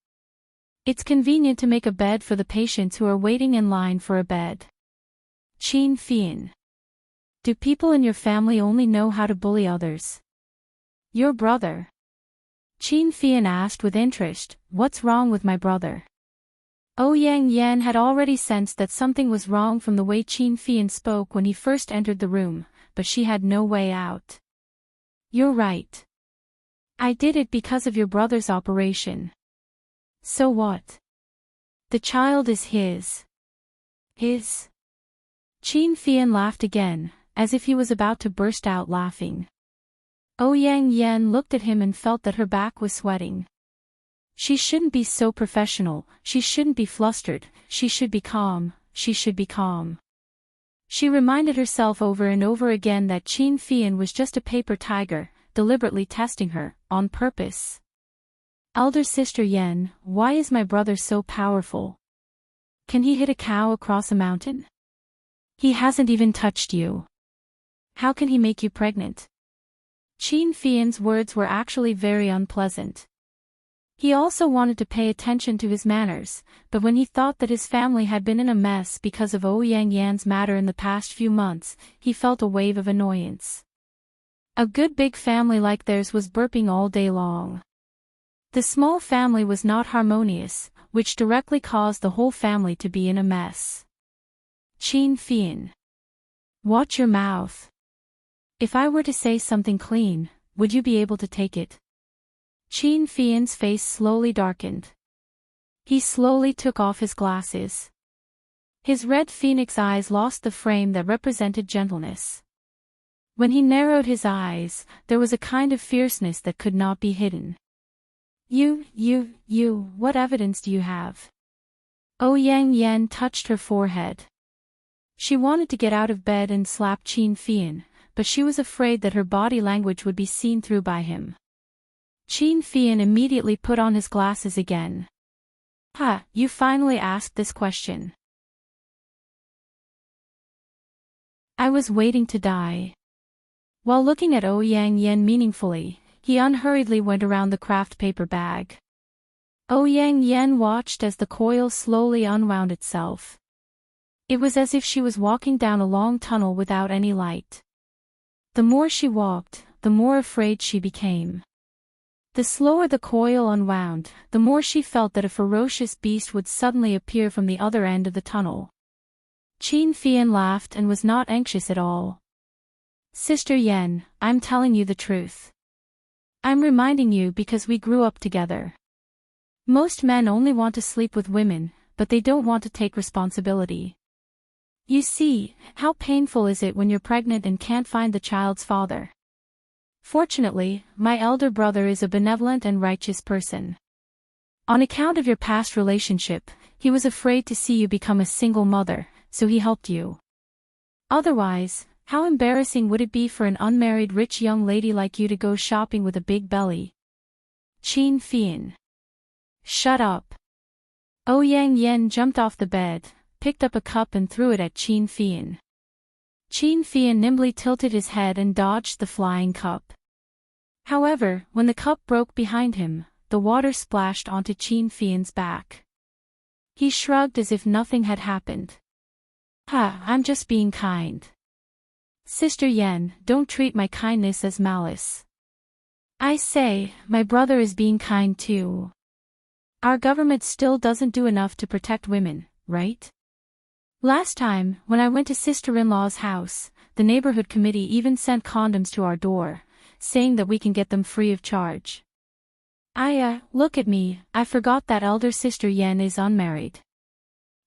It's convenient to make a bed for the patients who are waiting in line for a bed. Qin Fian. Do people in your family only know how to bully others? Your brother? Qin Fian asked with interest, what's wrong with my brother? Yang Yan had already sensed that something was wrong from the way Qin Fian spoke when he first entered the room, but she had no way out. You're right. I did it because of your brother's operation. So what? The child is his. His? Qin Fian laughed again, as if he was about to burst out laughing. Yang Yan looked at him and felt that her back was sweating. She shouldn't be so professional, she shouldn't be flustered, she should be calm, she should be calm. She reminded herself over and over again that Qin Fian was just a paper tiger, deliberately testing her, on purpose. Elder sister Yan, why is my brother so powerful? Can he hit a cow across a mountain? He hasn't even touched you. How can he make you pregnant? Qin Fian's words were actually very unpleasant. He also wanted to pay attention to his manners, but when he thought that his family had been in a mess because of Yang Yan's matter in the past few months, he felt a wave of annoyance. A good big family like theirs was burping all day long. The small family was not harmonious, which directly caused the whole family to be in a mess. Qin Fian. Watch your mouth. If I were to say something clean, would you be able to take it? Qin Fian's face slowly darkened. He slowly took off his glasses. His red phoenix eyes lost the frame that represented gentleness. When he narrowed his eyes, there was a kind of fierceness that could not be hidden. What evidence do you have? Yang Yan touched her forehead. She wanted to get out of bed and slap Qin Fian, but she was afraid that her body language would be seen through by him. Qin Fian immediately put on his glasses again. You finally asked this question. I was waiting to die. While looking at Yang Yan meaningfully, he unhurriedly went around the craft paper bag. Yang Yan watched as the coil slowly unwound itself. It was as if she was walking down a long tunnel without any light. The more she walked, the more afraid she became. The slower the coil unwound, the more she felt that a ferocious beast would suddenly appear from the other end of the tunnel. Qin Fian laughed and was not anxious at all. Sister Yan, I'm telling you the truth. I'm reminding you because we grew up together. Most men only want to sleep with women, but they don't want to take responsibility. You see, how painful is it when you're pregnant and can't find the child's father? Fortunately, my elder brother is a benevolent and righteous person. On account of your past relationship, he was afraid to see you become a single mother, so he helped you. Otherwise, how embarrassing would it be for an unmarried rich young lady like you to go shopping with a big belly? Qin Fian. Shut up. Yang Yan jumped off the bed, picked up a cup and threw it at Qin Fian. Qin Fian nimbly tilted his head and dodged the flying cup. However, when the cup broke behind him, the water splashed onto Qin Fian's back. He shrugged as if nothing had happened. I'm just being kind. Sister Yan, don't treat my kindness as malice. I say, my brother is being kind too. Our government still doesn't do enough to protect women, right? Last time, when I went to sister-in-law's house, the neighborhood committee even sent condoms to our door, saying that we can get them free of charge. Look at me, I forgot that elder sister Yan is unmarried.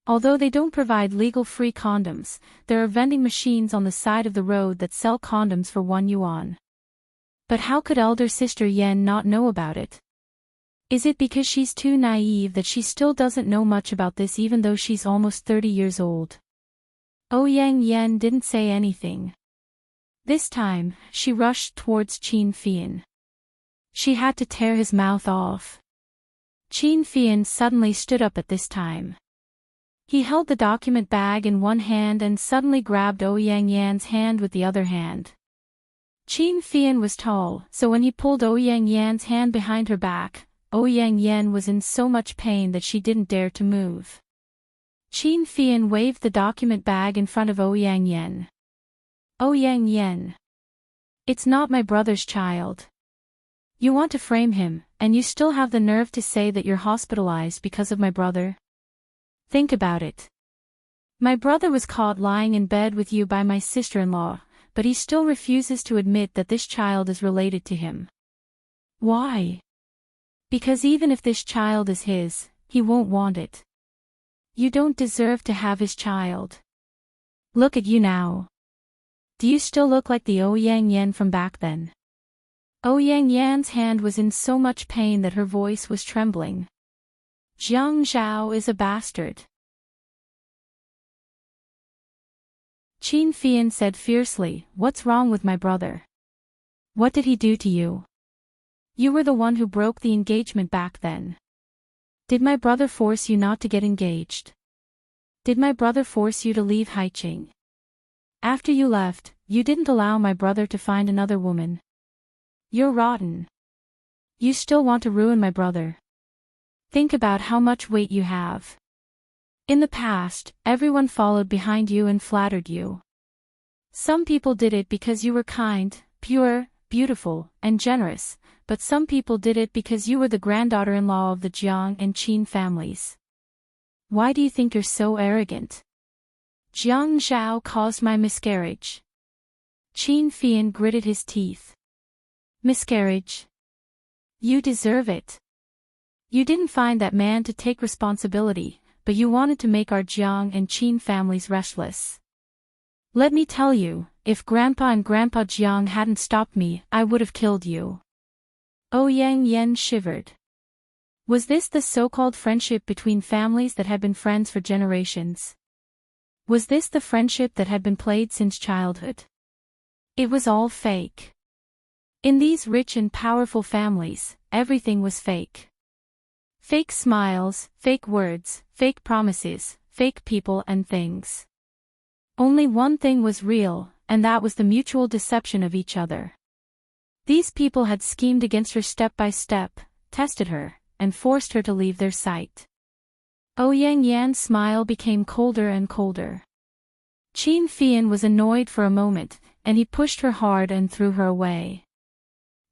Although they don't provide legal free condoms, there are vending machines on the side of the road that sell condoms for 1 yuan. But how could elder sister Yan not know about it? Is it because she's too naive that she still doesn't know much about this even though she's almost 30 years old? Yang Yan didn't say anything. This time, she rushed towards Qin Fian. She had to tear his mouth off. Qin Fian suddenly stood up at this time. He held the document bag in one hand and suddenly grabbed Yang Yan's hand with the other hand. Qin Fian was tall, so when he pulled Yang Yan's hand behind her back, Yang Yan was in so much pain that she didn't dare to move. Qin Fian waved the document bag in front of Yang Yan. Yang Yan. It's not my brother's child. You want to frame him, and you still have the nerve to say that you're hospitalized because of my brother? Think about it. My brother was caught lying in bed with you by my sister-in-law, but he still refuses to admit that this child is related to him. Why? Because even if this child is his, he won't want it. You don't deserve to have his child. Look at you now. Do you still look like the Ouyang Yan from back then? Ouyang Yan's hand was in so much pain that her voice was trembling. Jiang Zhao is a bastard. Qin Fian said fiercely, "What's wrong with my brother? What did he do to you? You were the one who broke the engagement back then. Did my brother force you not to get engaged? Did my brother force you to leave Haiqing? After you left, you didn't allow my brother to find another woman. You're rotten. You still want to ruin my brother. Think about how much weight you have. In the past, everyone followed behind you and flattered you. Some people did it because you were kind, pure, beautiful, and generous, but some people did it because you were the granddaughter-in-law of the Jiang and Qin families. Why do you think you're so arrogant? Jiang Zhao caused my miscarriage." Qin Fian gritted his teeth. "Miscarriage? You deserve it. You didn't find that man to take responsibility, but you wanted to make our Jiang and Qin families restless. Let me tell you, if Grandpa and Grandpa Jiang hadn't stopped me, I would have killed you." Ouyang Yan shivered. Was this the so-called friendship between families that had been friends for generations? Was this the friendship that had been played since childhood? It was all fake. In these rich and powerful families, everything was fake. Fake smiles, fake words, fake promises, fake people and things. Only one thing was real, and that was the mutual deception of each other. These people had schemed against her step by step, tested her, and forced her to leave their sight. Ouyang Yan's smile became colder and colder. Qin Fian was annoyed for a moment, and he pushed her hard and threw her away.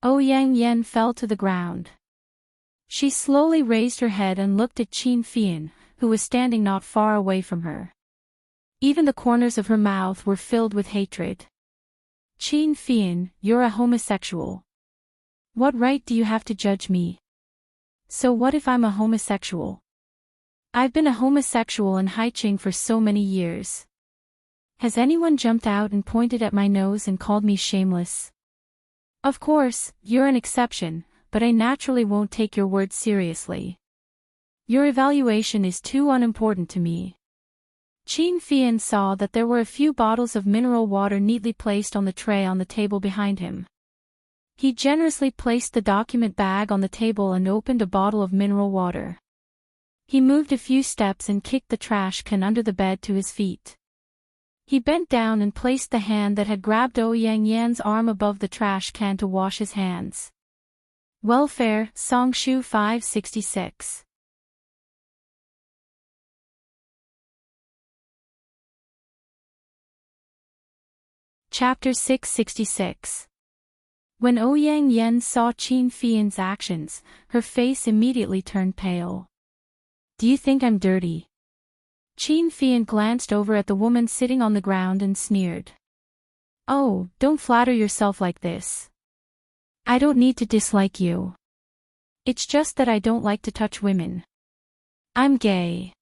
Ouyang Yan fell to the ground. She slowly raised her head and looked at Qin Fian, who was standing not far away from her. Even the corners of her mouth were filled with hatred. "Qin Fian, you're a homosexual. What right do you have to judge me? So what if I'm a homosexual? I've been a homosexual in Haiqing for so many years. Has anyone jumped out and pointed at my nose and called me shameless? Of course, you're an exception, but I naturally won't take your words seriously. Your evaluation is too unimportant to me." Qin Fian saw that there were a few bottles of mineral water neatly placed on the tray on the table behind him. He generously placed the document bag on the table and opened a bottle of mineral water. He moved a few steps and kicked the trash can under the bed to his feet. He bent down and placed the hand that had grabbed Ouyang Yan's arm above the trash can to wash his hands. Welfare, Songshu 566. Chapter 666. When Ouyang Yan saw Qin Fian's actions, her face immediately turned pale. "Do you think I'm dirty?" Qin Fian glanced over at the woman sitting on the ground and sneered. "Oh, don't flatter yourself like this. I don't need to dislike you. It's just that I don't like to touch women. I'm gay."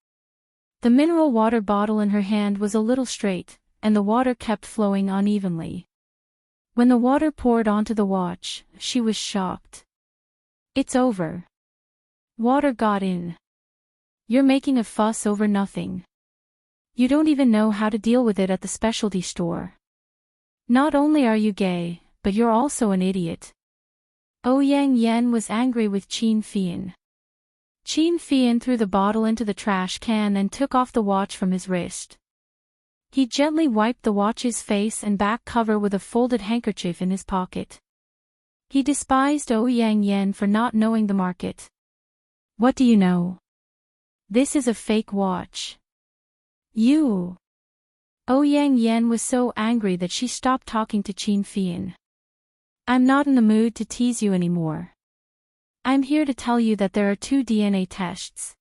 The mineral water bottle in her hand was a little straight, and the water kept flowing unevenly. When the water poured onto the watch, she was shocked. "It's over. Water got in. You're making a fuss over nothing. You don't even know how to deal with it at the specialty store. Not only are you gay, but you're also an idiot." Ouyang Yan was angry with Qin Fian. Qin Fian threw the bottle into the trash can and took off the watch from his wrist. He gently wiped the watch's face and back cover with a folded handkerchief in his pocket. He despised Ouyang Yan for not knowing the market. "What do you know? This is a fake watch. You." Ouyang Yan was so angry that she stopped talking to Qin Fian. "I'm not in the mood to tease you anymore. I'm here to tell you that there are 2 DNA tests.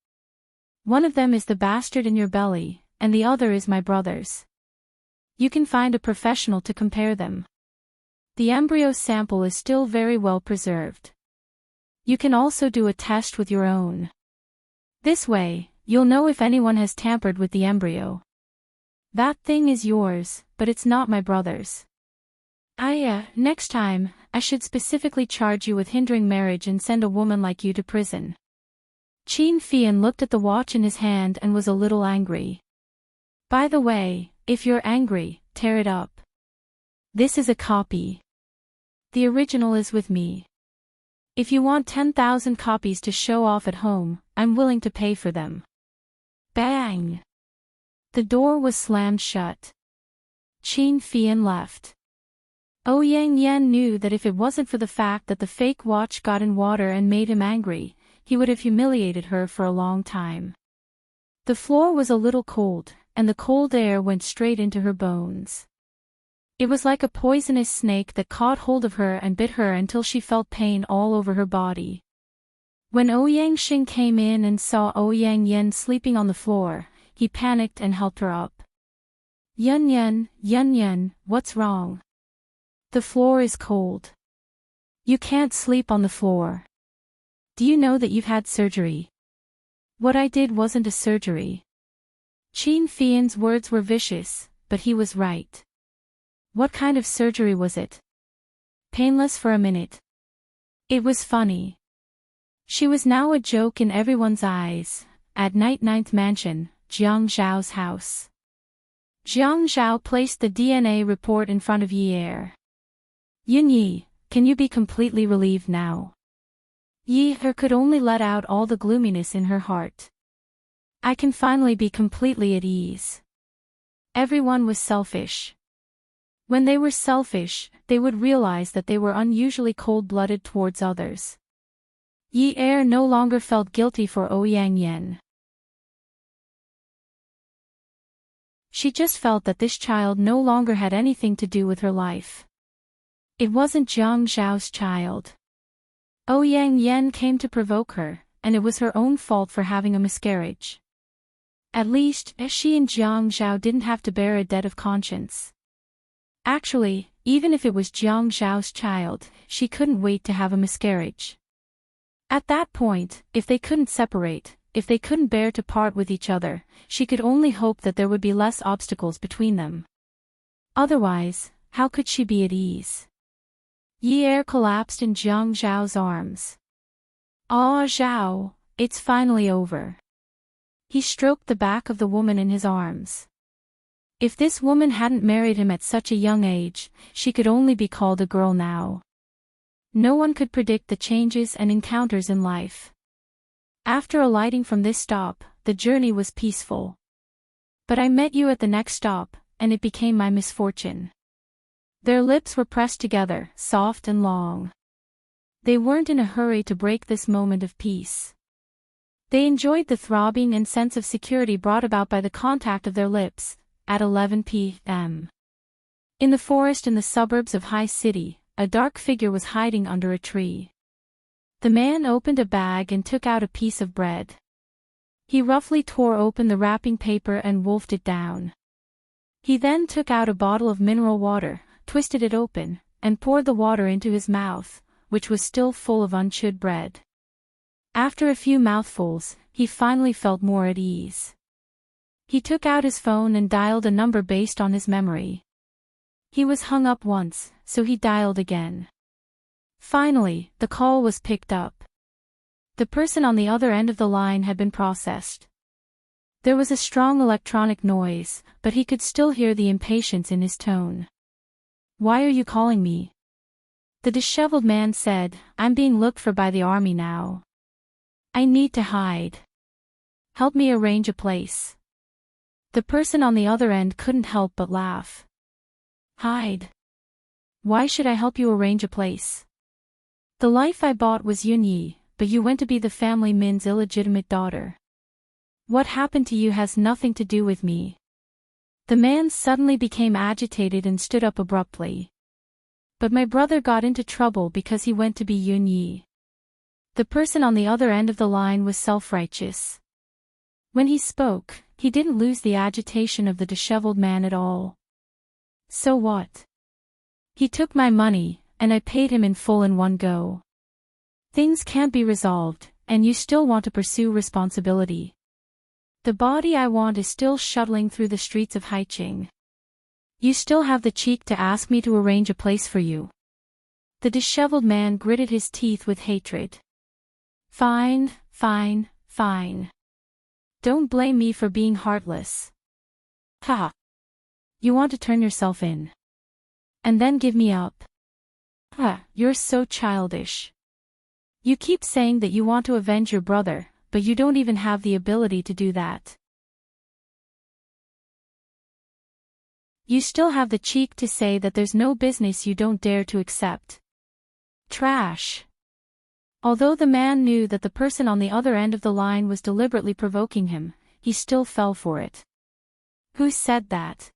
One of them is the bastard in your belly, and the other is my brother's. You can find a professional to compare them. The embryo sample is still very well preserved. You can also do a test with your own. This way, you'll know if anyone has tampered with the embryo. That thing is yours, but it's not my brother's. Next time, I should specifically charge you with hindering marriage and send a woman like you to prison. Qin Fian looked at the watch in his hand and was a little angry. By the way, if you're angry, tear it up. This is a copy. The original is with me. If you want 10,000 copies to show off at home, I'm willing to pay for them. Bang! The door was slammed shut. Qin Fian left. Ouyang Yan knew that if it wasn't for the fact that the fake watch got in water and made him angry, he would have humiliated her for a long time. The floor was a little cold, and the cold air went straight into her bones. It was like a poisonous snake that caught hold of her and bit her until she felt pain all over her body. When Ouyang Xing came in and saw Ouyang Yan sleeping on the floor, he panicked and helped her up. Yun, what's wrong? The floor is cold. You can't sleep on the floor. Do you know that you've had surgery? What I did wasn't a surgery. Qin Fian's words were vicious, but he was right. What kind of surgery was it? Painless for a minute. It was funny. She was now a joke in everyone's eyes. At night, 9th mansion, Jiang Zhao's house. Jiang Zhao placed the DNA report in front of Yi Er. Yunyi, can you be completely relieved now? Yi Er could only let out all the gloominess in her heart. I can finally be completely at ease. Everyone was selfish. When they were selfish, they would realize that they were unusually cold-blooded towards others. Yi Er no longer felt guilty for Ouyang Yan. She just felt that this child no longer had anything to do with her life. It wasn't Jiang Zhao's child. Ouyang Yan came to provoke her, and it was her own fault for having a miscarriage. At least, she and Jiang Zhao didn't have to bear a debt of conscience. Actually, even if it was Jiang Zhao's child, she couldn't wait to have a miscarriage. At that point, if they couldn't separate, if they couldn't bear to part with each other, she could only hope that there would be less obstacles between them. Otherwise, how could she be at ease? Yi Er collapsed in Jiang Zhao's arms. Ah, Zhao, it's finally over. He stroked the back of the woman in his arms. If this woman hadn't married him at such a young age, she could only be called a girl now. No one could predict the changes and encounters in life. After alighting from this stop, the journey was peaceful. But I met you at the next stop, and it became my misfortune. Their lips were pressed together, soft and long. They weren't in a hurry to break this moment of peace. They enjoyed the throbbing and sense of security brought about by the contact of their lips. At 11 p.m. In the forest in the suburbs of High City, a dark figure was hiding under a tree. The man opened a bag and took out a piece of bread. He roughly tore open the wrapping paper and wolfed it down. He then took out a bottle of mineral water, twisted it open, and poured the water into his mouth, which was still full of unchewed bread. After a few mouthfuls, he finally felt more at ease. He took out his phone and dialed a number based on his memory. He was hung up once, so he dialed again. Finally, the call was picked up. The person on the other end of the line had been processed. There was a strong electronic noise, but he could still hear the impatience in his tone. Why are you calling me? The disheveled man said, I'm being looked for by the army now. I need to hide. Help me arrange a place. The person on the other end couldn't help but laugh. Hide? Why should I help you arrange a place? The life I bought was Yunyi, but you went to be the family Min's illegitimate daughter. What happened to you has nothing to do with me. The man suddenly became agitated and stood up abruptly. But my brother got into trouble because he went to be Yunyi. The person on the other end of the line was self-righteous. When he spoke, he didn't lose the agitation of the disheveled man at all. So what? He took my money, and I paid him in full in one go. Things can't be resolved, and you still want to pursue responsibility. The body I want is still shuttling through the streets of Haiching. You still have the cheek to ask me to arrange a place for you. The disheveled man gritted his teeth with hatred. Fine, fine, fine. Don't blame me for being heartless. Ha! You want to turn yourself in. And then give me up. Ha! You're so childish. You keep saying that you want to avenge your brother, but you don't even have the ability to do that. You still have the cheek to say that there's no business you don't dare to accept. Trash. Although the man knew that the person on the other end of the line was deliberately provoking him, he still fell for it. Who said that?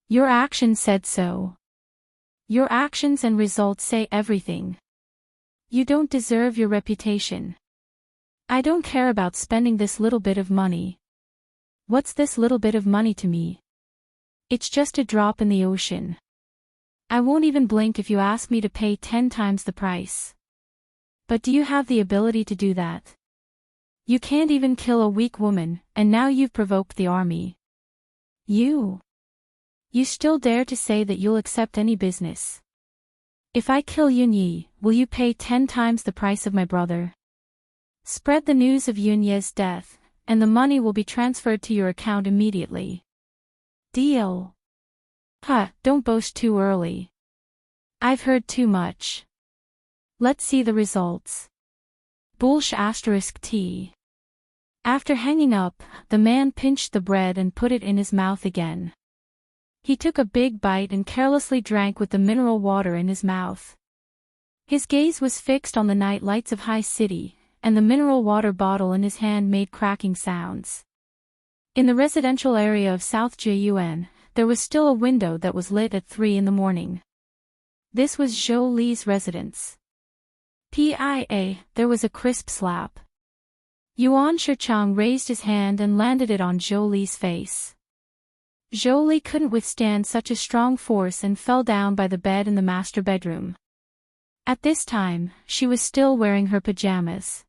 Your actions said so. Your actions and results say everything. You don't deserve your reputation. I don't care about spending this little bit of money. What's this little bit of money to me? It's just a drop in the ocean. I won't even blink if you ask me to pay 10 times the price. But do you have the ability to do that? You can't even kill a weak woman, and now you've provoked the army. You still dare to say that you'll accept any business. If I kill Yunyi, will you pay 10 times the price of my brother? Spread the news of Yunye's death, and the money will be transferred to your account immediately. Deal. Don't boast too early. I've heard too much. Let's see the results. Bullsh *T. After hanging up, the man pinched the bread and put it in his mouth again. He took a big bite and carelessly drank with the mineral water in his mouth. His gaze was fixed on the night lights of High City, and the mineral water bottle in his hand made cracking sounds. In the residential area of South Jun, there was still a window that was lit at 3 in the morning. This was Zhou Li's residence. There was a crisp slap. Yuan Shichang raised his hand and landed it on Zhou Li's face. Zhou Li couldn't withstand such a strong force and fell down by the bed in the master bedroom. At this time, she was still wearing her pajamas.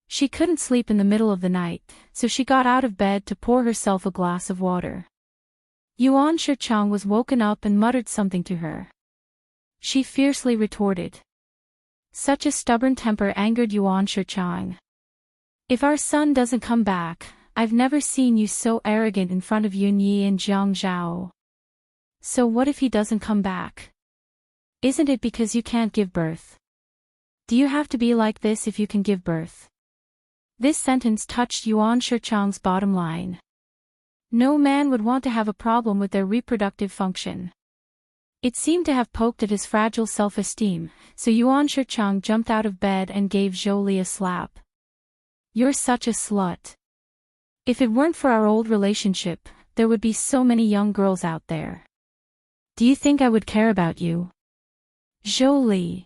She couldn't sleep in the middle of the night, so she got out of bed to pour herself a glass of water. Yuan Shichang was woken up and muttered something to her. She fiercely retorted. Such a stubborn temper angered Yuan Shichang. If our son doesn't come back, I've never seen you so arrogant in front of Yunyi and Jiang Zhao. So what if he doesn't come back? Isn't it because you can't give birth? Do you have to be like this if you can give birth? This sentence touched Yuan Shichang's bottom line. No man would want to have a problem with their reproductive function. It seemed to have poked at his fragile self-esteem, so Yuan Shichang jumped out of bed and gave Zhou Li a slap. You're such a slut. If it weren't for our old relationship, there would be so many young girls out there. Do you think I would care about you? Zhou Li.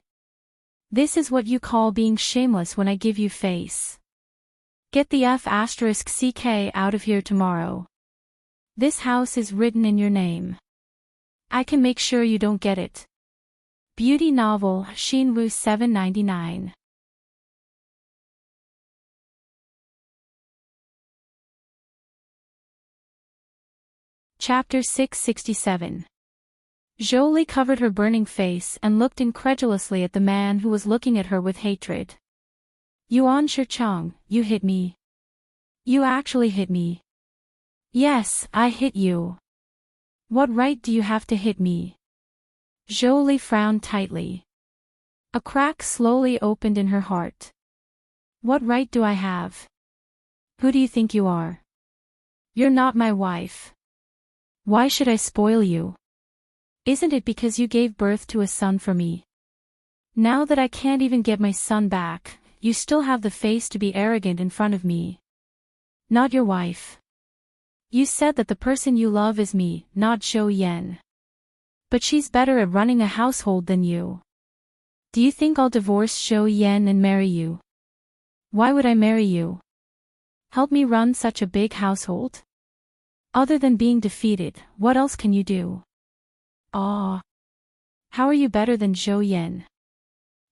This is what you call being shameless when I give you face. Get the F***CK out of here tomorrow. This house is written in your name. I can make sure you don't get it. Beauty novel, Xinwu 799. Chapter 667. Zhou Li covered her burning face and looked incredulously at the man who was looking at her with hatred. Yuan Shichang, you hit me. You actually hit me. Yes, I hit you. What right do you have to hit me? Zhou Li frowned tightly. A crack slowly opened in her heart. What right do I have? Who do you think you are? You're not my wife. Why should I spoil you? Isn't it because you gave birth to a son for me? Now that I can't even get my son back, you still have the face to be arrogant in front of me. Not your wife. You said that the person you love is me, not Zhou Yan. But she's better at running a household than you. Do you think I'll divorce Zhou Yan and marry you? Why would I marry you? Help me run such a big household? Other than being defeated, what else can you do? Ah. How are you better than Zhou Yan?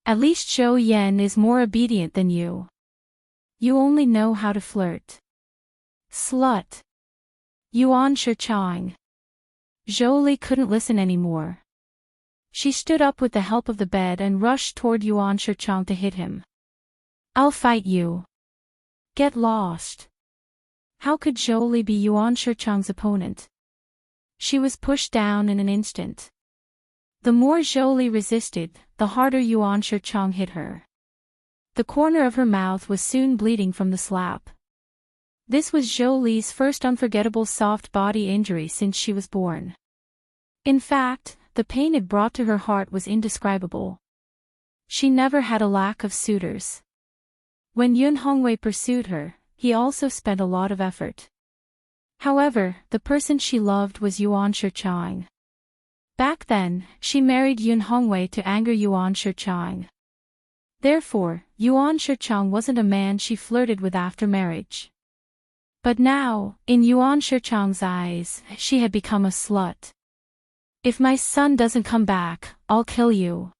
At least Zhou Yan is more obedient than you. You only know how to flirt. Slut. Yuan Shichang. Zhou Li couldn't listen anymore. She stood up with the help of the bed and rushed toward Yuan Shichang to hit him. I'll fight you. Get lost. How could Zhou Li be Yuan Shichang's opponent? She was pushed down in an instant. The more Zhou Li resisted, the harder Yuan Shichang hit her. The corner of her mouth was soon bleeding from the slap. This was Zhou Li's first unforgettable soft body injury since she was born. In fact, the pain it brought to her heart was indescribable. She never had a lack of suitors. When Yun Hongwei pursued her, he also spent a lot of effort. However, the person she loved was Yuan Shichang. Back then, she married Yun Hongwei to anger Yuan Shichang. Therefore, Yuan Shichang wasn't a man she flirted with after marriage. But now, in Yuan Shichang's eyes, she had become a slut. If my son doesn't come back, I'll kill you.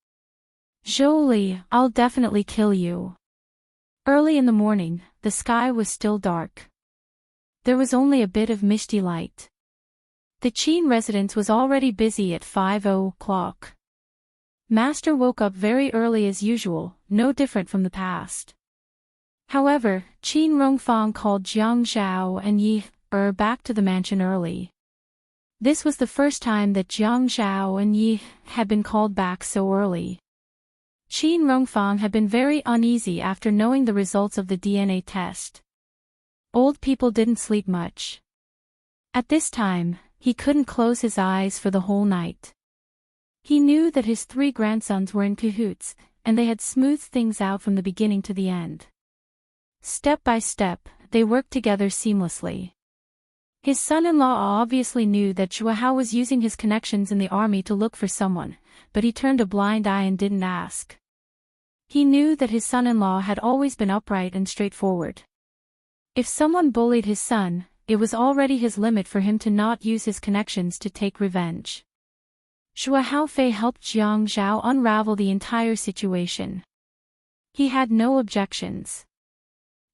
Zhou Li, I'll definitely kill you. Early in the morning, the sky was still dark. There was only a bit of misty light. The Qin residence was already busy at 5:00. Master woke up very early as usual, no different from the past. However, Qin Rongfang called Jiang Zhao and Yi back to the mansion early. This was the first time that Jiang Zhao and Yi had been called back so early. Qin Rongfang had been very uneasy after knowing the results of the DNA test. Old people didn't sleep much. At this time, he couldn't close his eyes for the whole night. He knew that his 3 grandsons were in cahoots, and they had smoothed things out from the beginning to the end. Step by step, they worked together seamlessly. His son-in-law obviously knew that Zhou Hao was using his connections in the army to look for someone, but he turned a blind eye and didn't ask. He knew that his son-in-law had always been upright and straightforward. If someone bullied his son, it was already his limit for him to not use his connections to take revenge. Zhou Haofei helped Jiang Zhao unravel the entire situation. He had no objections.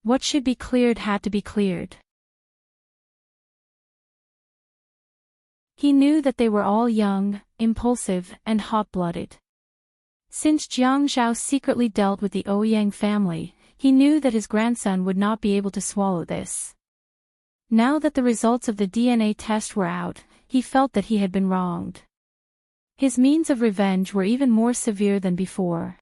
What should be cleared had to be cleared. He knew that they were all young, impulsive, and hot-blooded. Since Jiang Zhao secretly dealt with the Ouyang family, he knew that his grandson would not be able to swallow this. Now that the results of the DNA test were out, he felt that he had been wronged. His means of revenge were even more severe than before.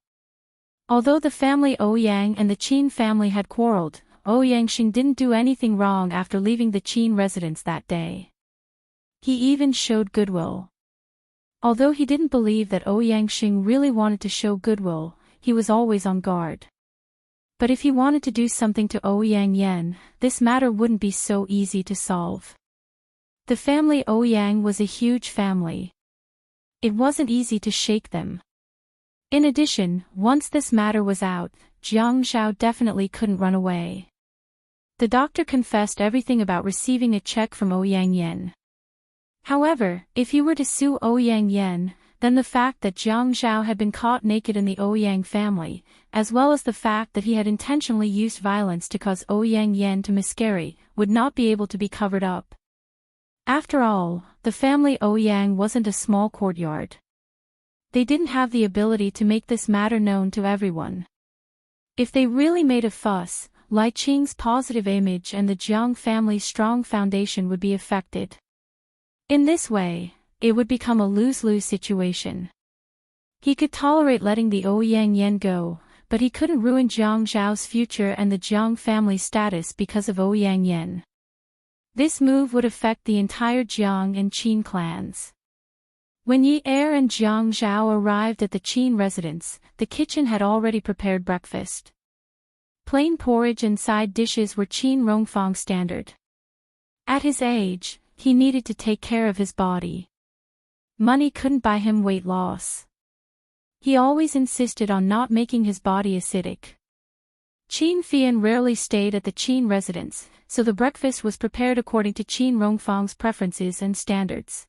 Although the family Ouyang and the Qin family had quarreled, Ouyang Xing didn't do anything wrong after leaving the Qin residence that day. He even showed goodwill. Although he didn't believe that Ouyang Xing really wanted to show goodwill, he was always on guard. But if he wanted to do something to Ouyang Yan, this matter wouldn't be so easy to solve. The family Ouyang was a huge family. It wasn't easy to shake them. In addition, once this matter was out, Jiang Zhao definitely couldn't run away. The doctor confessed everything about receiving a check from Ouyang Yan. However, if he were to sue Ouyang Yan, then the fact that Jiang Zhao had been caught naked in the Ouyang family, as well as the fact that he had intentionally used violence to cause Ouyang Yan to miscarry, would not be able to be covered up. After all, the family Ouyang wasn't a small courtyard. They didn't have the ability to make this matter known to everyone. If they really made a fuss, Lai Qing's positive image and the Jiang family's strong foundation would be affected. In this way, it would become a lose-lose situation. He could tolerate letting the Ouyang Yan go, but he couldn't ruin Jiang Zhao's future and the Jiang family's status because of Ouyang Yan. This move would affect the entire Jiang and Qin clans. When Yi Er and Jiang Zhao arrived at the Qin residence, the kitchen had already prepared breakfast. Plain porridge and side dishes were Qin Rongfang standard. At his age, he needed to take care of his body. Money couldn't buy him weight loss. He always insisted on not making his body acidic. Qin Fian rarely stayed at the Qin residence, so the breakfast was prepared according to Qin Rongfang's preferences and standards.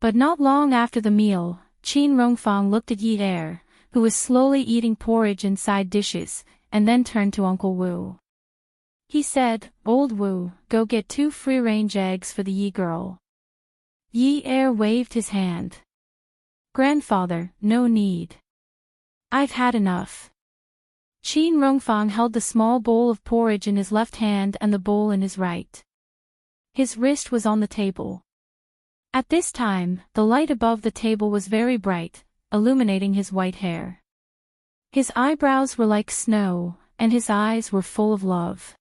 But not long after the meal, Qin Rongfang looked at Yi Er, who was slowly eating porridge and side dishes, and then turned to Uncle Wu. He said, "Old Wu, go get 2 free-range eggs for the Yi girl." Yi Er waved his hand. "Grandfather, no need. I've had enough." Qin Rongfang held the small bowl of porridge in his left hand and the bowl in his right. His wrist was on the table. At this time, the light above the table was very bright, illuminating his white hair. His eyebrows were like snow, and his eyes were full of love.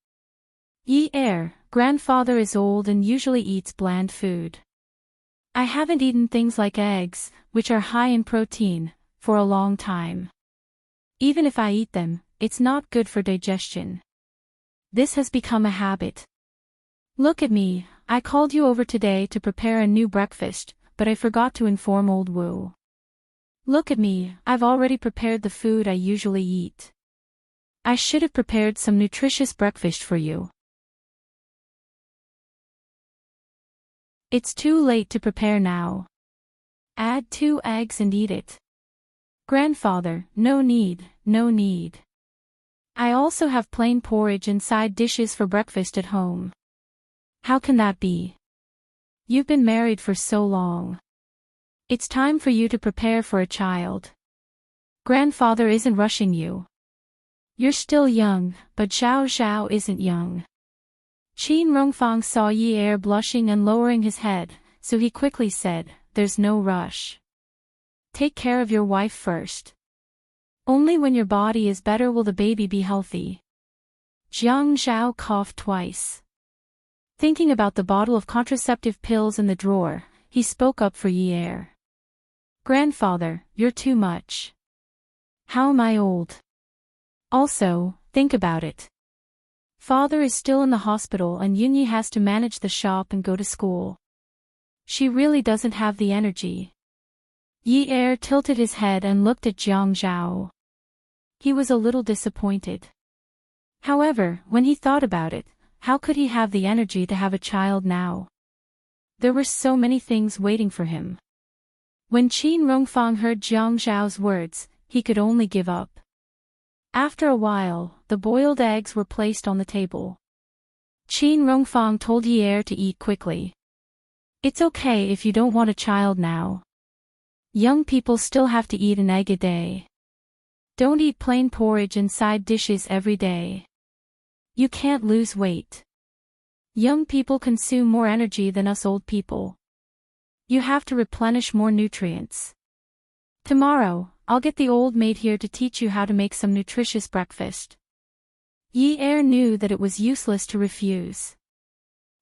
"Yi Er, grandfather is old and usually eats bland food. I haven't eaten things like eggs, which are high in protein, for a long time. Even if I eat them, it's not good for digestion. This has become a habit. Look at me, I called you over today to prepare a new breakfast, but I forgot to inform old Wu. Look at me, I've already prepared the food I usually eat. I should have prepared some nutritious breakfast for you. It's too late to prepare now. Add 2 eggs and eat it." "Grandfather, no need, no need. I also have plain porridge and side dishes for breakfast at home." "How can that be? You've been married for so long. It's time for you to prepare for a child. Grandfather isn't rushing you. You're still young, but Xiao Xiao isn't young." Qin Rongfang saw Yi Er blushing and lowering his head, so he quickly said, "There's no rush. Take care of your wife first. Only when your body is better will the baby be healthy." Jiang Zhao coughed twice. Thinking about the bottle of contraceptive pills in the drawer, he spoke up for Yi Er. "Grandfather, you're too much. How am I old? Also, think about it. Father is still in the hospital and Yunyi has to manage the shop and go to school. She really doesn't have the energy." Yi Er tilted his head and looked at Jiang Zhao. He was a little disappointed. However, when he thought about it, how could he have the energy to have a child now? There were so many things waiting for him. When Qin Rongfang heard Jiang Zhao's words, he could only give up. After a while, the boiled eggs were placed on the table. Qin Rongfang told Yi Er to eat quickly. "It's okay if you don't want a child now. Young people still have to eat an egg a day. Don't eat plain porridge and side dishes every day. You can't lose weight. Young people consume more energy than us old people. You have to replenish more nutrients. Tomorrow, I'll get the old maid here to teach you how to make some nutritious breakfast." Yi Er knew that it was useless to refuse.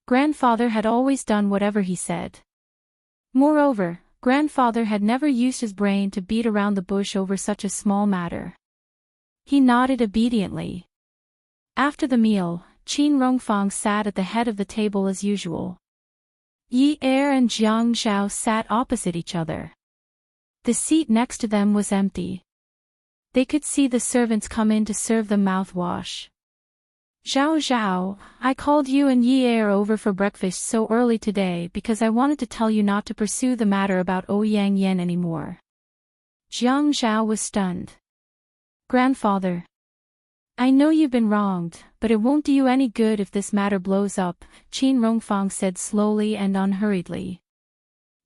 Grandfather had always done whatever he said. Moreover, grandfather had never used his brain to beat around the bush over such a small matter. He nodded obediently. After the meal, Qin Rongfang sat at the head of the table as usual. Yi Er and Jiang Zhao sat opposite each other. The seat next to them was empty. They could see the servants come in to serve them mouthwash. "Zhao Zhao, I called you and Yi Er over for breakfast so early today because I wanted to tell you not to pursue the matter about Ouyang Yan anymore." Jiang Zhao was stunned. "Grandfather, I know you've been wronged, but it won't do you any good if this matter blows up," Qin Rongfang said slowly and unhurriedly.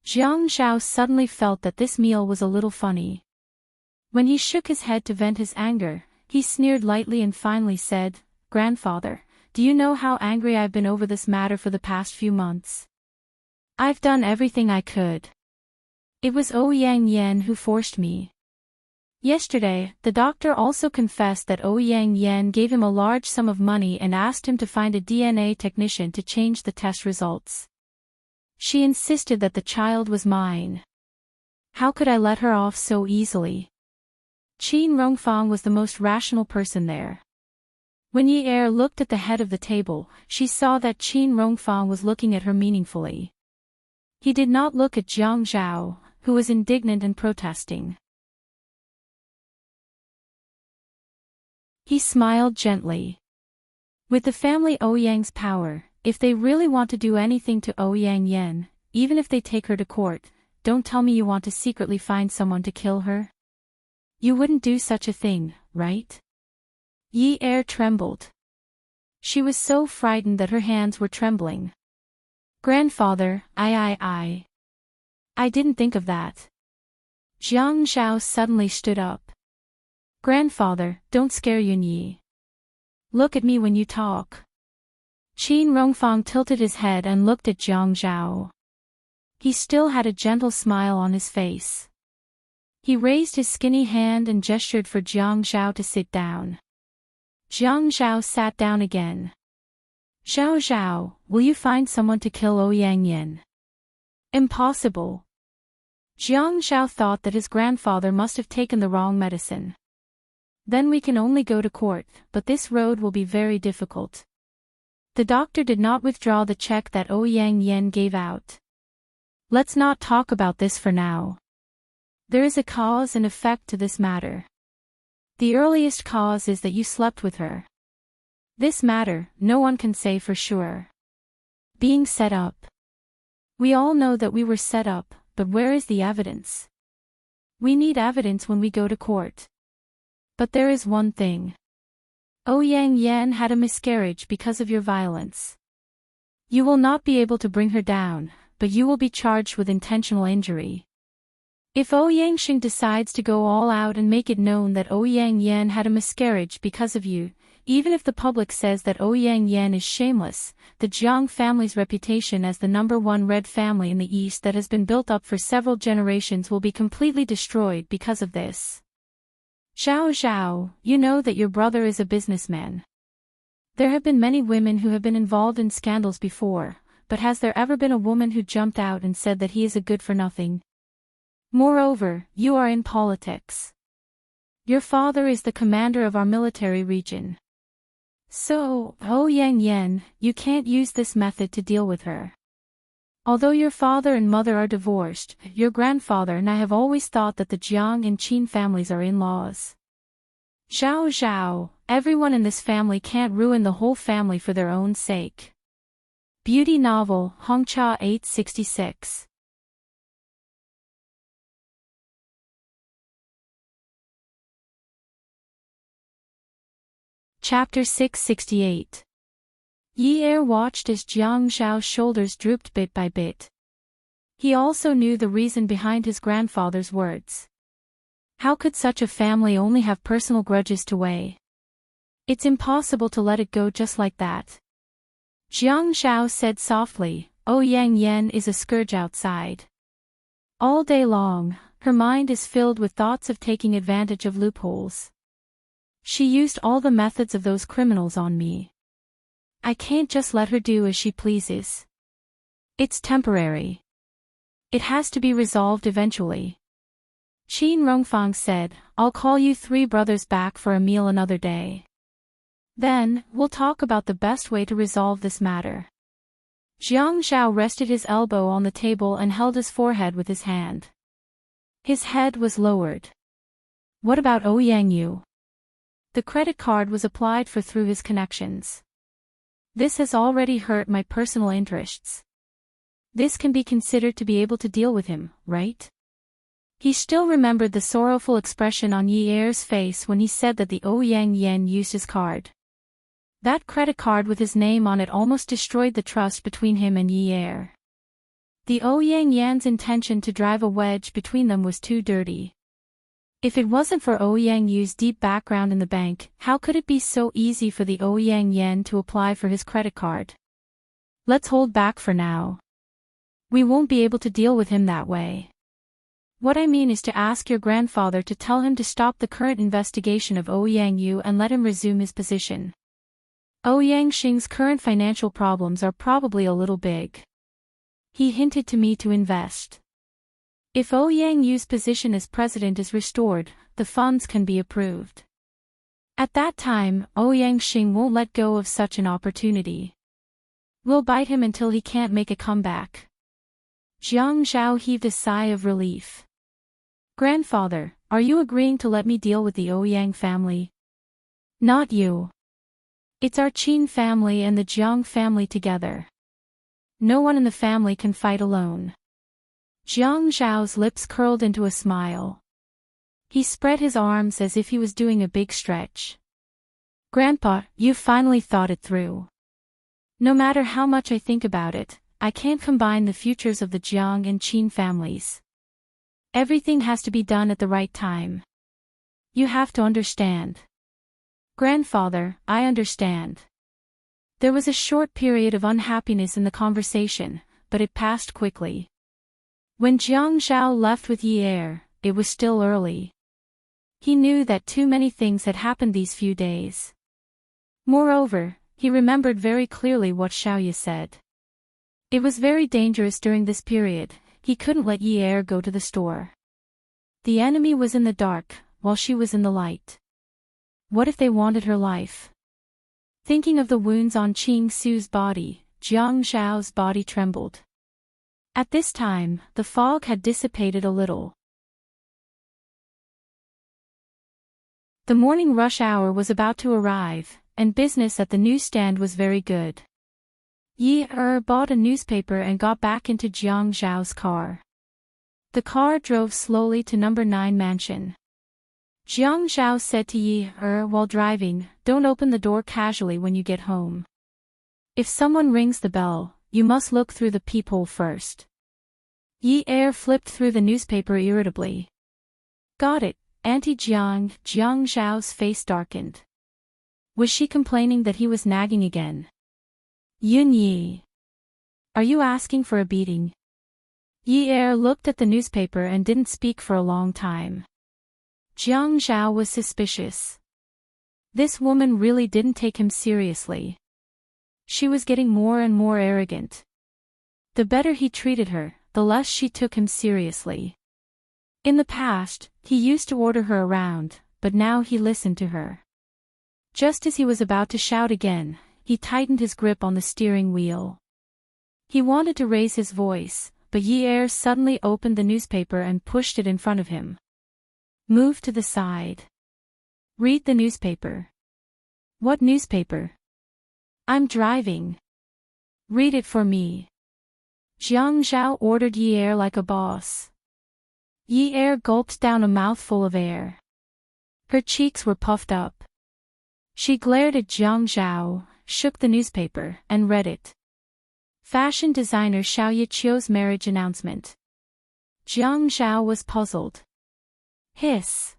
Jiang Zhao suddenly felt that this meal was a little funny. When he shook his head to vent his anger, he sneered lightly and finally said, "Grandfather, do you know how angry I've been over this matter for the past few months? I've done everything I could. It was Ouyang Yan who forced me. Yesterday, the doctor also confessed that Ouyang Yan gave him a large sum of money and asked him to find a DNA technician to change the test results. She insisted that the child was mine. How could I let her off so easily?" Qin Rongfang was the most rational person there. When Yi Er looked at the head of the table, she saw that Qin Rongfang was looking at her meaningfully. He did not look at Jiang Zhao, who was indignant and protesting. He smiled gently. With the family Ouyang's power, if they really want to do anything to Ouyang Yen, even if they take her to court, don't tell me you want to secretly find someone to kill her. You wouldn't do such a thing, right? Yi Er trembled. She was so frightened that her hands were trembling. Grandfather, I didn't think of that. Jiang Zhao suddenly stood up. Grandfather, don't scare Yun Yi. Look at me when you talk. Qin Rongfang tilted his head and looked at Jiang Zhao. He still had a gentle smile on his face. He raised his skinny hand and gestured for Jiang Zhao to sit down. Jiang Zhao sat down again. Zhao Zhao, will you find someone to kill Ouyang Yen? Impossible. Jiang Zhao thought that his grandfather must have taken the wrong medicine. Then we can only go to court, but this road will be very difficult. The doctor did not withdraw the check that Ouyang Yen gave out. Let's not talk about this for now. There is a cause and effect to this matter. The earliest cause is that you slept with her. This matter, no one can say for sure. Being set up. We all know that we were set up, but where is the evidence? We need evidence when we go to court. But there is one thing. Ouyang Yen had a miscarriage because of your violence. You will not be able to bring her down, but you will be charged with intentional injury. If Ouyang Xing decides to go all out and make it known that Ouyang Yen had a miscarriage because of you, even if the public says that Ouyang Yen is shameless, the Jiang family's reputation as the #1 red family in the East that has been built up for several generations will be completely destroyed because of this. Zhao Zhao, you know that your brother is a businessman. There have been many women who have been involved in scandals before, but has there ever been a woman who jumped out and said that he is a good-for-nothing? Moreover, you are in politics. Your father is the commander of our military region. So, Ouyang Yen, you can't use this method to deal with her. Although your father and mother are divorced, your grandfather and I have always thought that the Jiang and Qin families are in-laws. Zhao Zhao, everyone in this family can't ruin the whole family for their own sake. Beauty novel, Hongcha 866. Chapter 668. Yi Er watched as Jiang Zhao's shoulders drooped bit by bit. He also knew the reason behind his grandfather's words. How could such a family only have personal grudges to weigh? It's impossible to let it go just like that. Jiang Zhao said softly, Ouyang Yen is a scourge outside. All day long, her mind is filled with thoughts of taking advantage of loopholes. She used all the methods of those criminals on me. I can't just let her do as she pleases. It's temporary. It has to be resolved eventually. Qin Rongfang said, I'll call you three brothers back for a meal another day. Then, we'll talk about the best way to resolve this matter. Jiang Zhao rested his elbow on the table and held his forehead with his hand. His head was lowered. What about Ouyang Yu? The credit card was applied for through his connections. This has already hurt my personal interests. This can be considered to be able to deal with him, right? He still remembered the sorrowful expression on Yi Er's face when he said that the Ouyang Yen used his card. That credit card with his name on it almost destroyed the trust between him and Yi Er. The Ouyang Yan's intention to drive a wedge between them was too dirty. If it wasn't for Ouyang Yu's deep background in the bank, how could it be so easy for the Ouyang Yen to apply for his credit card? Let's hold back for now. We won't be able to deal with him that way. What I mean is to ask your grandfather to tell him to stop the current investigation of Ouyang Yu and let him resume his position. Ouyang Xing's current financial problems are probably a little big. He hinted to me to invest. If Ouyang Yu's position as president is restored, the funds can be approved. At that time, Ouyang Xing won't let go of such an opportunity. We'll bite him until he can't make a comeback. Jiang Zhao heaved a sigh of relief. Grandfather, are you agreeing to let me deal with the Ouyang family? Not you. It's our Qin family and the Jiang family together. No one in the family can fight alone. Jiang Zhao's lips curled into a smile. He spread his arms as if he was doing a big stretch. Grandpa, you've finally thought it through. No matter how much I think about it, I can't combine the futures of the Jiang and Qin families. Everything has to be done at the right time. You have to understand. Grandfather, I understand. There was a short period of unhappiness in the conversation, but it passed quickly. When Jiang Zhao left with Yi Er, it was still early. He knew that too many things had happened these few days. Moreover, he remembered very clearly what Xiaoye said. It was very dangerous during this period, he couldn't let Yi Er go to the store. The enemy was in the dark, while she was in the light. What if they wanted her life? Thinking of the wounds on Qing Su's body, Jiang Zhao's body trembled. At this time, the fog had dissipated a little. The morning rush hour was about to arrive, and business at the newsstand was very good. Yi Er bought a newspaper and got back into Jiang Zhao's car. The car drove slowly to number 9 mansion. Jiang Zhao said to Yi Er while driving, "Don't open the door casually when you get home. If someone rings the bell, you must look through the peephole first." Yi Er flipped through the newspaper irritably. "Got it, Auntie Jiang." Jiang Zhao's face darkened. Was she complaining that he was nagging again? "Yun Yi. Are you asking for a beating?" Yi Er looked at the newspaper and didn't speak for a long time. Jiang Zhao was suspicious. This woman really didn't take him seriously. She was getting more and more arrogant. The better he treated her, the less she took him seriously. In the past, he used to order her around, but now he listened to her. Just as he was about to shout again, he tightened his grip on the steering wheel. He wanted to raise his voice, but Yi Er suddenly opened the newspaper and pushed it in front of him. "Move to the side. Read the newspaper." "What newspaper?" "I'm driving." "Read it for me." Jiang Zhao ordered Yi Er like a boss. Yi Er gulped down a mouthful of air. Her cheeks were puffed up. She glared at Jiang Zhao, shook the newspaper, and read it. Fashion designer Xiaoye Qiu's marriage announcement. Jiang Zhao was puzzled. Hiss.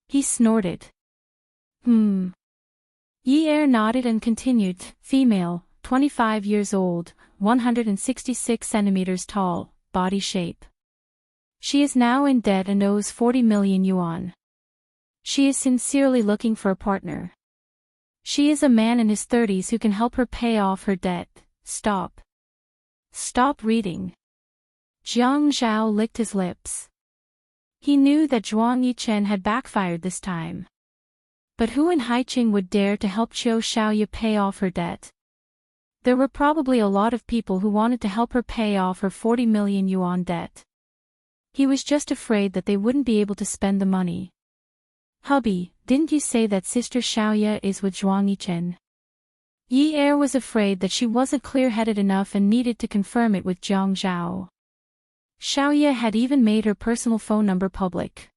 He snorted. Yi Er nodded and continued, female, 25 years old, 166 centimeters tall, body shape. She is now in debt and owes 40 million yuan. She is sincerely looking for a partner. She is a man in his 30s who can help her pay off her debt. Stop. Stop reading. Jiang Zhao licked his lips. He knew that Zhuang Yichen had backfired this time. But who in Haiqing would dare to help Qiu Xiaoye pay off her debt? There were probably a lot of people who wanted to help her pay off her 40 million yuan debt. He was just afraid that they wouldn't be able to spend the money. "Hubby, didn't you say that Sister Xiaoye is with Zhuang Yichen?" Yi Er was afraid that she wasn't clear-headed enough and needed to confirm it with Jiang Zhao. Xiaoye had even made her personal phone number public.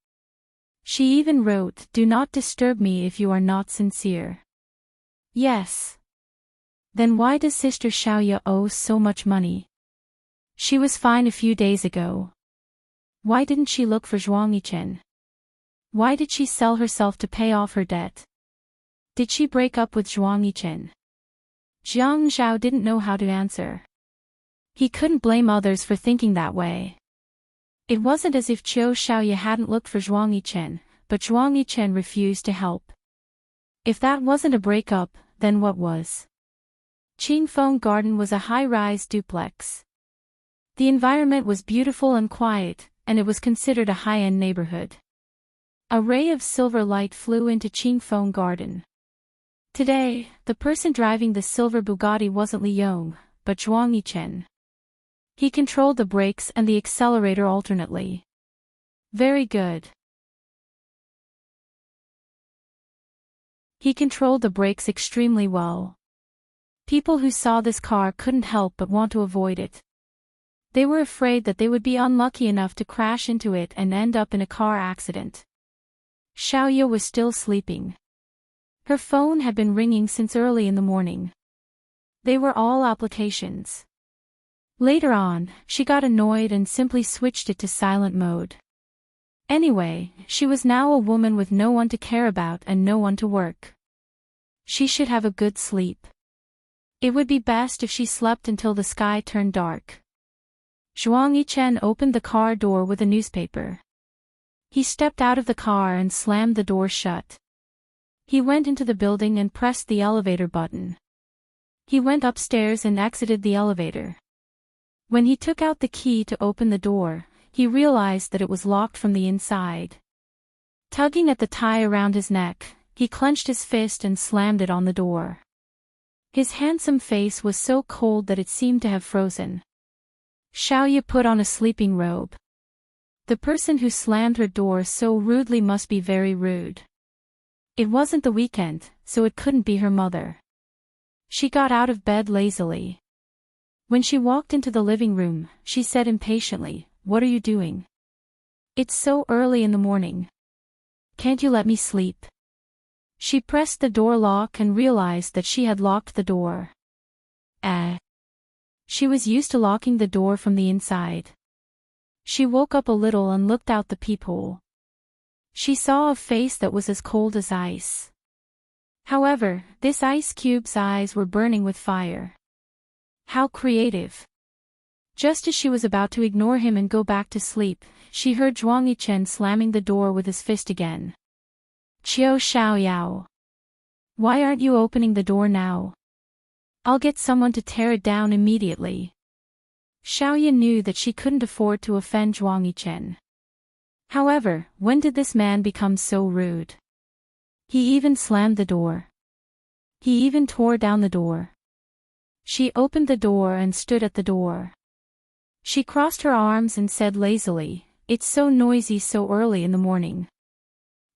She even wrote, "Do not disturb me if you are not sincere." Yes. Then why does Sister Xiaoye owe so much money? She was fine a few days ago. Why didn't she look for Zhuang Yichen? Why did she sell herself to pay off her debt? Did she break up with Zhuang Yichen? Jiang Zhao didn't know how to answer. He couldn't blame others for thinking that way. It wasn't as if Qiu Xiaoye hadn't looked for Zhuang Yichen, but Zhuang Yichen refused to help. If that wasn't a breakup, then what was? Qingfeng Garden was a high-rise duplex. The environment was beautiful and quiet, and it was considered a high-end neighborhood. A ray of silver light flew into Qingfeng Garden. Today, the person driving the silver Bugatti wasn't Li Yong, but Zhuang Yichen. He controlled the brakes and the accelerator alternately. Very good. He controlled the brakes extremely well. People who saw this car couldn't help but want to avoid it. They were afraid that they would be unlucky enough to crash into it and end up in a car accident. Xiaoya was still sleeping. Her phone had been ringing since early in the morning. They were all applications. Later on, she got annoyed and simply switched it to silent mode. Anyway, she was now a woman with no one to care about and no one to work. She should have a good sleep. It would be best if she slept until the sky turned dark. Zhuang Yichen opened the car door with a newspaper. He stepped out of the car and slammed the door shut. He went into the building and pressed the elevator button. He went upstairs and exited the elevator. When he took out the key to open the door, he realized that it was locked from the inside. Tugging at the tie around his neck, he clenched his fist and slammed it on the door. His handsome face was so cold that it seemed to have frozen. Xiaoya put on a sleeping robe. The person who slammed her door so rudely must be very rude. It wasn't the weekend, so it couldn't be her mother. She got out of bed lazily. When she walked into the living room, she said impatiently, "What are you doing? It's so early in the morning. Can't you let me sleep?" She pressed the door lock and realized that she had locked the door. She was used to locking the door from the inside. She woke up a little and looked out the peephole. She saw a face that was as cold as ice. However, this ice cube's eyes were burning with fire. How creative. Just as she was about to ignore him and go back to sleep, she heard Zhuang Yichen slamming the door with his fist again. "Qiu Xiaoyao. Why aren't you opening the door now? I'll get someone to tear it down immediately." Xiaoya knew that she couldn't afford to offend Zhuang Yichen. However, when did this man become so rude? He even slammed the door. He even tore down the door. She opened the door and stood at the door. She crossed her arms and said lazily, "It's so noisy so early in the morning.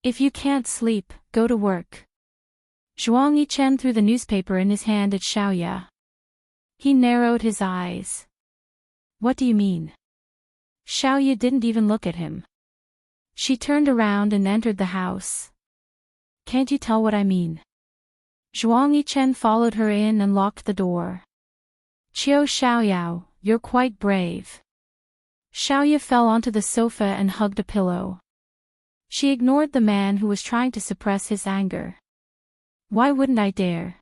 If you can't sleep, go to work." Zhuang Yichen threw the newspaper in his hand at Xiaoya. He narrowed his eyes. "What do you mean?" Xiaoya didn't even look at him. She turned around and entered the house. "Can't you tell what I mean?" Zhuang Yichen followed her in and locked the door. "Qiu Xiaoyao, you're quite brave." Xiaoya fell onto the sofa and hugged a pillow. She ignored the man who was trying to suppress his anger. "Why wouldn't I dare?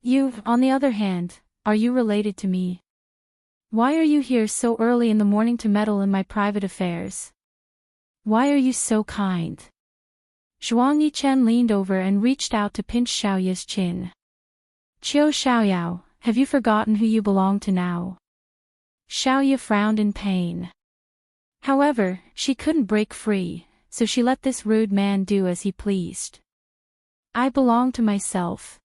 You, on the other hand, are you related to me? Why are you here so early in the morning to meddle in my private affairs? Why are you so kind?" Zhuang Yichen leaned over and reached out to pinch Xiaoya's chin. "Qiu Xiaoyao, have you forgotten who you belong to now?" Xiaoya frowned in pain. However, she couldn't break free, so she let this rude man do as he pleased. "I belong to myself.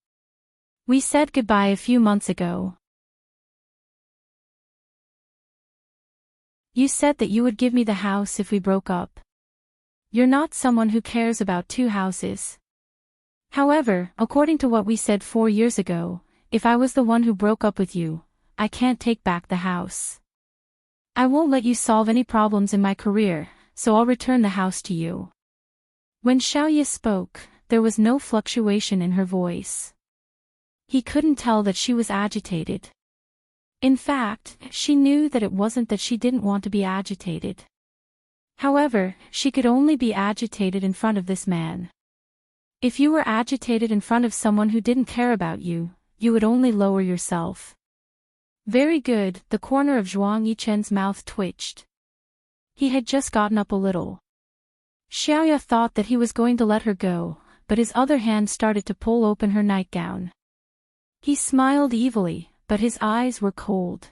We said goodbye a few months ago. You said that you would give me the house if we broke up. You're not someone who cares about two houses. However, according to what we said 4 years ago, if I was the one who broke up with you, I can't take back the house. I won't let you solve any problems in my career, so I'll return the house to you." When Xiaoya spoke, there was no fluctuation in her voice. He couldn't tell that she was agitated. In fact, she knew that it wasn't that she didn't want to be agitated. However, she could only be agitated in front of this man. If you were agitated in front of someone who didn't care about you, you would only lower yourself. Very good, the corner of Zhuang Yichen's mouth twitched. He had just gotten up a little. Xiaoya thought that he was going to let her go, but his other hand started to pull open her nightgown. He smiled evilly, but his eyes were cold.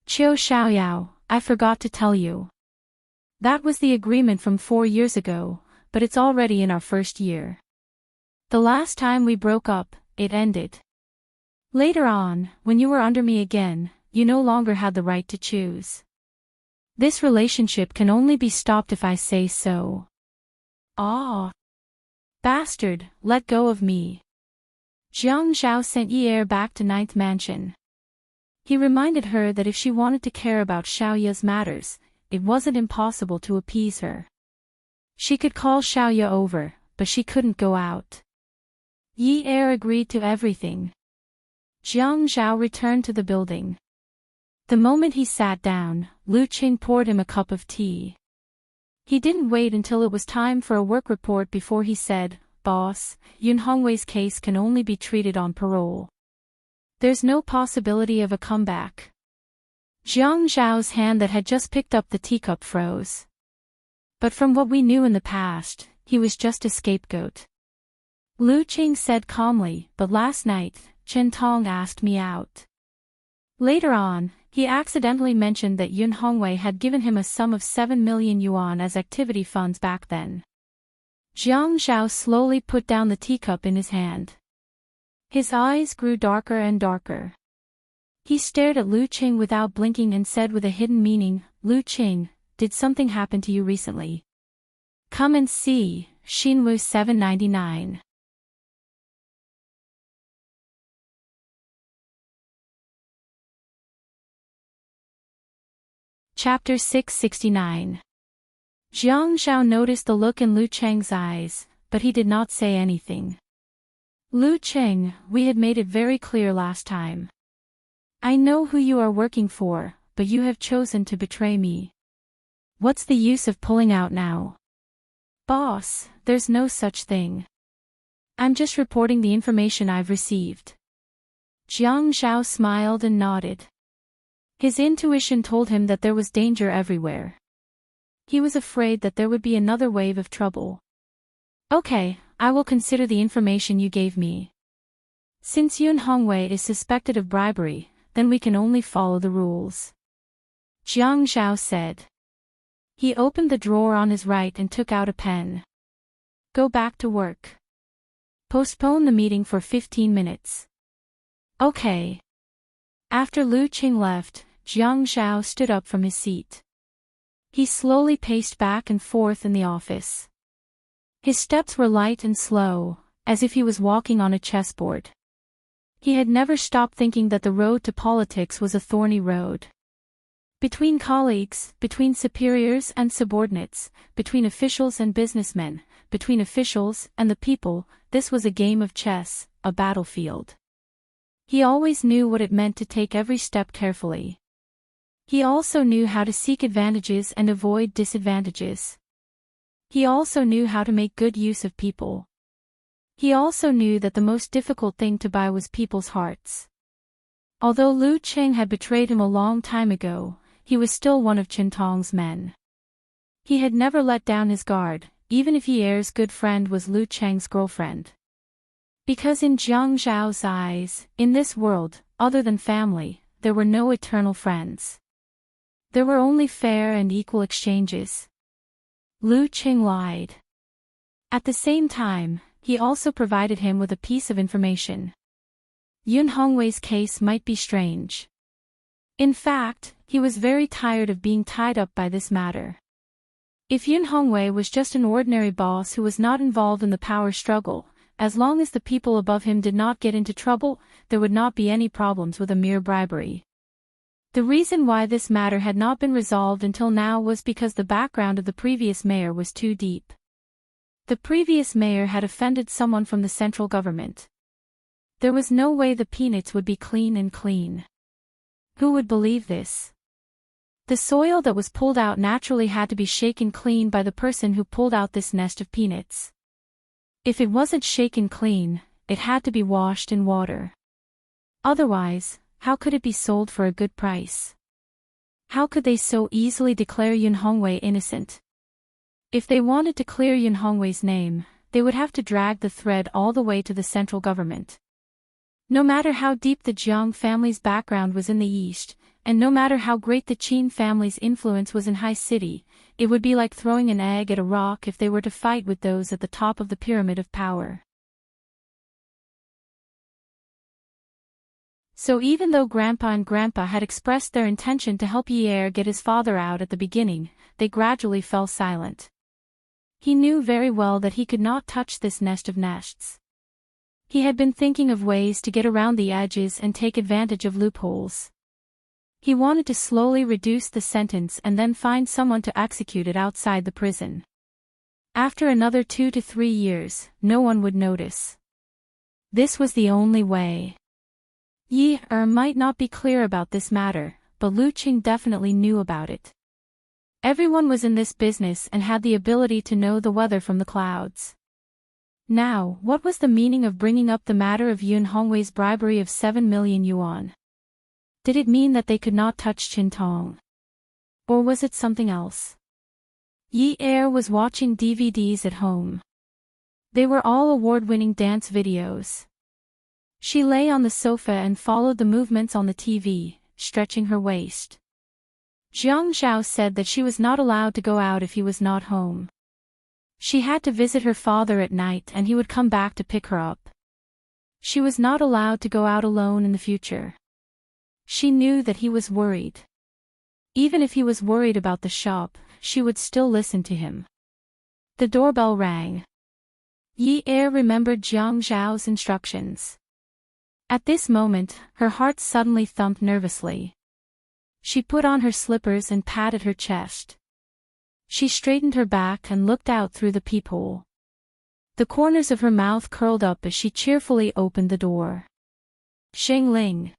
"Qiu Xiaoyao, I forgot to tell you. That was the agreement from 4 years ago, but it's already in our first year. The last time we broke up, it ended. Later on, when you were under me again, you no longer had the right to choose. This relationship can only be stopped if I say so." "Ah." Bastard, let go of me. Jiang Zhao sent Yi back to Ninth Mansion. He reminded her that if she wanted to care about Xiaoya's matters, it wasn't impossible to appease her. She could call Xiaoya over, but she couldn't go out. Yi agreed to everything. Jiang Zhao returned to the building. The moment he sat down, Lu Qing poured him a cup of tea. He didn't wait until it was time for a work report before he said, "Boss, Yun Hongwei's case can only be treated on parole. There's no possibility of a comeback." Jiang Zhao's hand that had just picked up the teacup froze. But from what we knew in the past, he was just a scapegoat. Lu Qing said calmly, "But last night, Chen Tong asked me out." Later on, he accidentally mentioned that Yun Hongwei had given him a sum of 7 million yuan as activity funds back then. Jiang Zhao slowly put down the teacup in his hand. His eyes grew darker and darker. He stared at Lu Qing without blinking and said with a hidden meaning, "Lu Qing, did something happen to you recently? Come and see." Xinwu 799. Chapter 669. Jiang Zhao noticed the look in Lu Cheng's eyes, but he did not say anything. "Lu Cheng, we had made it very clear last time. I know who you are working for, but you have chosen to betray me. What's the use of pulling out now?" "Boss, there's no such thing. I'm just reporting the information I've received." Jiang Zhao smiled and nodded. His intuition told him that there was danger everywhere. He was afraid that there would be another wave of trouble. "Okay, I will consider the information you gave me. Since Yun Hongwei is suspected of bribery, then we can only follow the rules," Jiang Zhao said. He opened the drawer on his right and took out a pen. "Go back to work. Postpone the meeting for 15 minutes. Okay." After Lu Qing left, Jiang Zhao stood up from his seat. He slowly paced back and forth in the office. His steps were light and slow, as if he was walking on a chessboard. He had never stopped thinking that the road to politics was a thorny road. Between colleagues, between superiors and subordinates, between officials and businessmen, between officials and the people, this was a game of chess, a battlefield. He always knew what it meant to take every step carefully. He also knew how to seek advantages and avoid disadvantages. He also knew how to make good use of people. He also knew that the most difficult thing to buy was people's hearts. Although Lu Qing had betrayed him a long time ago, he was still one of Chen Tong's men. He had never let down his guard, even if Yi's good friend was Lu Cheng's girlfriend. Because in Jiang Zhao's eyes, in this world, other than family, there were no eternal friends. There were only fair and equal exchanges. Lu Qing lied. At the same time, he also provided him with a piece of information. Yun Hongwei's case might be strange. In fact, he was very tired of being tied up by this matter. If Yun Hongwei was just an ordinary boss who was not involved in the power struggle, as long as the people above him did not get into trouble, there would not be any problems with a mere bribery. The reason why this matter had not been resolved until now was because the background of the previous mayor was too deep. The previous mayor had offended someone from the central government. There was no way the peanuts would be clean and clean. Who would believe this? The soil that was pulled out naturally had to be shaken clean by the person who pulled out this nest of peanuts. If it wasn't shaken clean, it had to be washed in water. Otherwise, how could it be sold for a good price? How could they so easily declare Yun Hongwei innocent? If they wanted to clear Yun Hongwei's name, they would have to drag the thread all the way to the central government. No matter how deep the Jiang family's background was in the East, and no matter how great the Qin family's influence was in High City, it would be like throwing an egg at a rock if they were to fight with those at the top of the pyramid of power. So even though Grandpa and Grandpa had expressed their intention to help Yi get his father out at the beginning, they gradually fell silent. He knew very well that he could not touch this nest of nests. He had been thinking of ways to get around the edges and take advantage of loopholes. He wanted to slowly reduce the sentence and then find someone to execute it outside the prison. After another 2 to 3 years, no one would notice. This was the only way. Yi might not be clear about this matter, but Lu Qing definitely knew about it. Everyone was in this business and had the ability to know the weather from the clouds. Now, what was the meaning of bringing up the matter of Yun Hongwei's bribery of 7 million yuan? Did it mean that they could not touch Qin Tong? Or was it something else? Yi was watching DVDs at home. They were all award-winning dance videos. She lay on the sofa and followed the movements on the TV, stretching her waist. Jiang Zhao said that she was not allowed to go out if he was not home. She had to visit her father at night and he would come back to pick her up. She was not allowed to go out alone in the future. She knew that he was worried. Even if he was worried about the shop, she would still listen to him. The doorbell rang. Yi remembered Jiang Zhao's instructions. At this moment, her heart suddenly thumped nervously. She put on her slippers and patted her chest. She straightened her back and looked out through the peephole. The corners of her mouth curled up as she cheerfully opened the door. Xingling,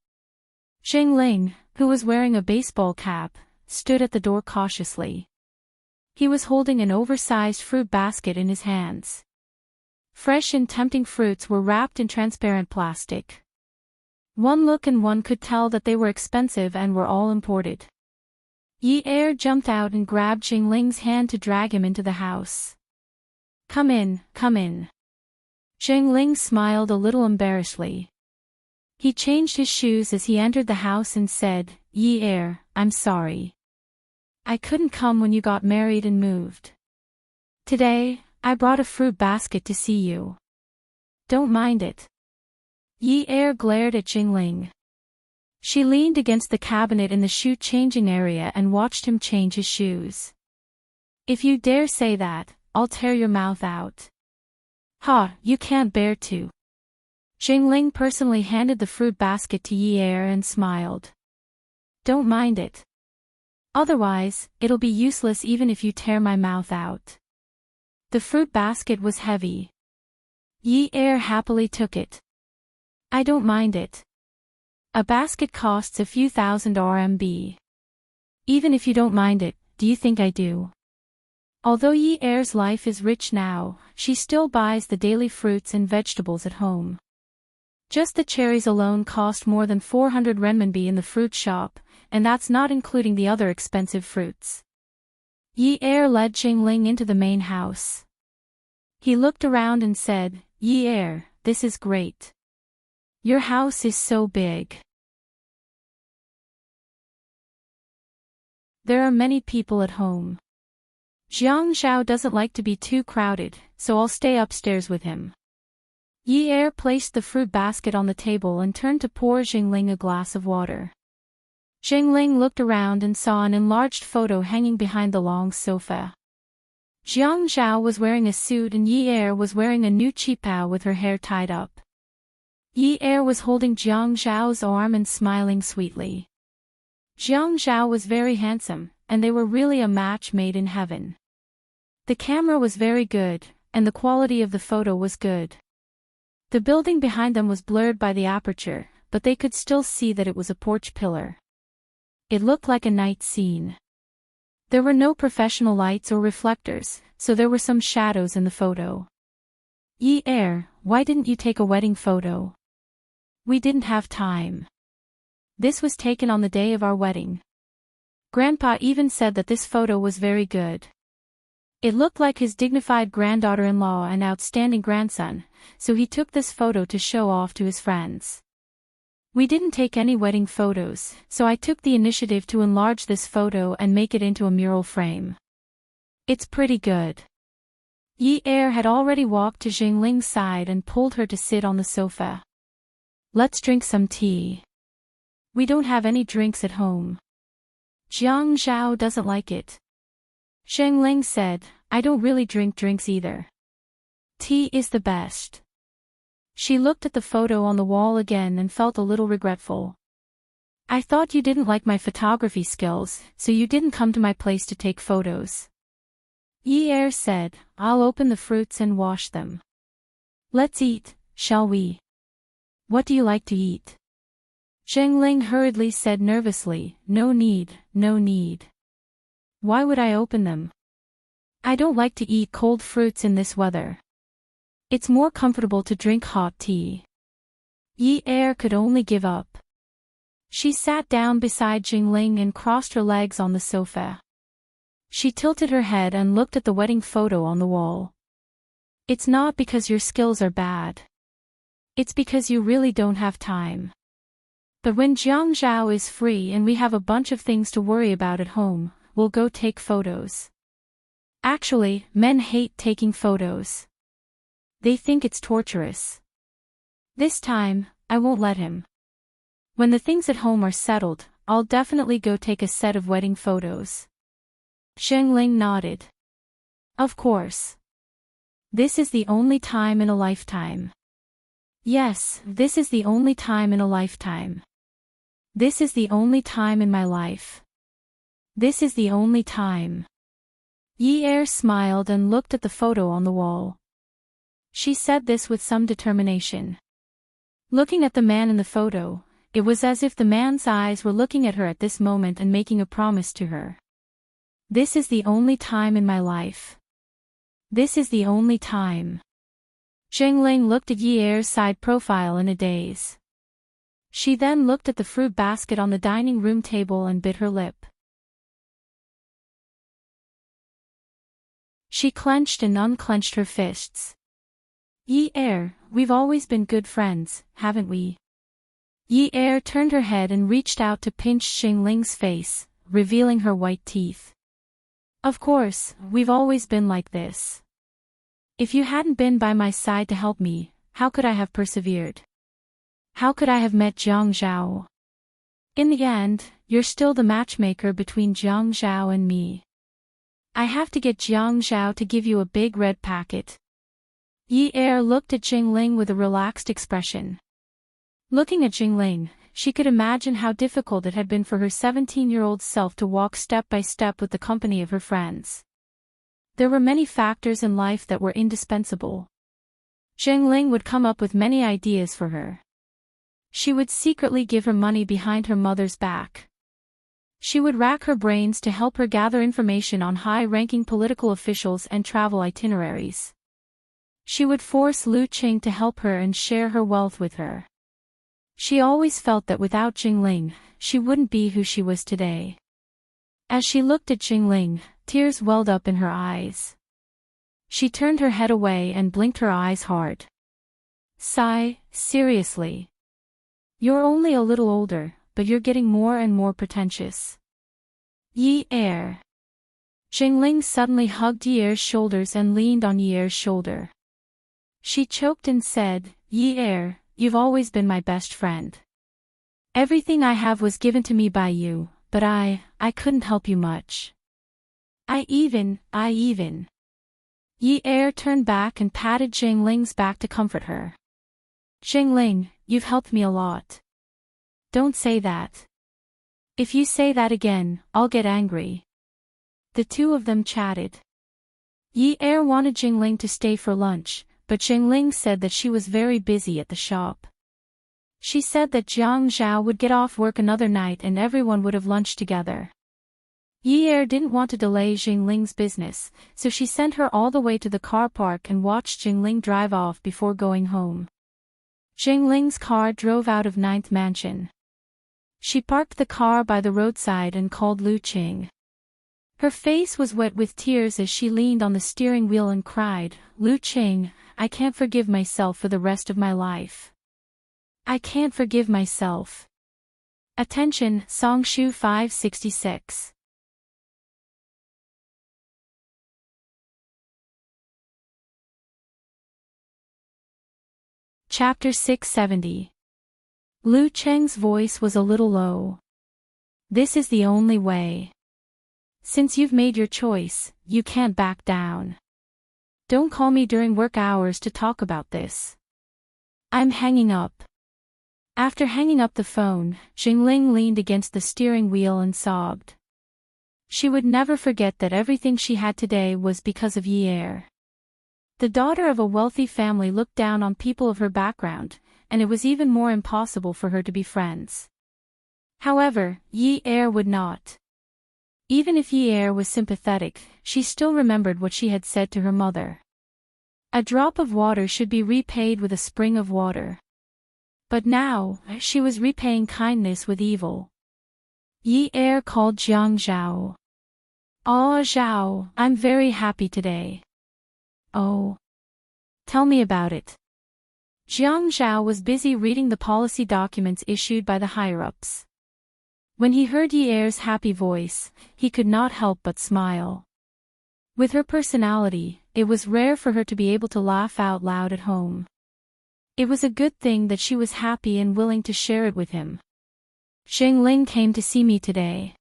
who was wearing a baseball cap, stood at the door cautiously. He was holding an oversized fruit basket in his hands. Fresh and tempting fruits were wrapped in transparent plastic. One look and one could tell that they were expensive and were all imported. Yi jumped out and grabbed Xingling's hand to drag him into the house. Come in, come in. Xingling smiled a little embarrassedly. He changed his shoes as he entered the house and said, Yi I'm sorry. I couldn't come when you got married and moved. Today, I brought a fruit basket to see you. Don't mind it. Yi glared at Xingling. She leaned against the cabinet in the shoe-changing area and watched him change his shoes. If you dare say that, I'll tear your mouth out. Ha, you can't bear to. Xingling personally handed the fruit basket to Yi and smiled. Don't mind it. Otherwise, it'll be useless even if you tear my mouth out. The fruit basket was heavy. Yi happily took it. I don't mind it. A basket costs a few thousand RMB. Even if you don't mind it, do you think I do? Although Yi life is rich now, she still buys the daily fruits and vegetables at home. Just the cherries alone cost more than 400 renminbi in the fruit shop, and that's not including the other expensive fruits. Yi led Xingling into the main house. He looked around and said, Yi this is great. Your house is so big. There are many people at home. Jiang Zhao doesn't like to be too crowded, so I'll stay upstairs with him. Yi placed the fruit basket on the table and turned to pour Xingling a glass of water. Xingling looked around and saw an enlarged photo hanging behind the long sofa. Jiang Zhao was wearing a suit and Yi was wearing a new qipao with her hair tied up. Yi was holding Jiang Zhao's arm and smiling sweetly. Jiang Zhao was very handsome, and they were really a match made in heaven. The camera was very good, and the quality of the photo was good. The building behind them was blurred by the aperture, but they could still see that it was a porch pillar. It looked like a night scene. There were no professional lights or reflectors, so there were some shadows in the photo. Yi why didn't you take a wedding photo? We didn't have time. This was taken on the day of our wedding. Grandpa even said that this photo was very good. It looked like his dignified granddaughter-in-law and outstanding grandson, so he took this photo to show off to his friends. We didn't take any wedding photos, so I took the initiative to enlarge this photo and make it into a mural frame. It's pretty good. Yi had already walked to Xingling's side and pulled her to sit on the sofa. Let's drink some tea. We don't have any drinks at home. Jiang Zhao doesn't like it. Xingling said, I don't really drink drinks either. Tea is the best. She looked at the photo on the wall again and felt a little regretful. I thought you didn't like my photography skills, so you didn't come to my place to take photos. Yi said, I'll open the fruits and wash them. Let's eat, shall we? What do you like to eat? Zhengling hurriedly said nervously, no need, no need. Why would I open them? I don't like to eat cold fruits in this weather. It's more comfortable to drink hot tea. Yi could only give up. She sat down beside Jingling and crossed her legs on the sofa. She tilted her head and looked at the wedding photo on the wall. It's not because your skills are bad. It's because you really don't have time. But when Jiang Zhao is free and we have a bunch of things to worry about at home, we'll go take photos. Actually, men hate taking photos. They think it's torturous. This time, I won't let him. When the things at home are settled, I'll definitely go take a set of wedding photos. Zhengling nodded. Of course. This is the only time in a lifetime. Yes, this is the only time in a lifetime. This is the only time in my life. This is the only time. Yi smiled and looked at the photo on the wall. She said this with some determination. Looking at the man in the photo, it was as if the man's eyes were looking at her at this moment and making a promise to her. This is the only time in my life. This is the only time. Zhengling looked at Yi's side profile in a daze. She then looked at the fruit basket on the dining room table and bit her lip. She clenched and unclenched her fists. Yi, we've always been good friends, haven't we? Yi turned her head and reached out to pinch Xingling's face, revealing her white teeth. Of course, we've always been like this. If you hadn't been by my side to help me, how could I have persevered? How could I have met Jiang Zhao? In the end, you're still the matchmaker between Jiang Zhao and me. I have to get Jiang Zhao to give you a big red packet. Yi looked at Jingling with a relaxed expression. Looking at Jingling, she could imagine how difficult it had been for her 17-year-old self to walk step by step with the company of her friends. There were many factors in life that were indispensable. Jingling would come up with many ideas for her. She would secretly give her money behind her mother's back. She would rack her brains to help her gather information on high-ranking political officials and travel itineraries. She would force Lu Qing to help her and share her wealth with her. She always felt that without Jingling, she wouldn't be who she was today. As she looked at Jingling, tears welled up in her eyes. She turned her head away and blinked her eyes hard. Sigh, seriously. You're only a little older, but you're getting more and more pretentious. Yi. Jingling suddenly hugged Yi's shoulders and leaned on Yi's shoulder. She choked and said, Yi, you've always been my best friend. Everything I have was given to me by you, but I couldn't help you much. I even. Yi turned back and patted Jingling's back to comfort her. Jingling, you've helped me a lot. Don't say that. If you say that again, I'll get angry. The two of them chatted. Yi wanted Jingling to stay for lunch, but Jingling said that she was very busy at the shop. She said that Jiang Zhao would get off work another night and everyone would have lunch together. Yi didn't want to delay Jingling's business, so she sent her all the way to the car park and watched Jingling drive off before going home. Jingling's car drove out of 9th Mansion. She parked the car by the roadside and called Lu Qing. Her face was wet with tears as she leaned on the steering wheel and cried, Lu Qing, I can't forgive myself for the rest of my life. I can't forgive myself. Attention, Songshu 566. Chapter 670. Lu Cheng's voice was a little low. This is the only way. Since you've made your choice, you can't back down. Don't call me during work hours to talk about this. I'm hanging up. After hanging up the phone, Jingling leaned against the steering wheel and sobbed. She would never forget that everything she had today was because of Yi Er. The daughter of a wealthy family looked down on people of her background, and it was even more impossible for her to be friends. However, Yi Er would not. Even if Yi Er was sympathetic, she still remembered what she had said to her mother. A drop of water should be repaid with a spring of water. But now, she was repaying kindness with evil. Yi Er called Jiang Zhao. "Oh Zhao, I'm very happy today." "Oh. Tell me about it." Jiang Zhao was busy reading the policy documents issued by the higher-ups. When he heard Yi Er's happy voice, he could not help but smile. With her personality, it was rare for her to be able to laugh out loud at home. It was a good thing that she was happy and willing to share it with him. "Zhengling came to see me today.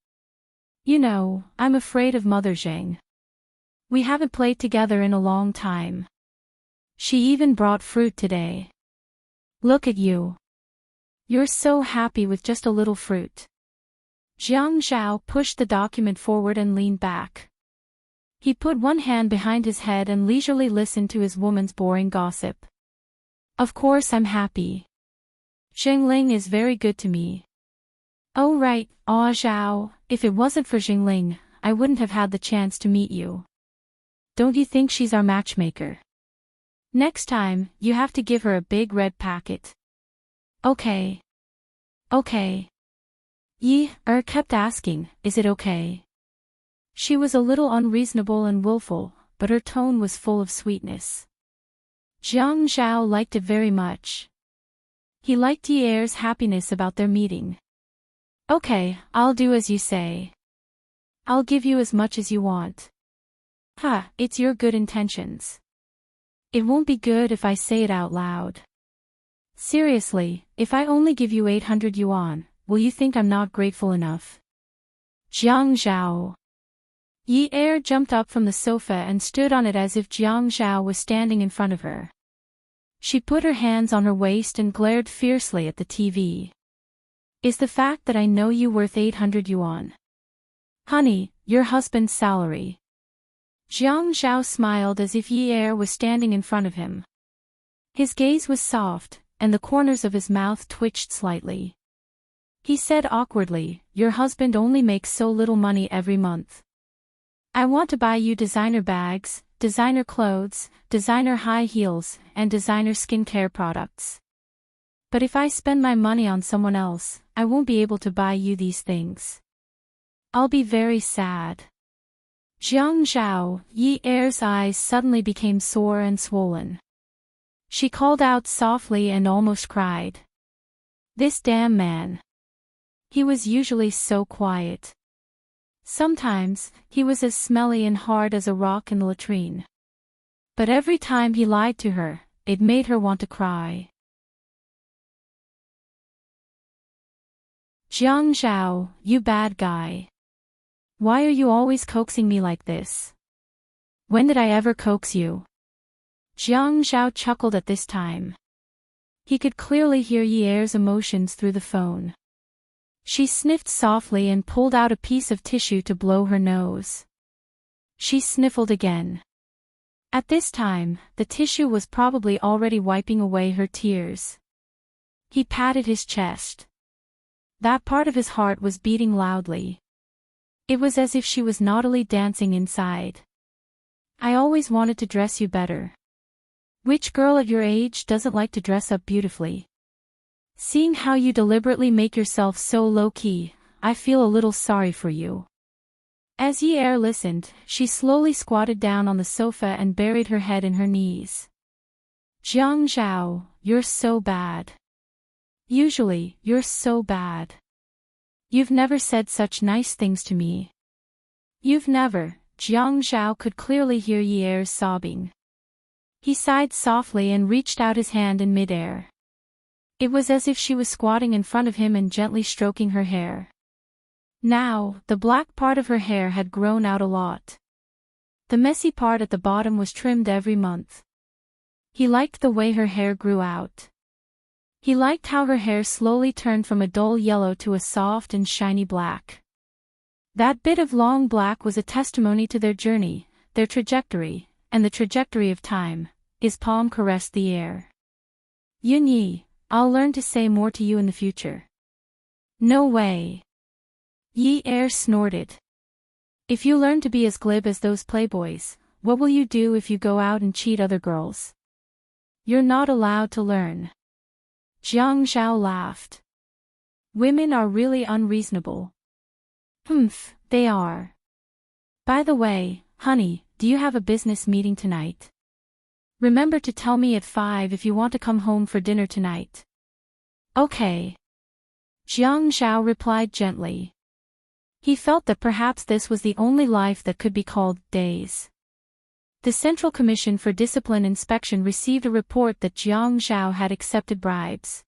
You know, I'm afraid of Mother Zheng. We haven't played together in a long time. She even brought fruit today. Look at you. You're so happy with just a little fruit." Jiang Zhao pushed the document forward and leaned back. He put one hand behind his head and leisurely listened to his woman's boring gossip. "Of course I'm happy. Zhengling is very good to me." "Oh right, Ah Zhao, if it wasn't for Zhengling, I wouldn't have had the chance to meet you. Don't you think she's our matchmaker? Next time, you have to give her a big red packet." "Okay. Okay." Yi Er kept asking, "Is it okay?" She was a little unreasonable and willful, but her tone was full of sweetness. Jiang Zhao liked it very much. He liked Yi Er's happiness about their meeting. "Okay, I'll do as you say. I'll give you as much as you want." "Ha, it's your good intentions. It won't be good if I say it out loud. Seriously, if I only give you 800 yuan, will you think I'm not grateful enough?" "Jiang Zhao." Yi Er jumped up from the sofa and stood on it as if Jiang Zhao was standing in front of her. She put her hands on her waist and glared fiercely at the TV. "Is the fact that I know you worth 800 yuan? Honey, your husband's salary." Jiang Zhao smiled as if Yi Er was standing in front of him. His gaze was soft, and the corners of his mouth twitched slightly. He said awkwardly, "Your husband only makes so little money every month. I want to buy you designer bags, designer clothes, designer high heels, and designer skincare products. But if I spend my money on someone else, I won't be able to buy you these things. I'll be very sad." Jiang Zhao, Yi Er's eyes suddenly became sore and swollen. She called out softly and almost cried. This damn man. He was usually so quiet. Sometimes, he was as smelly and hard as a rock in the latrine. But every time he lied to her, it made her want to cry. Jiang Zhao, you bad guy. Why are you always coaxing me like this? When did I ever coax you? Jiang Zhao chuckled at this time. He could clearly hear Yi Er's emotions through the phone. She sniffed softly and pulled out a piece of tissue to blow her nose. She sniffled again. At this time, the tissue was probably already wiping away her tears. He patted his chest. That part of his heart was beating loudly. It was as if she was naughtily dancing inside. I always wanted to dress you better. Which girl at your age doesn't like to dress up beautifully? Seeing how you deliberately make yourself so low-key, I feel a little sorry for you. As Yi Er listened, she slowly squatted down on the sofa and buried her head in her knees. Jiang Zhao, you're so bad. Usually, you're so bad. You've never said such nice things to me. You've never. Jiang Zhao could clearly hear Yi Er's sobbing. He sighed softly and reached out his hand in midair. It was as if she was squatting in front of him and gently stroking her hair. Now, the black part of her hair had grown out a lot. The messy part at the bottom was trimmed every month. He liked the way her hair grew out. He liked how her hair slowly turned from a dull yellow to a soft and shiny black. That bit of long black was a testimony to their journey, their trajectory, and the trajectory of time. His palm caressed the air. Yunyi, I'll learn to say more to you in the future. No way. Yi Er snorted. If you learn to be as glib as those playboys, what will you do if you go out and cheat other girls? You're not allowed to learn. Jiang Zhao laughed. Women are really unreasonable. Humph, they are. By the way, honey, do you have a business meeting tonight? Remember to tell me at 5 if you want to come home for dinner tonight. Okay. Jiang Zhao replied gently. He felt that perhaps this was the only life that could be called days. The Central Commission for Discipline Inspection received a report that Jiang Zhao had accepted bribes.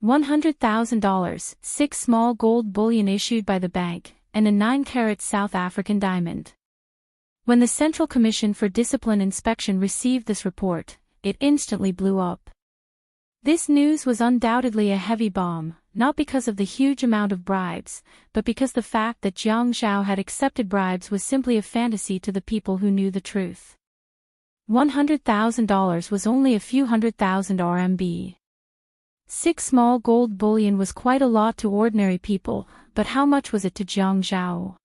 $100,000, 6 small gold bullion issued by the bank, and a 9-carat South African diamond. When the Central Commission for Discipline Inspection received this report, it instantly blew up. This news was undoubtedly a heavy bomb, not because of the huge amount of bribes, but because the fact that Jiang Zhao had accepted bribes was simply a fantasy to the people who knew the truth. $100,000 was only a few $100,000 RMB. 6 small gold bullion was quite a lot to ordinary people, but how much was it to Jiang Zhao?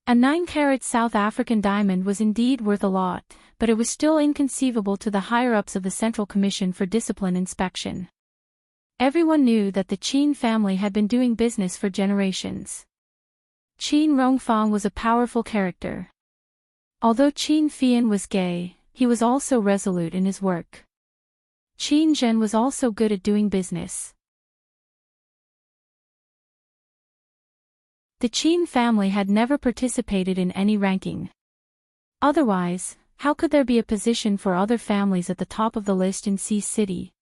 A 9-carat South African diamond was indeed worth a lot, but it was still inconceivable to the higher-ups of the Central Commission for Discipline Inspection. Everyone knew that the Qin family had been doing business for generations. Qin Rongfang was a powerful character. Although Qin Fian was gay, he was also resolute in his work. Qin Zhen was also good at doing business. The Qin family had never participated in any ranking. Otherwise, how could there be a position for other families at the top of the list in Sea City?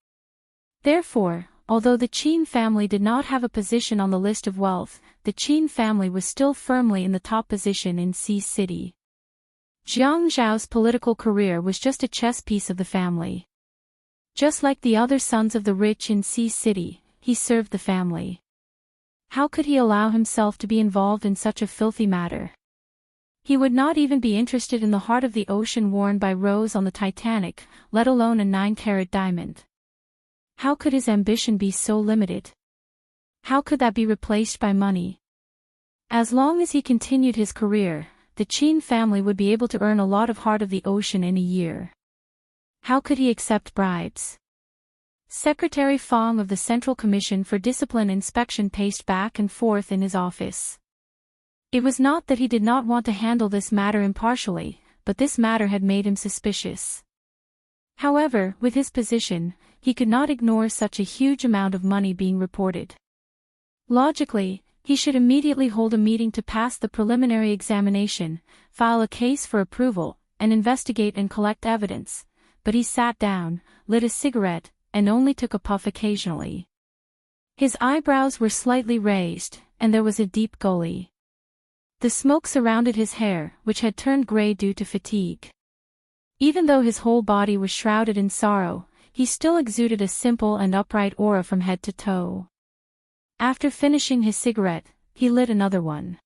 Therefore, although the Qin family did not have a position on the list of wealth, the Qin family was still firmly in the top position in Sea City. Jiang Zhao's political career was just a chess piece of the family. Just like the other sons of the rich in Sea City, he served the family. How could he allow himself to be involved in such a filthy matter? He would not even be interested in the heart of the ocean worn by Rose on the Titanic, let alone a 9-carat diamond. How could his ambition be so limited? How could that be replaced by money? As long as he continued his career, the Qin family would be able to earn a lot of heart of the ocean in a year. How could he accept bribes? Secretary Fong of the Central Commission for Discipline Inspection paced back and forth in his office. It was not that he did not want to handle this matter impartially, but this matter had made him suspicious. However, with his position, he could not ignore such a huge amount of money being reported. Logically, he should immediately hold a meeting to pass the preliminary examination, file a case for approval, and investigate and collect evidence, but he sat down, lit a cigarette, and only took a puff occasionally. His eyebrows were slightly raised, and there was a deep gully. The smoke surrounded his hair, which had turned gray due to fatigue. Even though his whole body was shrouded in sorrow, he still exuded a simple and upright aura from head to toe. After finishing his cigarette, he lit another one.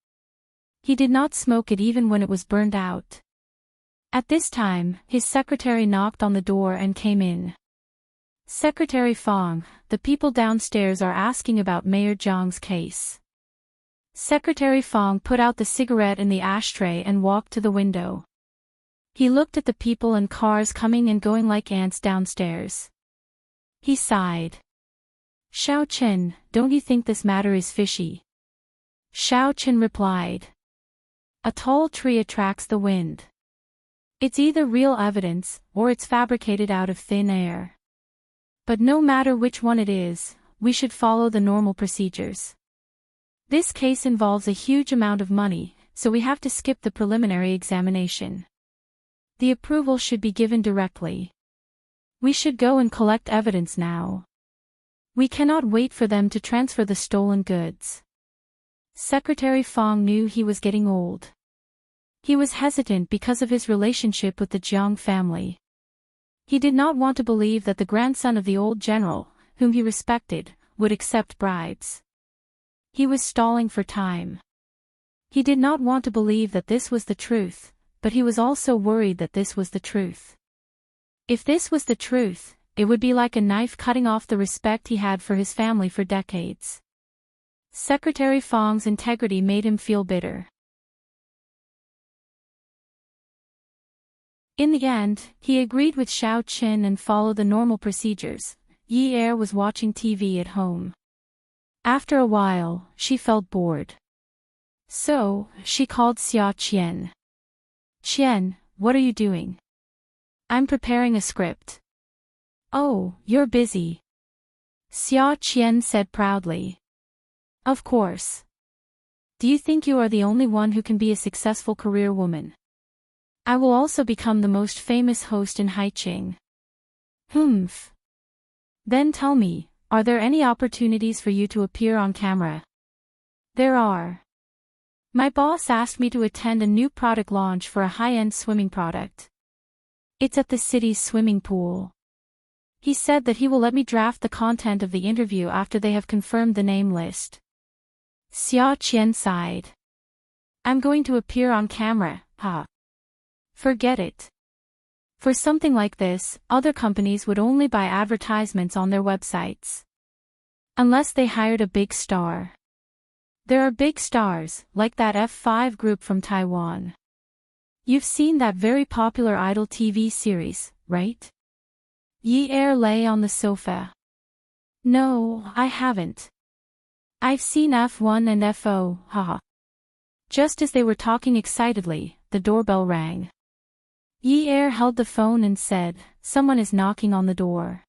He did not smoke it even when it was burned out. At this time, his secretary knocked on the door and came in. Secretary Fong, the people downstairs are asking about Mayor Zhang's case. Secretary Fong put out the cigarette in the ashtray and walked to the window. He looked at the people and cars coming and going like ants downstairs. He sighed. Xiao Chen, don't you think this matter is fishy? Xiao Chen replied. A tall tree attracts the wind. It's either real evidence, or it's fabricated out of thin air. But no matter which one it is, we should follow the normal procedures. This case involves a huge amount of money, so we have to skip the preliminary examination. The approval should be given directly. We should go and collect evidence now. We cannot wait for them to transfer the stolen goods. Secretary Fong knew he was getting old. He was hesitant because of his relationship with the Jiang family. He did not want to believe that the grandson of the old general, whom he respected, would accept bribes. He was stalling for time. He did not want to believe that this was the truth, but he was also worried that this was the truth. If this was the truth, it would be like a knife cutting off the respect he had for his family for decades. Secretary Fong's integrity made him feel bitter. In the end, he agreed with Xiao Qin and followed the normal procedures. Yi Er was watching TV at home. After a while, she felt bored. So, she called Xia Qian. "Qian, what are you doing?" "I'm preparing a script." "Oh, you're busy." Xia Qian said proudly. "Of course. Do you think you are the only one who can be a successful career woman? I will also become the most famous host in Haiqing." "Humph. Then tell me, are there any opportunities for you to appear on camera?" "There are. My boss asked me to attend a new product launch for a high-end swimming product. It's at the city's swimming pool. He said that he will let me draft the content of the interview after they have confirmed the name list." Xia Qian sighed. "I'm going to appear on camera, huh? Forget it. For something like this, other companies would only buy advertisements on their websites. Unless they hired a big star. There are big stars, like that F5 group from Taiwan. You've seen that very popular Idol TV series, right?" Yi Er lay on the sofa. "No, I haven't. I've seen F1 and FO, haha." Just as they were talking excitedly, the doorbell rang. Yi Er held the phone and said, "Someone is knocking on the door."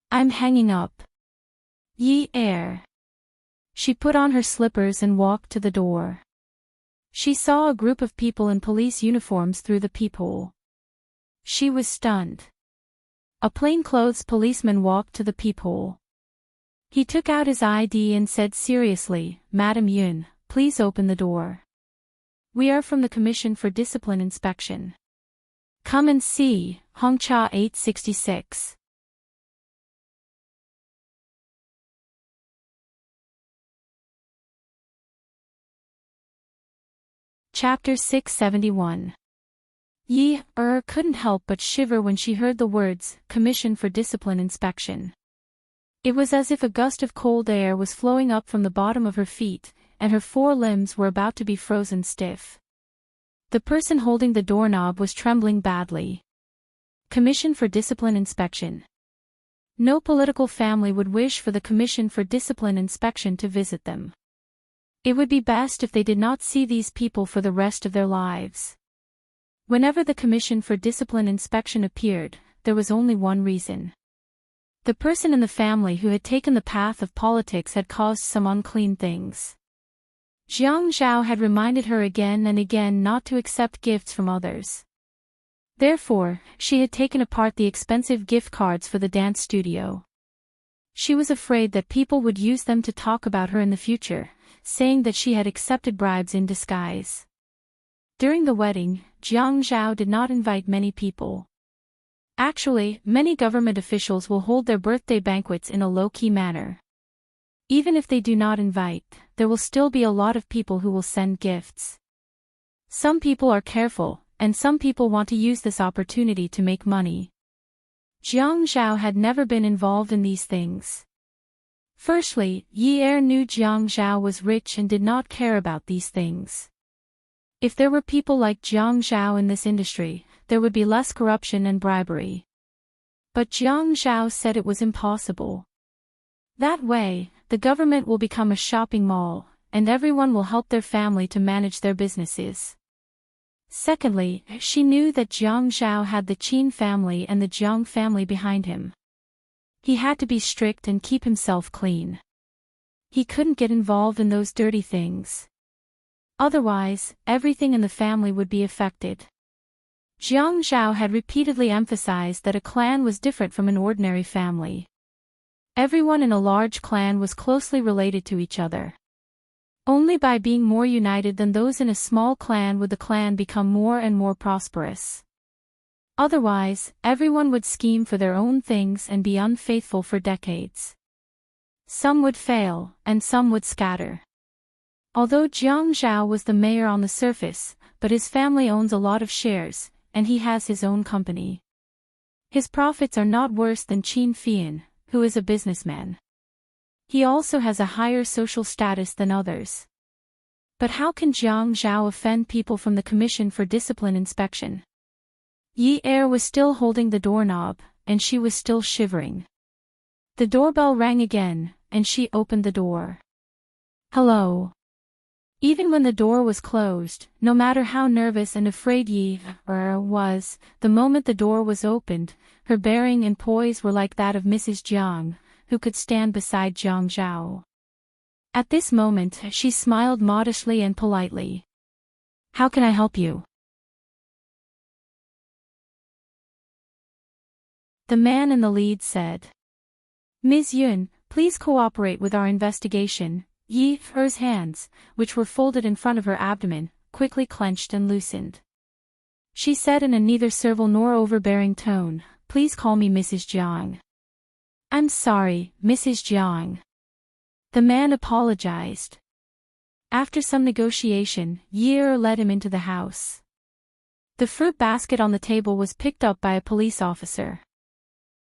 "I'm hanging up." "Yi Er." She put on her slippers and walked to the door. She saw a group of people in police uniforms through the peephole. She was stunned. A plainclothes policeman walked to the peephole. He took out his ID and said seriously, "Madam Yun, please open the door. We are from the Commission for Discipline Inspection. Come and see, Hongcha 866. Chapter 671. Yi Er couldn't help but shiver when she heard the words, Commission for Discipline Inspection. It was as if a gust of cold air was flowing up from the bottom of her feet, and her four limbs were about to be frozen stiff. The person holding the doorknob was trembling badly. Commission for Discipline Inspection. No political family would wish for the Commission for Discipline Inspection to visit them. It would be best if they did not see these people for the rest of their lives. Whenever the Commission for Discipline Inspection appeared, there was only one reason. The person in the family who had taken the path of politics had caused some unclean things. Jiang Zhao had reminded her again and again not to accept gifts from others. Therefore, she had taken apart the expensive gift cards for the dance studio. She was afraid that people would use them to talk about her in the future, saying that she had accepted bribes in disguise. During the wedding, Jiang Zhao did not invite many people. Actually, many government officials will hold their birthday banquets in a low-key manner. Even if they do not invite, there will still be a lot of people who will send gifts. Some people are careful, and some people want to use this opportunity to make money. Jiang Zhao had never been involved in these things. Firstly, Yi Er knew Jiang Zhao was rich and did not care about these things. If there were people like Jiang Zhao in this industry, there would be less corruption and bribery. But Jiang Zhao said it was impossible. That way, the government will become a shopping mall, and everyone will help their family to manage their businesses. Secondly, she knew that Jiang Zhao had the Qin family and the Jiang family behind him. He had to be strict and keep himself clean. He couldn't get involved in those dirty things. Otherwise, everything in the family would be affected. Jiang Zhao had repeatedly emphasized that a clan was different from an ordinary family. Everyone in a large clan was closely related to each other. Only by being more united than those in a small clan would the clan become more and more prosperous. Otherwise, everyone would scheme for their own things and be unfaithful for decades. Some would fail, and some would scatter. Although Jiang Zhao was the mayor on the surface, but his family owns a lot of shares, and he has his own company. His profits are not worse than Qin Fian, who is a businessman. He also has a higher social status than others. But how can Jiang Zhao offend people from the Commission for Discipline Inspection? Yi Er was still holding the doorknob, and she was still shivering. The doorbell rang again, and she opened the door. Hello. Even when the door was closed, no matter how nervous and afraid Yi Er was, the moment the door was opened, her bearing and poise were like that of Mrs. Jiang, who could stand beside Jiang Zhao. At this moment, she smiled modestly and politely. How can I help you? The man in the lead said. Ms. Yun, please cooperate with our investigation. Yi Er's hands, which were folded in front of her abdomen, quickly clenched and loosened. She said in a neither servile nor overbearing tone, Please call me Mrs. Jiang. I'm sorry, Mrs. Jiang. The man apologized. After some negotiation, Yi Er led him into the house. The fruit basket on the table was picked up by a police officer.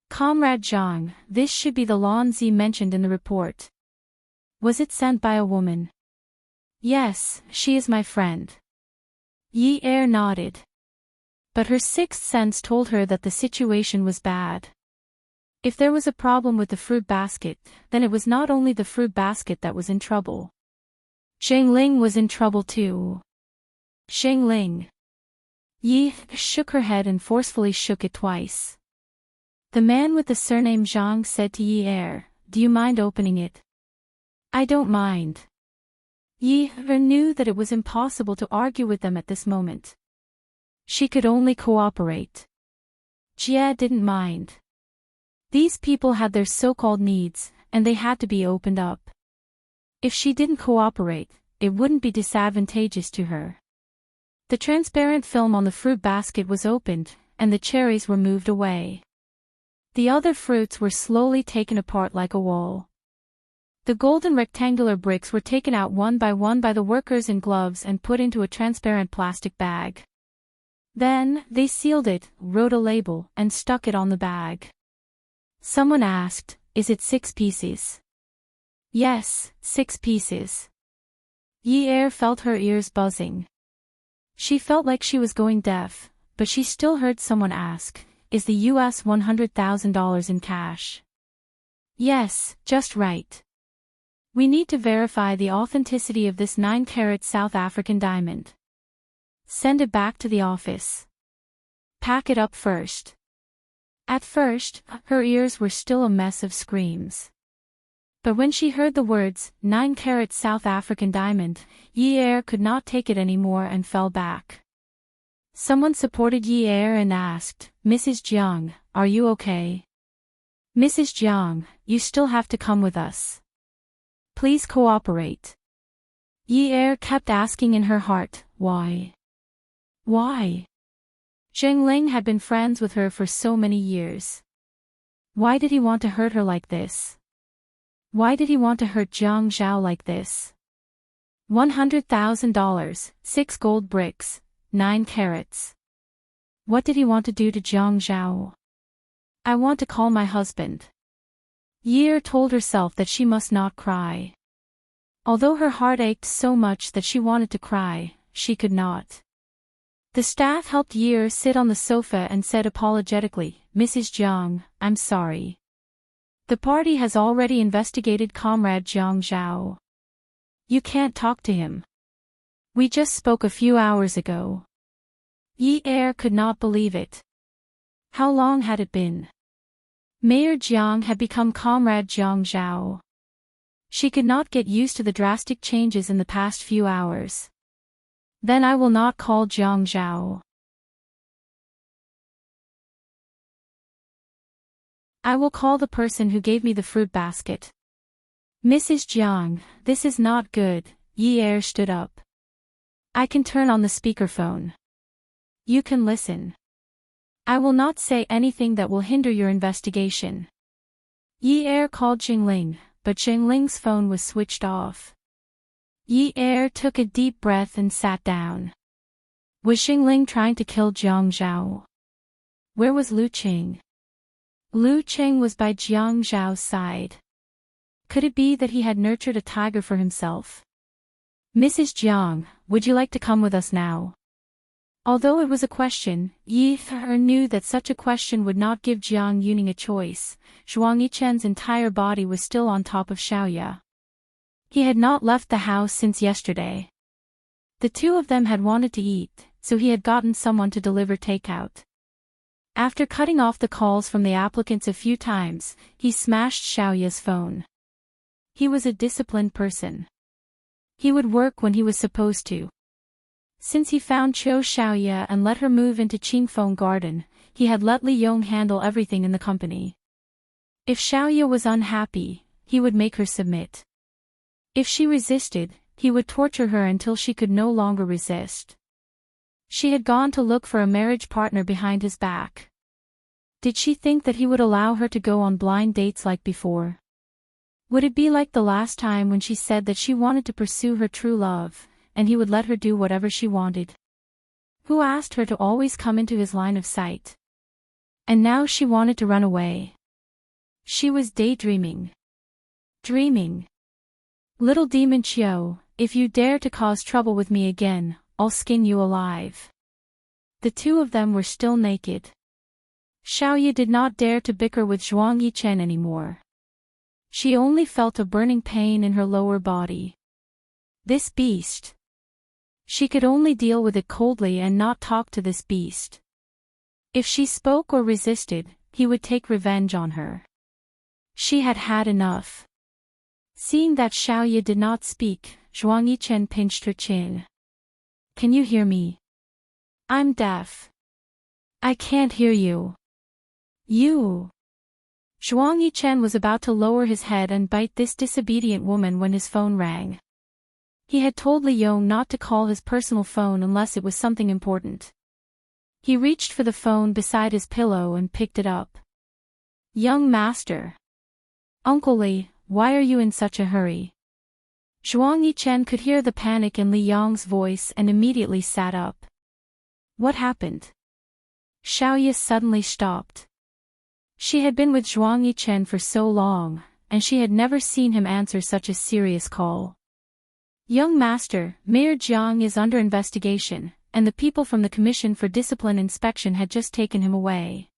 Comrade Zhang, this should be the Lan Zi mentioned in the report. Was it sent by a woman? Yes, she is my friend. Yi Er nodded. But her sixth sense told her that the situation was bad. If there was a problem with the fruit basket, then it was not only the fruit basket that was in trouble. Zheng Ling was in trouble too. Zheng Ling. Yi shook her head and forcefully shook it twice. The man with the surname Zhang said to Yi Er, Do you mind opening it? I don't mind. Yi Er knew that it was impossible to argue with them at this moment. She could only cooperate. Jie didn't mind. These people had their so-called needs, and they had to be opened up. If she didn't cooperate, it wouldn't be disadvantageous to her. The transparent film on the fruit basket was opened, and the cherries were moved away. The other fruits were slowly taken apart like a wall. The golden rectangular bricks were taken out one by the workers in gloves and put into a transparent plastic bag. Then, they sealed it, wrote a label, and stuck it on the bag. Someone asked, Is it 6 pieces? Yes, 6 pieces. Yi Er felt her ears buzzing. She felt like she was going deaf, but she still heard someone ask, Is the US $100,000 in cash? Yes, just right. We need to verify the authenticity of this 9-carat South African diamond. Send it back to the office. Pack it up first. At first, her ears were still a mess of screams. But when she heard the words, 9-carat South African diamond, Yi Er could not take it anymore and fell back. Someone supported Yi Er and asked, Mrs. Jiang, are you okay? Mrs. Jiang, you still have to come with us. Please cooperate. Yi Er kept asking in her heart, why? Why? Zheng Ling had been friends with her for so many years. Why did he want to hurt her like this? Why did he want to hurt Jiang Zhao like this? $100,000, 6 gold bricks, 9 carats. What did he want to do to Jiang Zhao? I want to call my husband. Yi Er told herself that she must not cry. Although her heart ached so much that she wanted to cry, she could not. The staff helped Yi Er sit on the sofa and said apologetically, Mrs. Jiang, I'm sorry. The party has already investigated Comrade Jiang Zhao. You can't talk to him. We just spoke a few hours ago. Yi Er could not believe it. How long had it been? Mayor Jiang had become Comrade Jiang Zhao. She could not get used to the drastic changes in the past few hours. Then I will not call Jiang Zhao. I will call the person who gave me the fruit basket. Mrs. Jiang, this is not good, Yi stood up. I can turn on the speakerphone. You can listen. I will not say anything that will hinder your investigation. Yi called Xingling, but Xingling's phone was switched off. Yi took a deep breath and sat down. Was Xingling trying to kill Jiang Zhao? Where was Lu Qing? Lu Qing was by Jiang Zhao's side. Could it be that he had nurtured a tiger for himself? Mrs. Jiang, would you like to come with us now? Although it was a question, Yi knew that such a question would not give Jiang Yuning a choice. Zhuang Yichen's entire body was still on top of Xiaoya. He had not left the house since yesterday. The two of them had wanted to eat, so he had gotten someone to deliver takeout. After cutting off the calls from the applicants a few times, he smashed Xiaoya's phone. He was a disciplined person. He would work when he was supposed to. Since he found Qiu Xiaoya and let her move into Qingfeng Garden, he had let Li Yong handle everything in the company. If Xiaoya was unhappy, he would make her submit. If she resisted, he would torture her until she could no longer resist. She had gone to look for a marriage partner behind his back. Did she think that he would allow her to go on blind dates like before? Would it be like the last time when she said that she wanted to pursue her true love, and he would let her do whatever she wanted? Who asked her to always come into his line of sight? And now she wanted to run away. She was daydreaming. Dreaming. Little demon Qiu, if you dare to cause trouble with me again, I'll skin you alive. The two of them were still naked. Xiaoya did not dare to bicker with Zhuang Yichen anymore. She only felt a burning pain in her lower body. This beast. She could only deal with it coldly and not talk to this beast. If she spoke or resisted, he would take revenge on her. She had had enough. Seeing that Xiaoya did not speak, Zhuang Yichen pinched her chin. Can you hear me? I'm deaf. I can't hear you. You. Zhuang Yichen was about to lower his head and bite this disobedient woman when his phone rang. He had told Li Yong not to call his personal phone unless it was something important. He reached for the phone beside his pillow and picked it up. Young master. Uncle Li, why are you in such a hurry? Zhuang Yichen could hear the panic in Li Yong's voice and immediately sat up. What happened? Xiaoya suddenly stopped. She had been with Zhuang Yichen for so long, and she had never seen him answer such a serious call. Young master, Mayor Jiang is under investigation, and the people from the Commission for Discipline Inspection had just taken him away.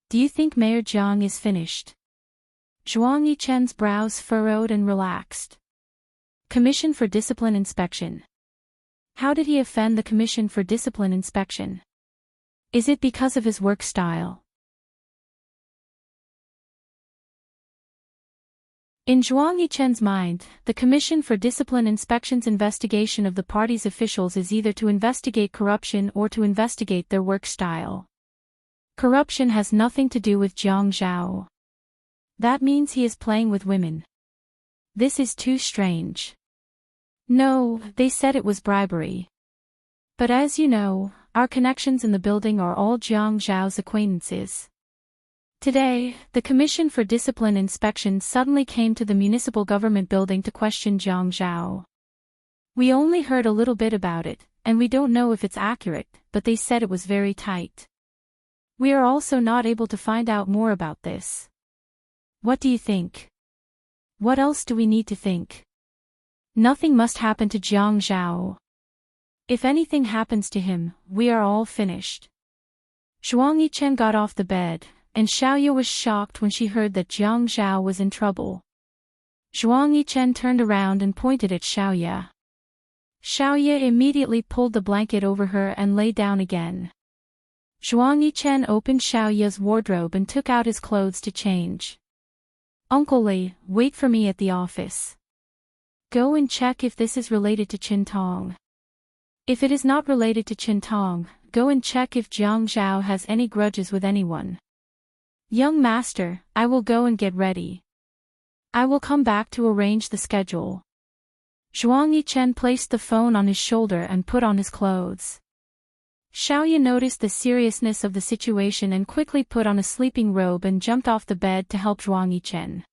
Do you think Mayor Jiang is finished? Zhuang Yichen's brows furrowed and relaxed. Commission for Discipline Inspection. How did he offend the Commission for Discipline Inspection? Is it because of his work style? In Zhuang Yichen's mind, the Commission for Discipline Inspection's investigation of the party's officials is either to investigate corruption or to investigate their work style. Corruption has nothing to do with Jiang Zhao. That means he is playing with women. This is too strange. No, they said it was bribery. But as you know, our connections in the building are all Jiang Zhao's acquaintances. Today, the Commission for Discipline Inspection suddenly came to the municipal government building to question Jiang Zhao. We only heard a little bit about it, and we don't know if it's accurate, but they said it was very tight. We are also not able to find out more about this. What do you think? What else do we need to think? Nothing must happen to Jiang Zhao. If anything happens to him, we are all finished. Zhuang Yichen got off the bed, and Xiaoya was shocked when she heard that Jiang Zhao was in trouble. Zhuang Yichen turned around and pointed at Xiaoya. Xiaoya immediately pulled the blanket over her and lay down again. Zhuang Yichen opened Xiaoya's wardrobe and took out his clothes to change. Uncle Li, wait for me at the office. Go and check if this is related to Qintong. If it is not related to Qintong, go and check if Jiang Zhao has any grudges with anyone. Young master, I will go and get ready. I will come back to arrange the schedule. Zhuang Yichen placed the phone on his shoulder and put on his clothes. Xiaoya noticed the seriousness of the situation and quickly put on a sleeping robe and jumped off the bed to help Zhuang Yichen.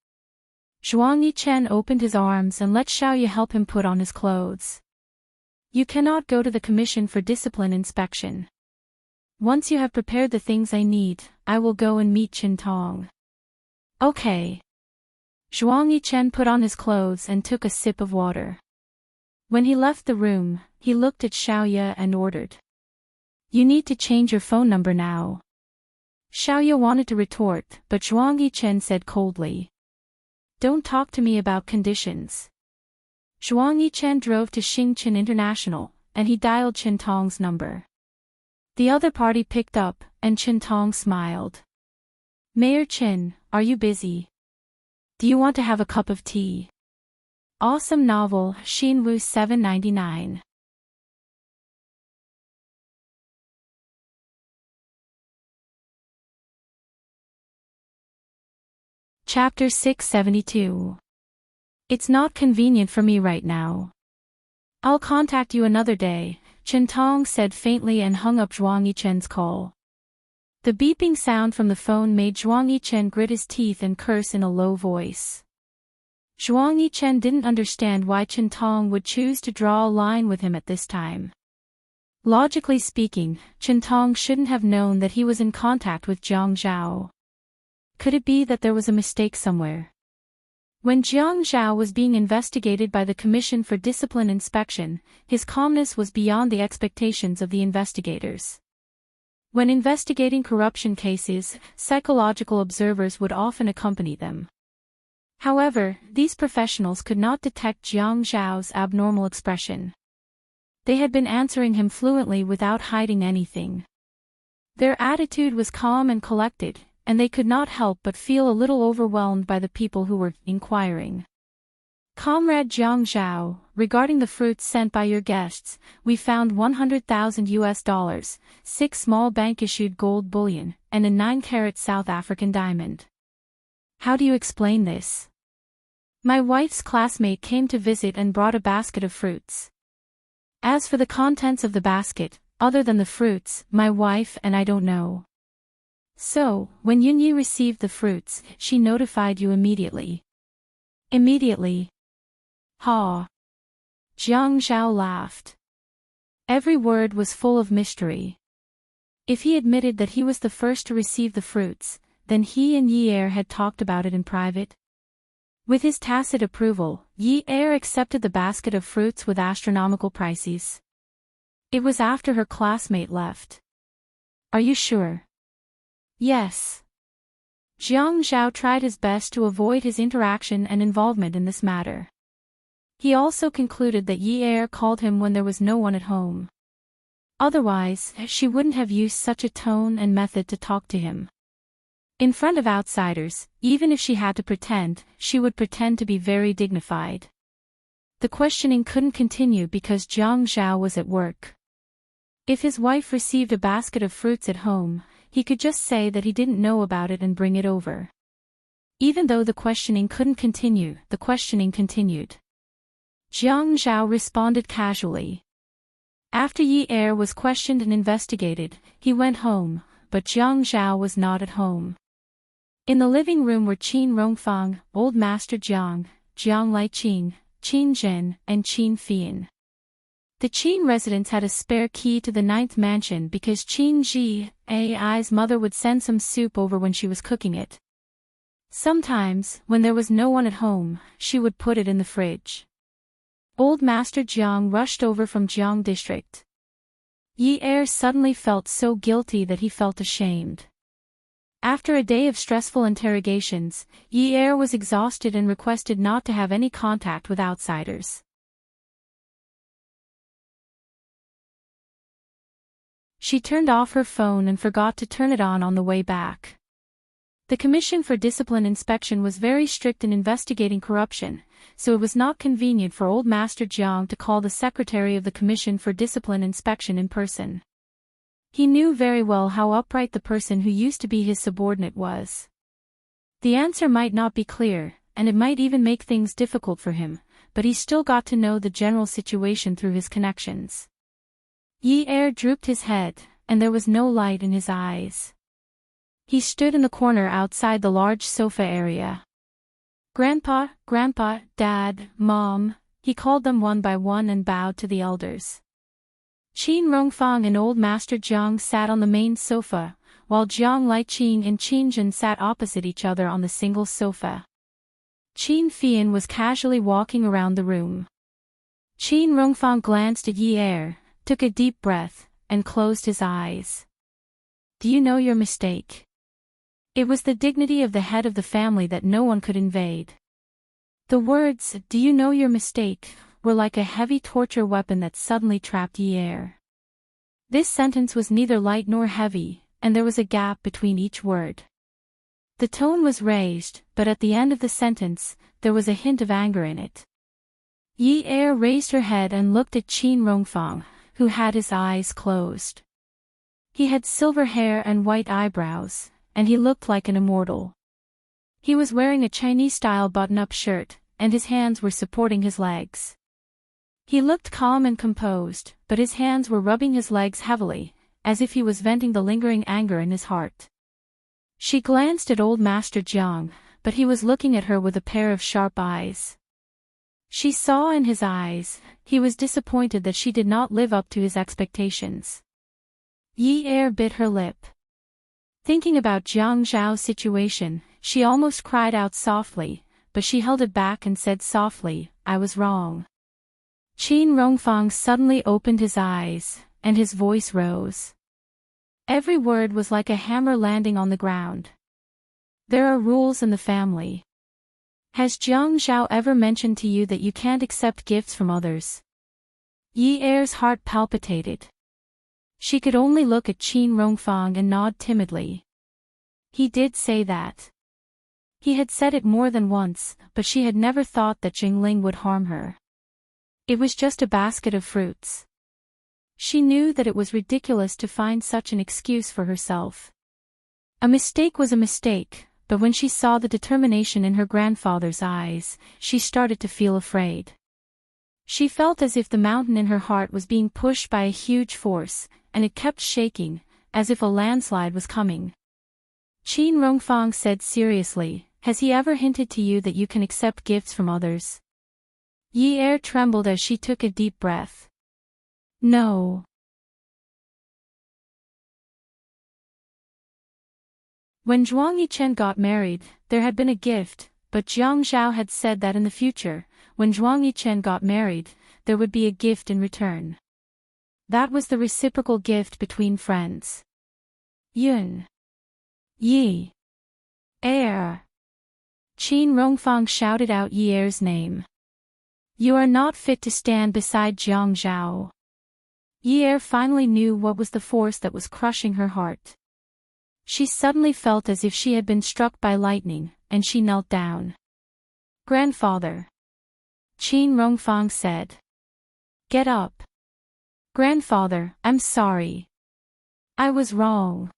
Zhuang Yichen opened his arms and let Xiaoya help him put on his clothes. You cannot go to the Commission for Discipline inspection. Once you have prepared the things I need, I will go and meet Qintong. Okay. Zhuang Yichen put on his clothes and took a sip of water. When he left the room, he looked at Xiaoya and ordered. You need to change your phone number now. Xiaoya wanted to retort, but Zhuang Yichen said coldly. Don't talk to me about conditions. Zhuang Yichen drove to Xingchen International, and he dialed Qintong's number. The other party picked up, and Qintong smiled. Mayor Qin, are you busy? Do you want to have a cup of tea? Awesome novel, Xinwu 799. Chapter 672. It's not convenient for me right now. I'll contact you another day, Qintong said faintly and hung up Zhuang Yichen's call. The beeping sound from the phone made Zhuang Yichen grit his teeth and curse in a low voice. Zhuang Yichen didn't understand why Qintong would choose to draw a line with him at this time. Logically speaking, Qintong shouldn't have known that he was in contact with Jiang Zhao. Could it be that there was a mistake somewhere? When Jiang Zhao was being investigated by the Commission for Discipline Inspection, his calmness was beyond the expectations of the investigators. When investigating corruption cases, psychological observers would often accompany them. However, these professionals could not detect Jiang Zhao's abnormal expression. They had been answering him fluently without hiding anything. Their attitude was calm and collected, and they could not help but feel a little overwhelmed by the people who were inquiring. Comrade Jiang Zhao, regarding the fruits sent by your guests, we found $100,000, 6 small bank-issued gold bullion, and a 9-carat South African diamond. How do you explain this? My wife's classmate came to visit and brought a basket of fruits. As for the contents of the basket, other than the fruits, my wife and I don't know. So, when Yunyi received the fruits, she notified you immediately. Immediately? Ha! Jiang Zhao laughed. Every word was full of mystery. If he admitted that he was the first to receive the fruits, then he and Yi Er had talked about it in private. With his tacit approval, Yi Er accepted the basket of fruits with astronomical prices. It was after her classmate left. Are you sure? Yes. Jiang Zhao tried his best to avoid his interaction and involvement in this matter. He also concluded that Yi Er called him when there was no one at home. Otherwise, she wouldn't have used such a tone and method to talk to him. In front of outsiders, even if she had to pretend, she would pretend to be very dignified. The questioning couldn't continue because Jiang Zhao was at work. If his wife received a basket of fruits at home, he could just say that he didn't know about it and bring it over. Even though the questioning couldn't continue, the questioning continued. Jiang Zhao responded casually. After Yi Er was questioned and investigated, he went home, but Jiang Zhao was not at home. In the living room were Qin Rongfang, Old Master Jiang, Jiang Liqing, Qin Zhen, and Qin Fian. The Qin residents had a spare key to the 9th mansion because Qin Ji Ai's mother would send some soup over when she was cooking it. Sometimes, when there was no one at home, she would put it in the fridge. Old Master Jiang rushed over from Jiang district. Yi Er suddenly felt so guilty that he felt ashamed. After a day of stressful interrogations, Yi Er was exhausted and requested not to have any contact with outsiders. She turned off her phone and forgot to turn it on the way back. The Commission for Discipline Inspection was very strict in investigating corruption, so it was not convenient for Old Master Jiang to call the secretary of the Commission for Discipline Inspection in person. He knew very well how upright the person who used to be his subordinate was. The answer might not be clear, and it might even make things difficult for him, but he still got to know the general situation through his connections. Yi Er drooped his head, and there was no light in his eyes. He stood in the corner outside the large sofa area. Grandpa, Grandpa, Dad, Mom, he called them one by one and bowed to the elders. Qin Rongfang and Old Master Jiang sat on the main sofa, while Jiang Liqing and Qin Zhen sat opposite each other on the single sofa. Qin Fian was casually walking around the room. Qin Rongfang glanced at Yi Er, took a deep breath, and closed his eyes. Do you know your mistake? It was the dignity of the head of the family that no one could invade. The words, "Do you know your mistake?" were like a heavy torture weapon that suddenly trapped Yi Er. This sentence was neither light nor heavy, and there was a gap between each word. The tone was raised, but at the end of the sentence, there was a hint of anger in it. Yi Er raised her head and looked at Qin Rongfang, who had his eyes closed. He had silver hair and white eyebrows, and he looked like an immortal. He was wearing a Chinese-style button-up shirt, and his hands were supporting his legs. He looked calm and composed, but his hands were rubbing his legs heavily, as if he was venting the lingering anger in his heart. She glanced at Old Master Jiang, but he was looking at her with a pair of sharp eyes. She saw in his eyes, he was disappointed that she did not live up to his expectations. Yi Er bit her lip. Thinking about Jiang Zhao's situation, she almost cried out softly, but she held it back and said softly, "I was wrong." Qin Rongfang suddenly opened his eyes, and his voice rose. Every word was like a hammer landing on the ground. There are rules in the family. Has Jiang Zhao ever mentioned to you that you can't accept gifts from others? Yi Er's heart palpitated. She could only look at Qin Rongfang and nod timidly. He did say that. He had said it more than once, but she had never thought that Jingling would harm her. It was just a basket of fruits. She knew that it was ridiculous to find such an excuse for herself. A mistake was a mistake, but when she saw the determination in her grandfather's eyes, she started to feel afraid. She felt as if the mountain in her heart was being pushed by a huge force, and it kept shaking, as if a landslide was coming. Qin Rongfang said seriously, "Has he ever hinted to you that you can accept gifts from others?" Yi Er trembled as she took a deep breath. No. When Zhuang Yichen got married, there had been a gift, but Jiang Zhao had said that in the future, when Zhuang Yichen got married, there would be a gift in return. That was the reciprocal gift between friends. Yun. Yi. Er. Qin Rongfang shouted out Yi Er's name. You are not fit to stand beside Jiang Zhao. Yi Er finally knew what was the force that was crushing her heart. She suddenly felt as if she had been struck by lightning, and she knelt down. Grandfather. Qin Rongfang said. Get up. Grandfather, I'm sorry. I was wrong.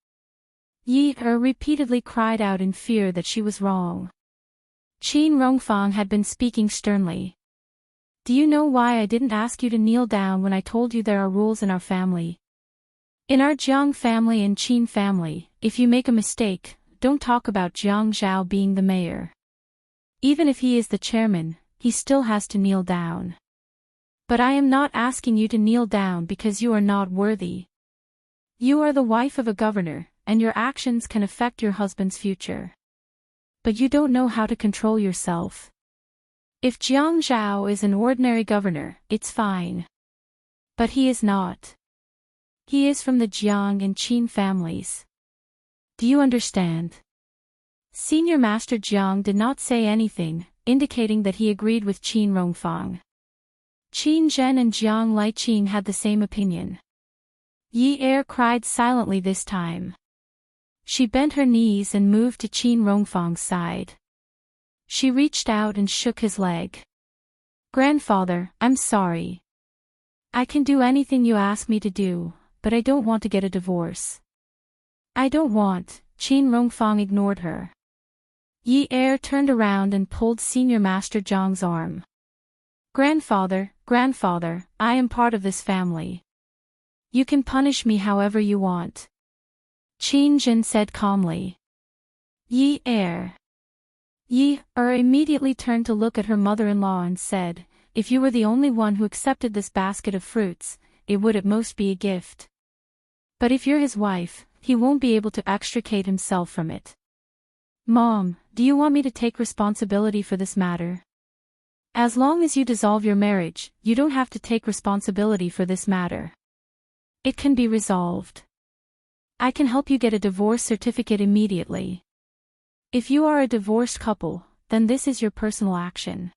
Yi Er repeatedly cried out in fear that she was wrong. Qin Rongfang had been speaking sternly. Do you know why I didn't ask you to kneel down when I told you there are rules in our family? In our Jiang family and Qin family, if you make a mistake, don't talk about Jiang Zhao being the mayor. Even if he is the chairman, he still has to kneel down. But I am not asking you to kneel down because you are not worthy. You are the wife of a governor, and your actions can affect your husband's future. But you don't know how to control yourself. If Jiang Zhao is an ordinary governor, it's fine. But he is not. He is from the Jiang and Qin families. Do you understand? Senior Master Jiang did not say anything, indicating that he agreed with Qin Rongfang. Qin Zhen and Jiang Liqing had the same opinion. Yi Er cried silently this time. She bent her knees and moved to Qin Rongfang's side. She reached out and shook his leg. Grandfather, I'm sorry. I can do anything you ask me to do, but I don't want to get a divorce. I don't want. Qin Rongfang ignored her. Yi Er turned around and pulled Senior Master Jiang's arm. Grandfather, grandfather, I am part of this family. You can punish me however you want. Qin Jin said calmly. Yi Er. Yi Er immediately turned to look at her mother-in-law and said, if you were the only one who accepted this basket of fruits, it would at most be a gift. But if you're his wife, he won't be able to extricate himself from it. Mom, do you want me to take responsibility for this matter? As long as you dissolve your marriage, you don't have to take responsibility for this matter. It can be resolved. I can help you get a divorce certificate immediately. If you are a divorced couple, then this is your personal action.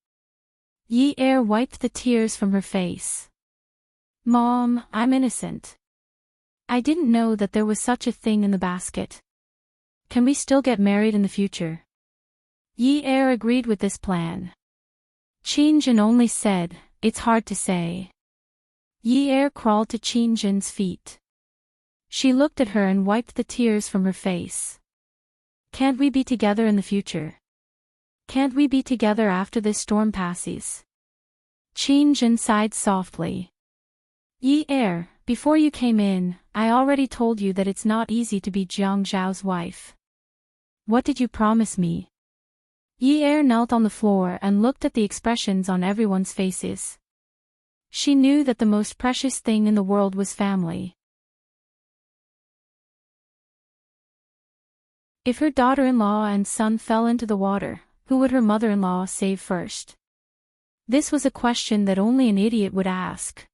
Yi Er wiped the tears from her face. Mom, I'm innocent. I didn't know that there was such a thing in the basket. Can we still get married in the future? Yi Er agreed with this plan. Qin Jin only said, it's hard to say. Yi Er crawled to Qin Jin's feet. She looked at her and wiped the tears from her face. Can't we be together in the future? Can't we be together after this storm passes? Qin Jin sighed softly. Yi Er, before you came in, I already told you that it's not easy to be Jiang Zhao's wife. What did you promise me? Yi Er knelt on the floor and looked at the expressions on everyone's faces. She knew that the most precious thing in the world was family. If her daughter-in-law and son fell into the water, who would her mother-in-law save first? This was a question that only an idiot would ask.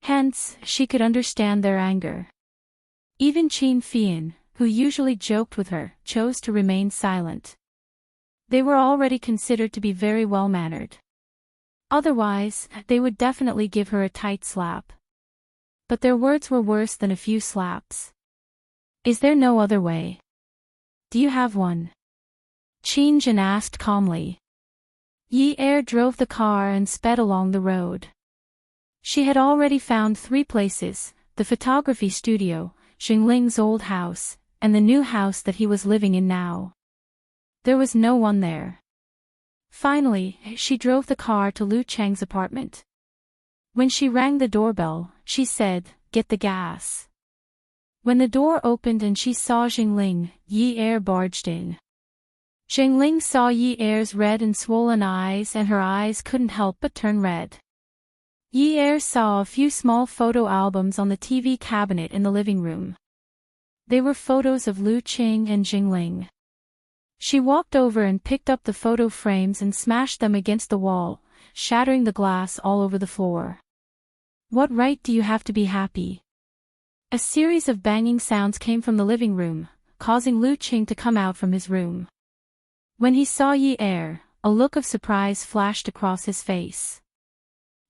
Hence, she could understand their anger. Even Qin Fian, who usually joked with her, chose to remain silent. They were already considered to be very well-mannered. Otherwise, they would definitely give her a tight slap. But their words were worse than a few slaps. Is there no other way? Do you have one? Qin Jin asked calmly. Yi Er drove the car and sped along the road. She had already found 3 places, the photography studio, Xingling's old house, and the new house that he was living in now. There was no one there. Finally, she drove the car to Lu Cheng's apartment. When she rang the doorbell, she said, "Get the gas." When the door opened and she saw Xingling, Yi Er barged in. Xingling saw Yi Er's red and swollen eyes and her eyes couldn't help but turn red. Yi Er saw a few small photo albums on the TV cabinet in the living room. They were photos of Lu Qing and Xingling. She walked over and picked up the photo frames and smashed them against the wall, shattering the glass all over the floor. What right do you have to be happy? A series of banging sounds came from the living room, causing Lu Qing to come out from his room. When he saw Yi Er, a look of surprise flashed across his face.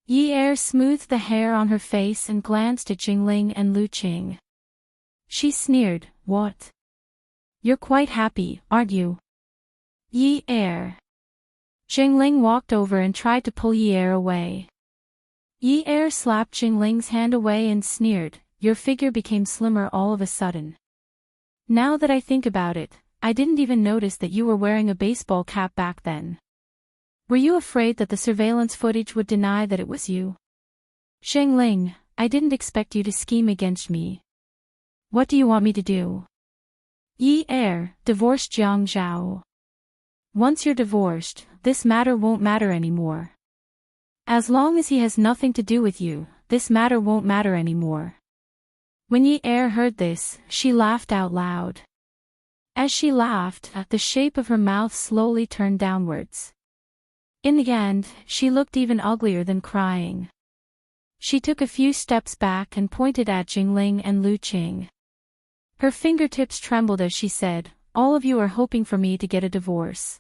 Yi Er smoothed the hair on her face and glanced at Xingling and Lu Qing. She sneered, "What? You're quite happy, aren't you?" Yi Er. Xingling walked over and tried to pull Yi Er away. Yi Er slapped Xingling's hand away and sneered, "Your figure became slimmer all of a sudden. Now that I think about it, I didn't even notice that you were wearing a baseball cap back then. Were you afraid that the surveillance footage would deny that it was you?" "Xingling, I didn't expect you to scheme against me. What do you want me to do?" "Yi Er, divorce Jiang Zhao. Once you're divorced, this matter won't matter anymore. As long as he has nothing to do with you, this matter won't matter anymore." When Yi Er heard this, she laughed out loud. As she laughed, the shape of her mouth slowly turned downwards. In the end, she looked even uglier than crying. She took a few steps back and pointed at Xingling and Lu Qing. Her fingertips trembled as she said, "All of you are hoping for me to get a divorce.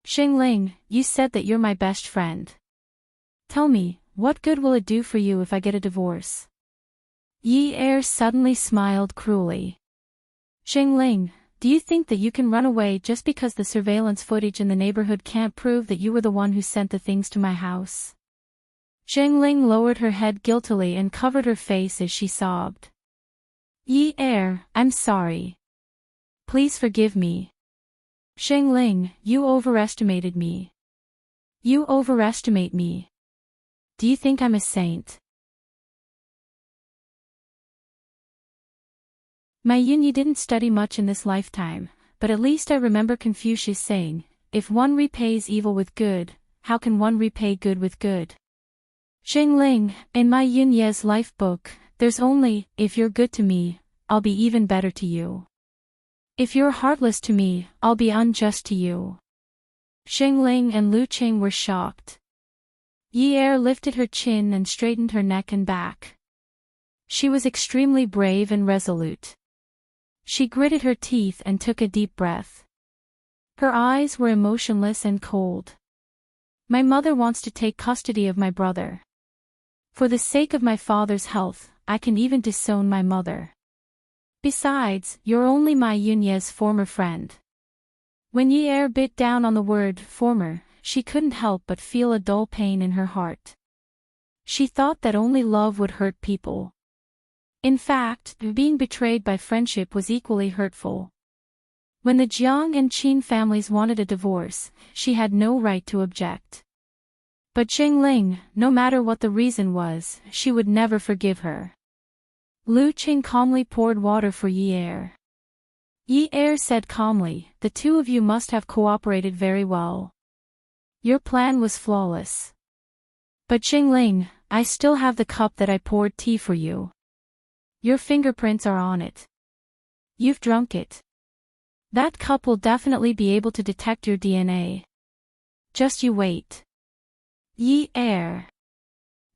Xingling, you said that you're my best friend. Tell me, what good will it do for you if I get a divorce?" Yi Er suddenly smiled cruelly. "Xingling, do you think that you can run away just because the surveillance footage in the neighborhood can't prove that you were the one who sent the things to my house?" Xingling lowered her head guiltily and covered her face as she sobbed. "Yi Er, I'm sorry. Please forgive me. Xingling, you overestimated me. You overestimate me." do you think I'm a saint? My Yun, you didn't study much in this lifetime, but at least I remember Confucius saying, if one repays evil with good, how can one repay good with good? Xingling, in my Yun Ye's life book, there's only, if you're good to me, I'll be even better to you. If you're heartless to me, I'll be unjust to you. Xingling and Lu Qing were shocked. Yi Er lifted her chin and straightened her neck and back. She was extremely brave and resolute. She gritted her teeth and took a deep breath. Her eyes were emotionless and cold. My mother wants to take custody of my brother. For the sake of my father's health, I can even disown my mother. Besides, you're only my Yunye's former friend. When Yi Er bit down on the word former, she couldn't help but feel a dull pain in her heart. She thought that only love would hurt people. In fact, being betrayed by friendship was equally hurtful. When the Jiang and Qin families wanted a divorce, she had no right to object. But Xingling, no matter what the reason was, she would never forgive her. Lu Qing calmly poured water for Yi Er. Yi Er said calmly, the two of you must have cooperated very well. Your plan was flawless. But Xingling, I still have the cup that I poured tea for you. Your fingerprints are on it. You've drunk it. That cup will definitely be able to detect your DNA. Just you wait. Yi Er.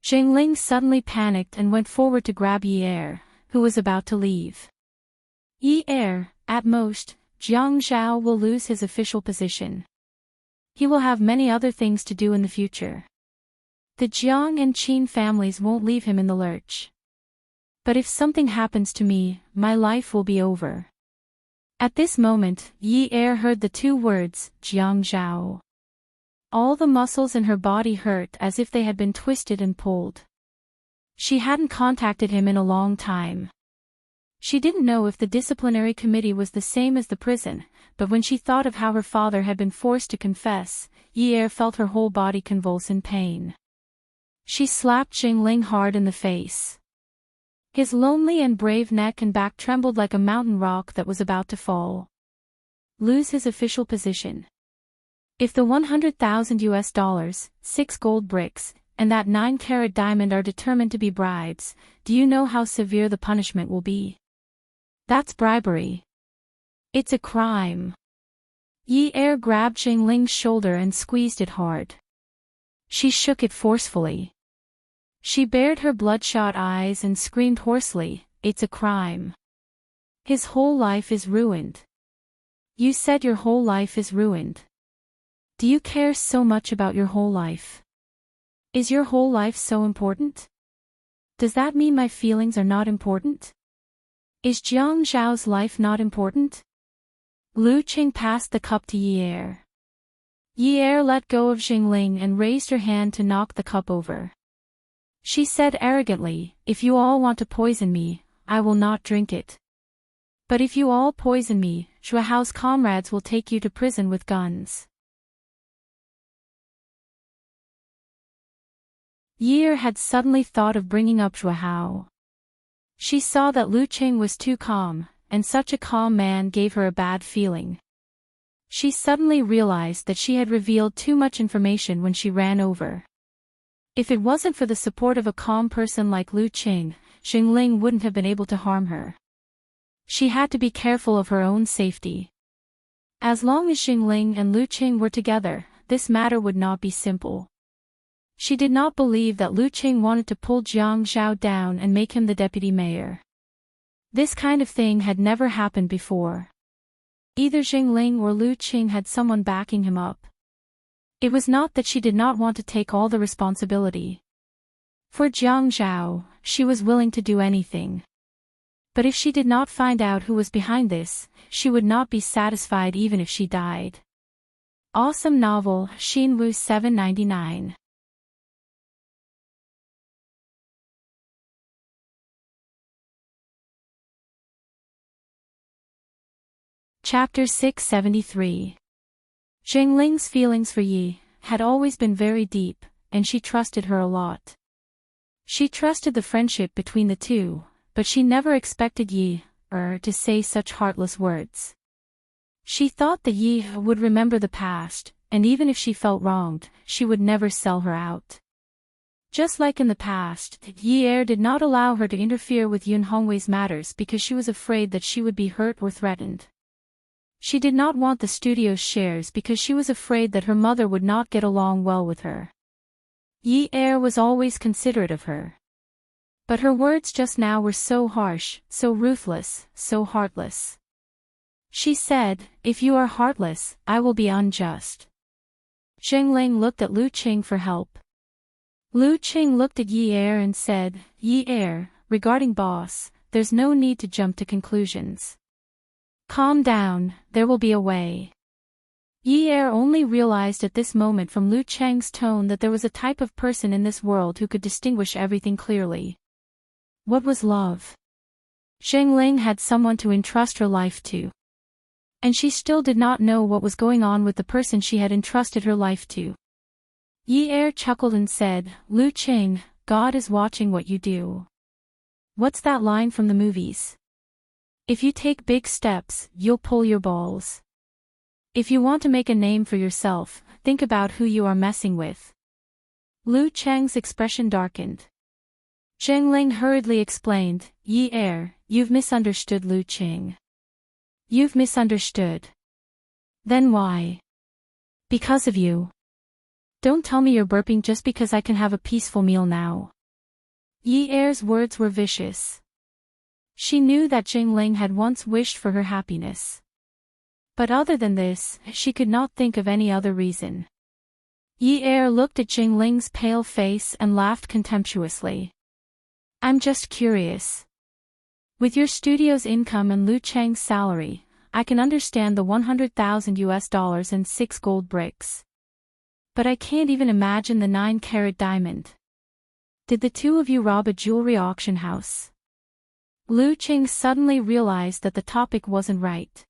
Xingling suddenly panicked and went forward to grab Yi Er, who was about to leave. Yi Er, at most, Jiang Zhao will lose his official position. He will have many other things to do in the future. The Jiang and Qin families won't leave him in the lurch. But if something happens to me, my life will be over. At this moment, Yi Er heard the two words, Jiang Zhao. All the muscles in her body hurt as if they had been twisted and pulled. She hadn't contacted him in a long time. She didn't know if the disciplinary committee was the same as the prison, but when she thought of how her father had been forced to confess, Yi Er felt her whole body convulse in pain. She slapped Xingling hard in the face. His lonely and brave neck and back trembled like a mountain rock that was about to fall. Lose his official position. If the $100,000, 6 gold bricks, and that 9-carat diamond are determined to be bribes, do you know how severe the punishment will be? That's bribery. It's a crime. Yi Er grabbed Xingling's shoulder and squeezed it hard. She shook it forcefully. She bared her bloodshot eyes and screamed hoarsely, it's a crime. His whole life is ruined. You said your whole life is ruined. Do you care so much about your whole life? Is your whole life so important? Does that mean my feelings are not important? Is Jiang Zhao's life not important? Lu Qing passed the cup to Yi Er. Yi Er let go of Xingling and raised her hand to knock the cup over. She said arrogantly, if you all want to poison me, I will not drink it. But if you all poison me, Zhuhao's comrades will take you to prison with guns. Yi Er had suddenly thought of bringing up Zhuhao. She saw that Lu Qing was too calm, and such a calm man gave her a bad feeling. She suddenly realized that she had revealed too much information when she ran over. If it wasn't for the support of a calm person like Lu Qing, Xingling wouldn't have been able to harm her. She had to be careful of her own safety. As long as Xingling and Lu Qing were together, this matter would not be simple. She did not believe that Lu Qing wanted to pull Jiang Zhao down and make him the deputy mayor. This kind of thing had never happened before. Either Xingling or Lu Qing had someone backing him up. It was not that she did not want to take all the responsibility. For Jiang Zhao, she was willing to do anything. But if she did not find out who was behind this, she would not be satisfied even if she died. Awesome novel, Xinwu 799. Chapter 673. Xingling's feelings for Yi had always been very deep, and she trusted her a lot. She trusted the friendship between the two, but she never expected to say such heartless words. She thought that Yi would remember the past, and even if she felt wronged, she would never sell her out. Just like in the past, Yi did not allow her to interfere with Yun Hongwei's matters because she was afraid that she would be hurt or threatened. She did not want the studio's shares because she was afraid that her mother would not get along well with her. Yi was always considerate of her. But her words just now were so harsh, so ruthless, so heartless. She said, "If you are heartless, I will be unjust." Zheng Ling looked at Lu Qing for help. Lu Qing looked at Yi and said, "Yi, regarding boss, there's no need to jump to conclusions. Calm down, there will be a way." Yi only realized at this moment from Lu Cheng's tone that there was a type of person in this world who could distinguish everything clearly. What was love? Zheng Ling had someone to entrust her life to. And she still did not know what was going on with the person she had entrusted her life to. Yi chuckled and said, "Lu Qing, God is watching what you do." What's that line from the movies? If you take big steps, you'll pull your balls. If you want to make a name for yourself, think about who you are messing with. Lu Cheng's expression darkened. Zheng Ling hurriedly explained, "Yi, you've misunderstood Lu Qing. You've misunderstood. Then why? Because of you. Don't tell me you're burping just because I can have a peaceful meal now." Yi's words were vicious. She knew that Zheng Ling had once wished for her happiness. But other than this, she could not think of any other reason. Yi looked at Zheng Ling's pale face and laughed contemptuously. "I'm just curious. With your studio's income and Lu Cheng's salary, I can understand the $100,000 and 6 gold bricks. But I can't even imagine the 9-carat diamond. Did the two of you rob a jewelry auction house?" Lu Qing suddenly realized that the topic wasn't right.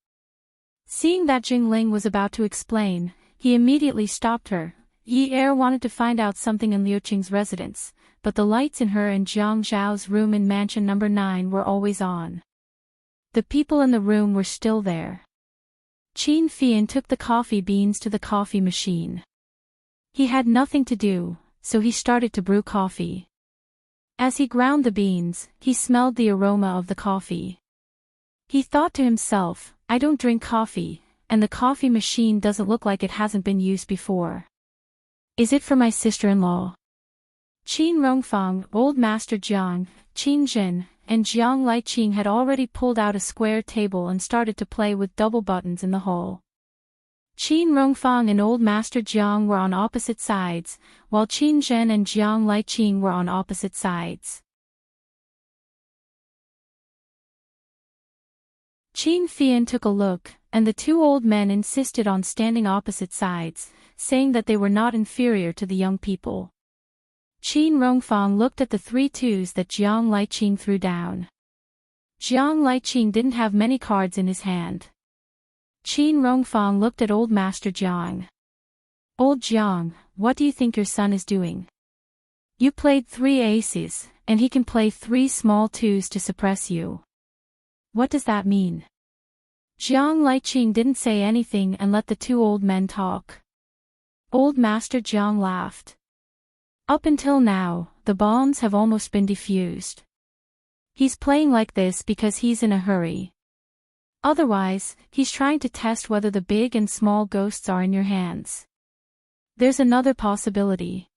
Seeing that Zheng Ling was about to explain, he immediately stopped her. Yi wanted to find out something in Liu Qing's residence, but the lights in her and Jiang Zhao's room in mansion number 9 were always on. The people in the room were still there. Qin Fian took the coffee beans to the coffee machine. He had nothing to do, so he started to brew coffee. As he ground the beans, he smelled the aroma of the coffee. He thought to himself, "I don't drink coffee, and the coffee machine doesn't look like it hasn't been used before. Is it for my sister-in-law?" Qin Rongfang, Old Master Jiang, Qin Zhen, and Jiang Liqing had already pulled out a square table and started to play with double buttons in the hall. Qin Rongfang and Old Master Jiang were on opposite sides, while Qin Zhen and Jiang Liqing were on opposite sides. Qin Fian took a look, and the two old men insisted on standing opposite sides, saying that they were not inferior to the young people. Qin Rongfang looked at the 3 twos that Jiang Liqing threw down. Jiang Liqing didn't have many cards in his hand. Qin Rongfang looked at Old Master Jiang. "Old Jiang, what do you think your son is doing? You played 3 aces, and he can play 3 small twos to suppress you. What does that mean?" Jiang Liqing didn't say anything and let the 2 old men talk. Old Master Jiang laughed. "Up until now, the bombs have almost been defused. He's playing like this because he's in a hurry. Otherwise, he's trying to test whether the big and small ghosts are in your hands. There's another possibility.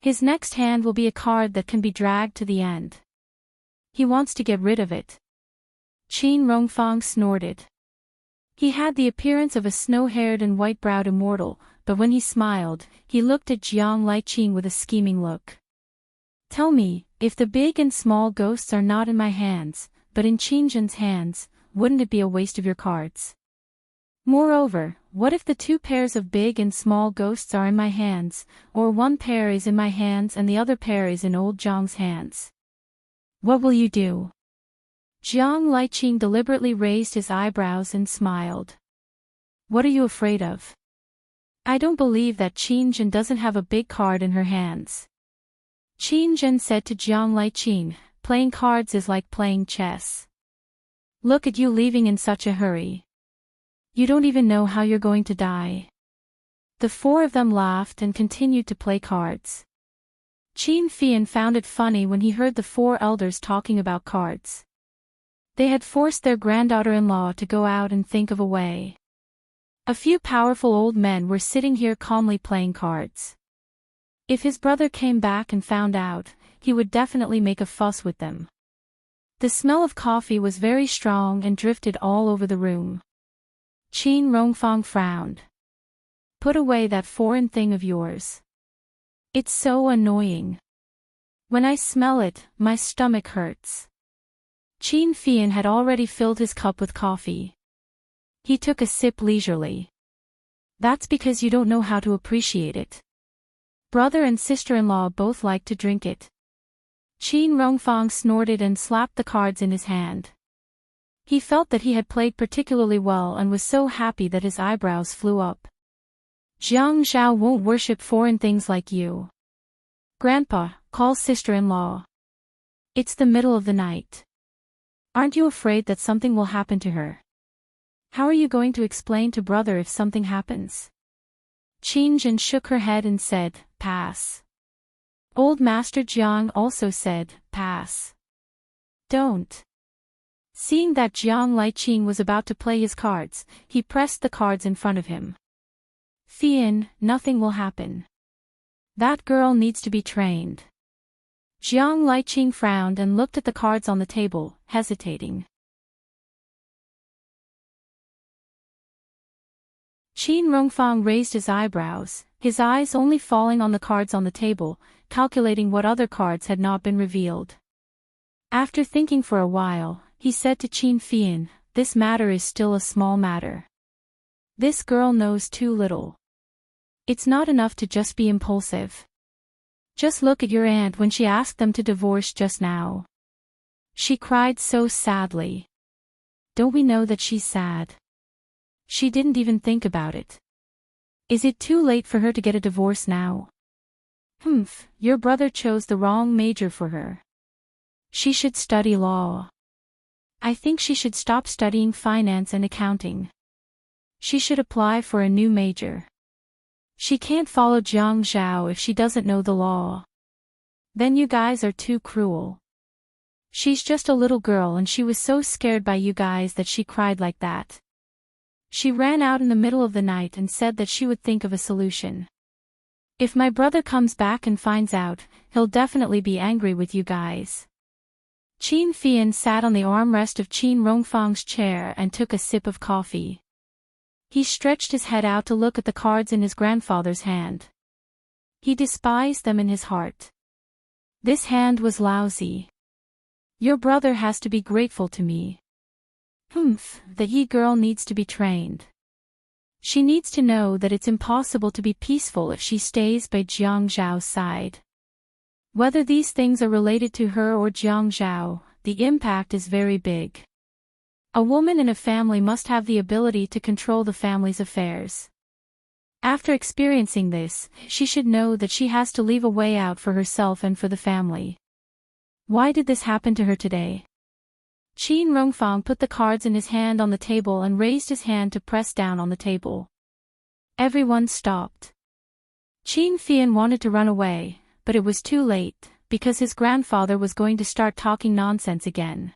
His next hand will be a card that can be dragged to the end. He wants to get rid of it." Qin Rongfang snorted. He had the appearance of a snow-haired and white-browed immortal, but when he smiled, he looked at Jiang Liqing with a scheming look. "Tell me, if the big and small ghosts are not in my hands, but in Qin Zhen's hands, wouldn't it be a waste of your cards? Moreover, what if the 2 pairs of big and small ghosts are in my hands, or 1 pair is in my hands and the other pair is in old Jiang's hands? What will you do?" Jiang Liqing deliberately raised his eyebrows and smiled. "What are you afraid of?" I don't believe that Qin Zhen doesn't have a big card in her hands. Qin Zhen said to Jiang Liqin, playing cards is like playing chess. Look at you leaving in such a hurry. You don't even know how you're going to die. The four of them laughed and continued to play cards. Qin Fian found it funny when he heard the four elders talking about cards. They had forced their granddaughter-in-law to go out and think of a way. A few powerful old men were sitting here calmly playing cards. If his brother came back and found out, he would definitely make a fuss with them. The smell of coffee was very strong and drifted all over the room. Qin Rongfang frowned. Put away that foreign thing of yours. It's so annoying. When I smell it, my stomach hurts. Qin Fian had already filled his cup with coffee. He took a sip leisurely. That's because you don't know how to appreciate it. Brother and sister-in-law both like to drink it. Qin Rongfang snorted and slapped the cards in his hand. He felt that he had played particularly well and was so happy that his eyebrows flew up. Jiang Zhao won't worship foreign things like you. Grandpa, call sister-in-law. It's the middle of the night. Aren't you afraid that something will happen to her? How are you going to explain to brother if something happens? Qin Zhen shook her head and said, pass. Old Master Jiang also said, pass. Don't. Seeing that Jiang Liqin was about to play his cards, he pressed the cards in front of him. Fian, nothing will happen. That girl needs to be trained. Jiang Liqin frowned and looked at the cards on the table, hesitating. Qin Rongfang raised his eyebrows, his eyes only falling on the cards on the table, calculating what other cards had not been revealed. After thinking for a while, he said to Qin Fian, this matter is still a small matter. This girl knows too little. It's not enough to just be impulsive. Just look at your aunt when she asked them to divorce just now. She cried so sadly. Don't we know that she's sad? She didn't even think about it. Is it too late for her to get a divorce now? Your brother chose the wrong major for her. She should study law. I think she should stop studying finance and accounting. She should apply for a new major. She can't follow Jiang Zhao if she doesn't know the law. Then you guys are too cruel. She's just a little girl and she was so scared by you guys that she cried like that. She ran out in the middle of the night and said that she would think of a solution. If my brother comes back and finds out, he'll definitely be angry with you guys. Qin Fian sat on the armrest of Qin Rongfang's chair and took a sip of coffee. He stretched his head out to look at the cards in his grandfather's hand. He despised them in his heart. This hand was lousy. Your brother has to be grateful to me. That Yi girl needs to be trained. She needs to know that it's impossible to be peaceful if she stays by Jiang Zhao's side. Whether these things are related to her or Jiang Zhao, the impact is very big. A woman in a family must have the ability to control the family's affairs. After experiencing this, she should know that she has to leave a way out for herself and for the family. Why did this happen to her today? Qin Rongfang put the cards in his hand on the table and raised his hand to press down on the table. Everyone stopped. Qin Fian wanted to run away, but it was too late, because his grandfather was going to start talking nonsense again.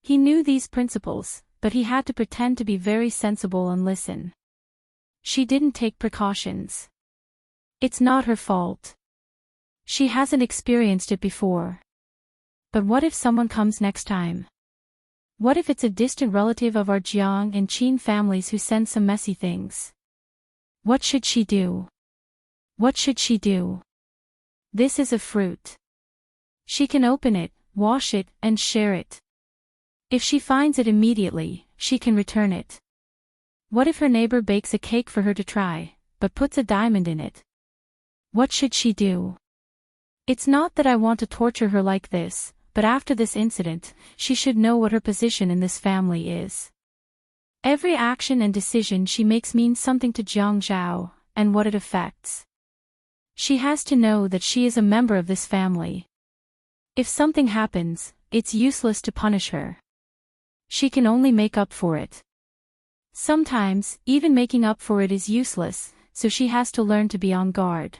He knew these principles, but he had to pretend to be very sensible and listen. She didn't take precautions. It's not her fault. She hasn't experienced it before. But what if someone comes next time? What if it's a distant relative of our Jiang and Qin families who sends some messy things? What should she do? What should she do? This is a fruit. She can open it, wash it, and share it. If she finds it immediately, she can return it. What if her neighbor bakes a cake for her to try, but puts a diamond in it? What should she do? It's not that I want to torture her like this, but after this incident, she should know what her position in this family is. Every action and decision she makes means something to Jiang Zhao, and what it affects. She has to know that she is a member of this family. If something happens, it's useless to punish her. She can only make up for it. Sometimes, even making up for it is useless, so she has to learn to be on guard.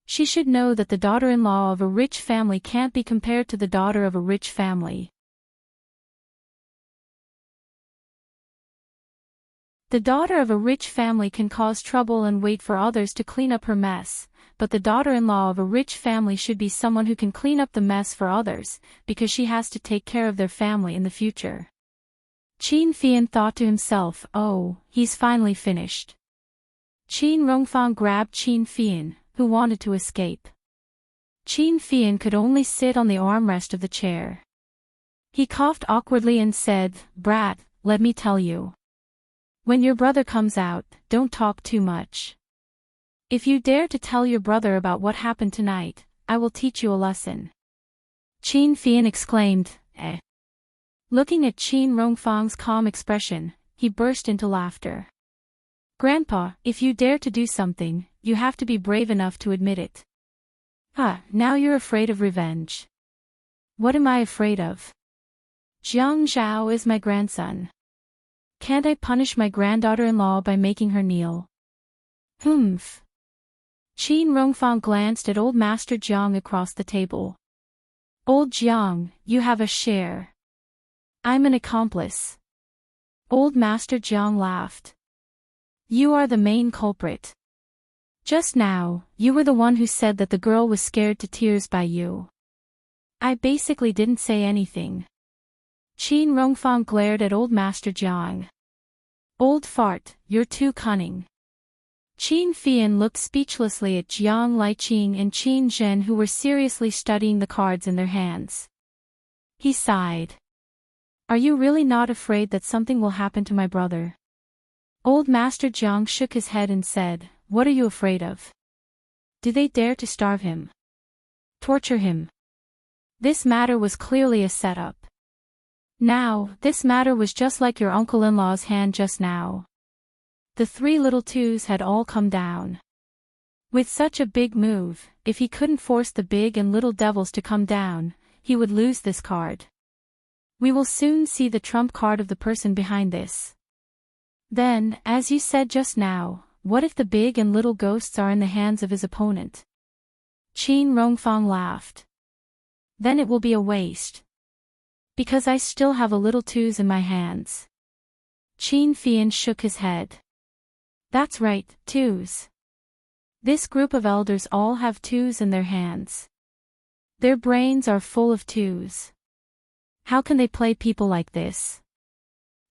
She should know that the daughter-in-law of a rich family can't be compared to the daughter of a rich family. The daughter of a rich family can cause trouble and wait for others to clean up her mess, but the daughter-in-law of a rich family should be someone who can clean up the mess for others, because she has to take care of their family in the future. Qin Fian thought to himself, "Oh, he's finally finished." Qin Rongfang grabbed Qin Fian, who wanted to escape. Qin Fian could only sit on the armrest of the chair. He coughed awkwardly and said, "Brat, let me tell you. When your brother comes out, don't talk too much. If you dare to tell your brother about what happened tonight, I will teach you a lesson." Qin Fian exclaimed, "Eh?" Looking at Qin Rongfang's calm expression, he burst into laughter. "Grandpa, if you dare to do something, you have to be brave enough to admit it." Now you're afraid of revenge." "What am I afraid of? Jiang Zhao is my grandson. Can't I punish my granddaughter-in-law by making her kneel?" Humph. Qin Rongfang glanced at old Master Jiang across the table. "Old Jiang, you have a share. I'm an accomplice." Old Master Jiang laughed. "You are the main culprit. Just now, you were the one who said that the girl was scared to tears by you. I basically didn't say anything." Qin Rongfang glared at old Master Jiang. "Old fart, you're too cunning." Qin Fian looked speechlessly at Jiang Liqing and Qin Zhen, who were seriously studying the cards in their hands. He sighed. "Are you really not afraid that something will happen to my brother?" Old Master Jiang shook his head and said, "What are you afraid of? Do they dare to starve him? Torture him?" This matter was clearly a setup. Now, this matter was just like your uncle-in-law's hand just now. The three little twos had all come down. With such a big move, if he couldn't force the big and little devils to come down, he would lose this card. We will soon see the trump card of the person behind this. Then, as you said just now, what if the big and little ghosts are in the hands of his opponent? Qin Rongfang laughed. Then it will be a waste. Because I still have a little twos in my hands. Qin Fian shook his head. That's right, twos. This group of elders all have twos in their hands. Their brains are full of twos. How can they play people like this?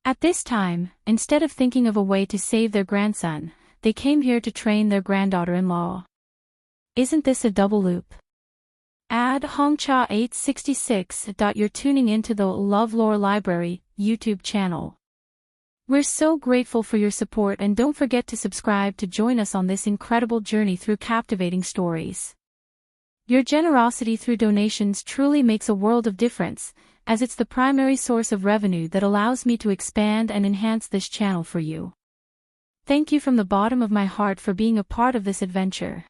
At this time, instead of thinking of a way to save their grandson, they came here to train their granddaughter-in-law. Isn't this a double loop? Ad Hongcha 866. You're tuning into the LoveLore Library YouTube channel. We're so grateful for your support, and don't forget to subscribe to join us on this incredible journey through captivating stories. Your generosity through donations truly makes a world of difference, as it's the primary source of revenue that allows me to expand and enhance this channel for you. Thank you from the bottom of my heart for being a part of this adventure.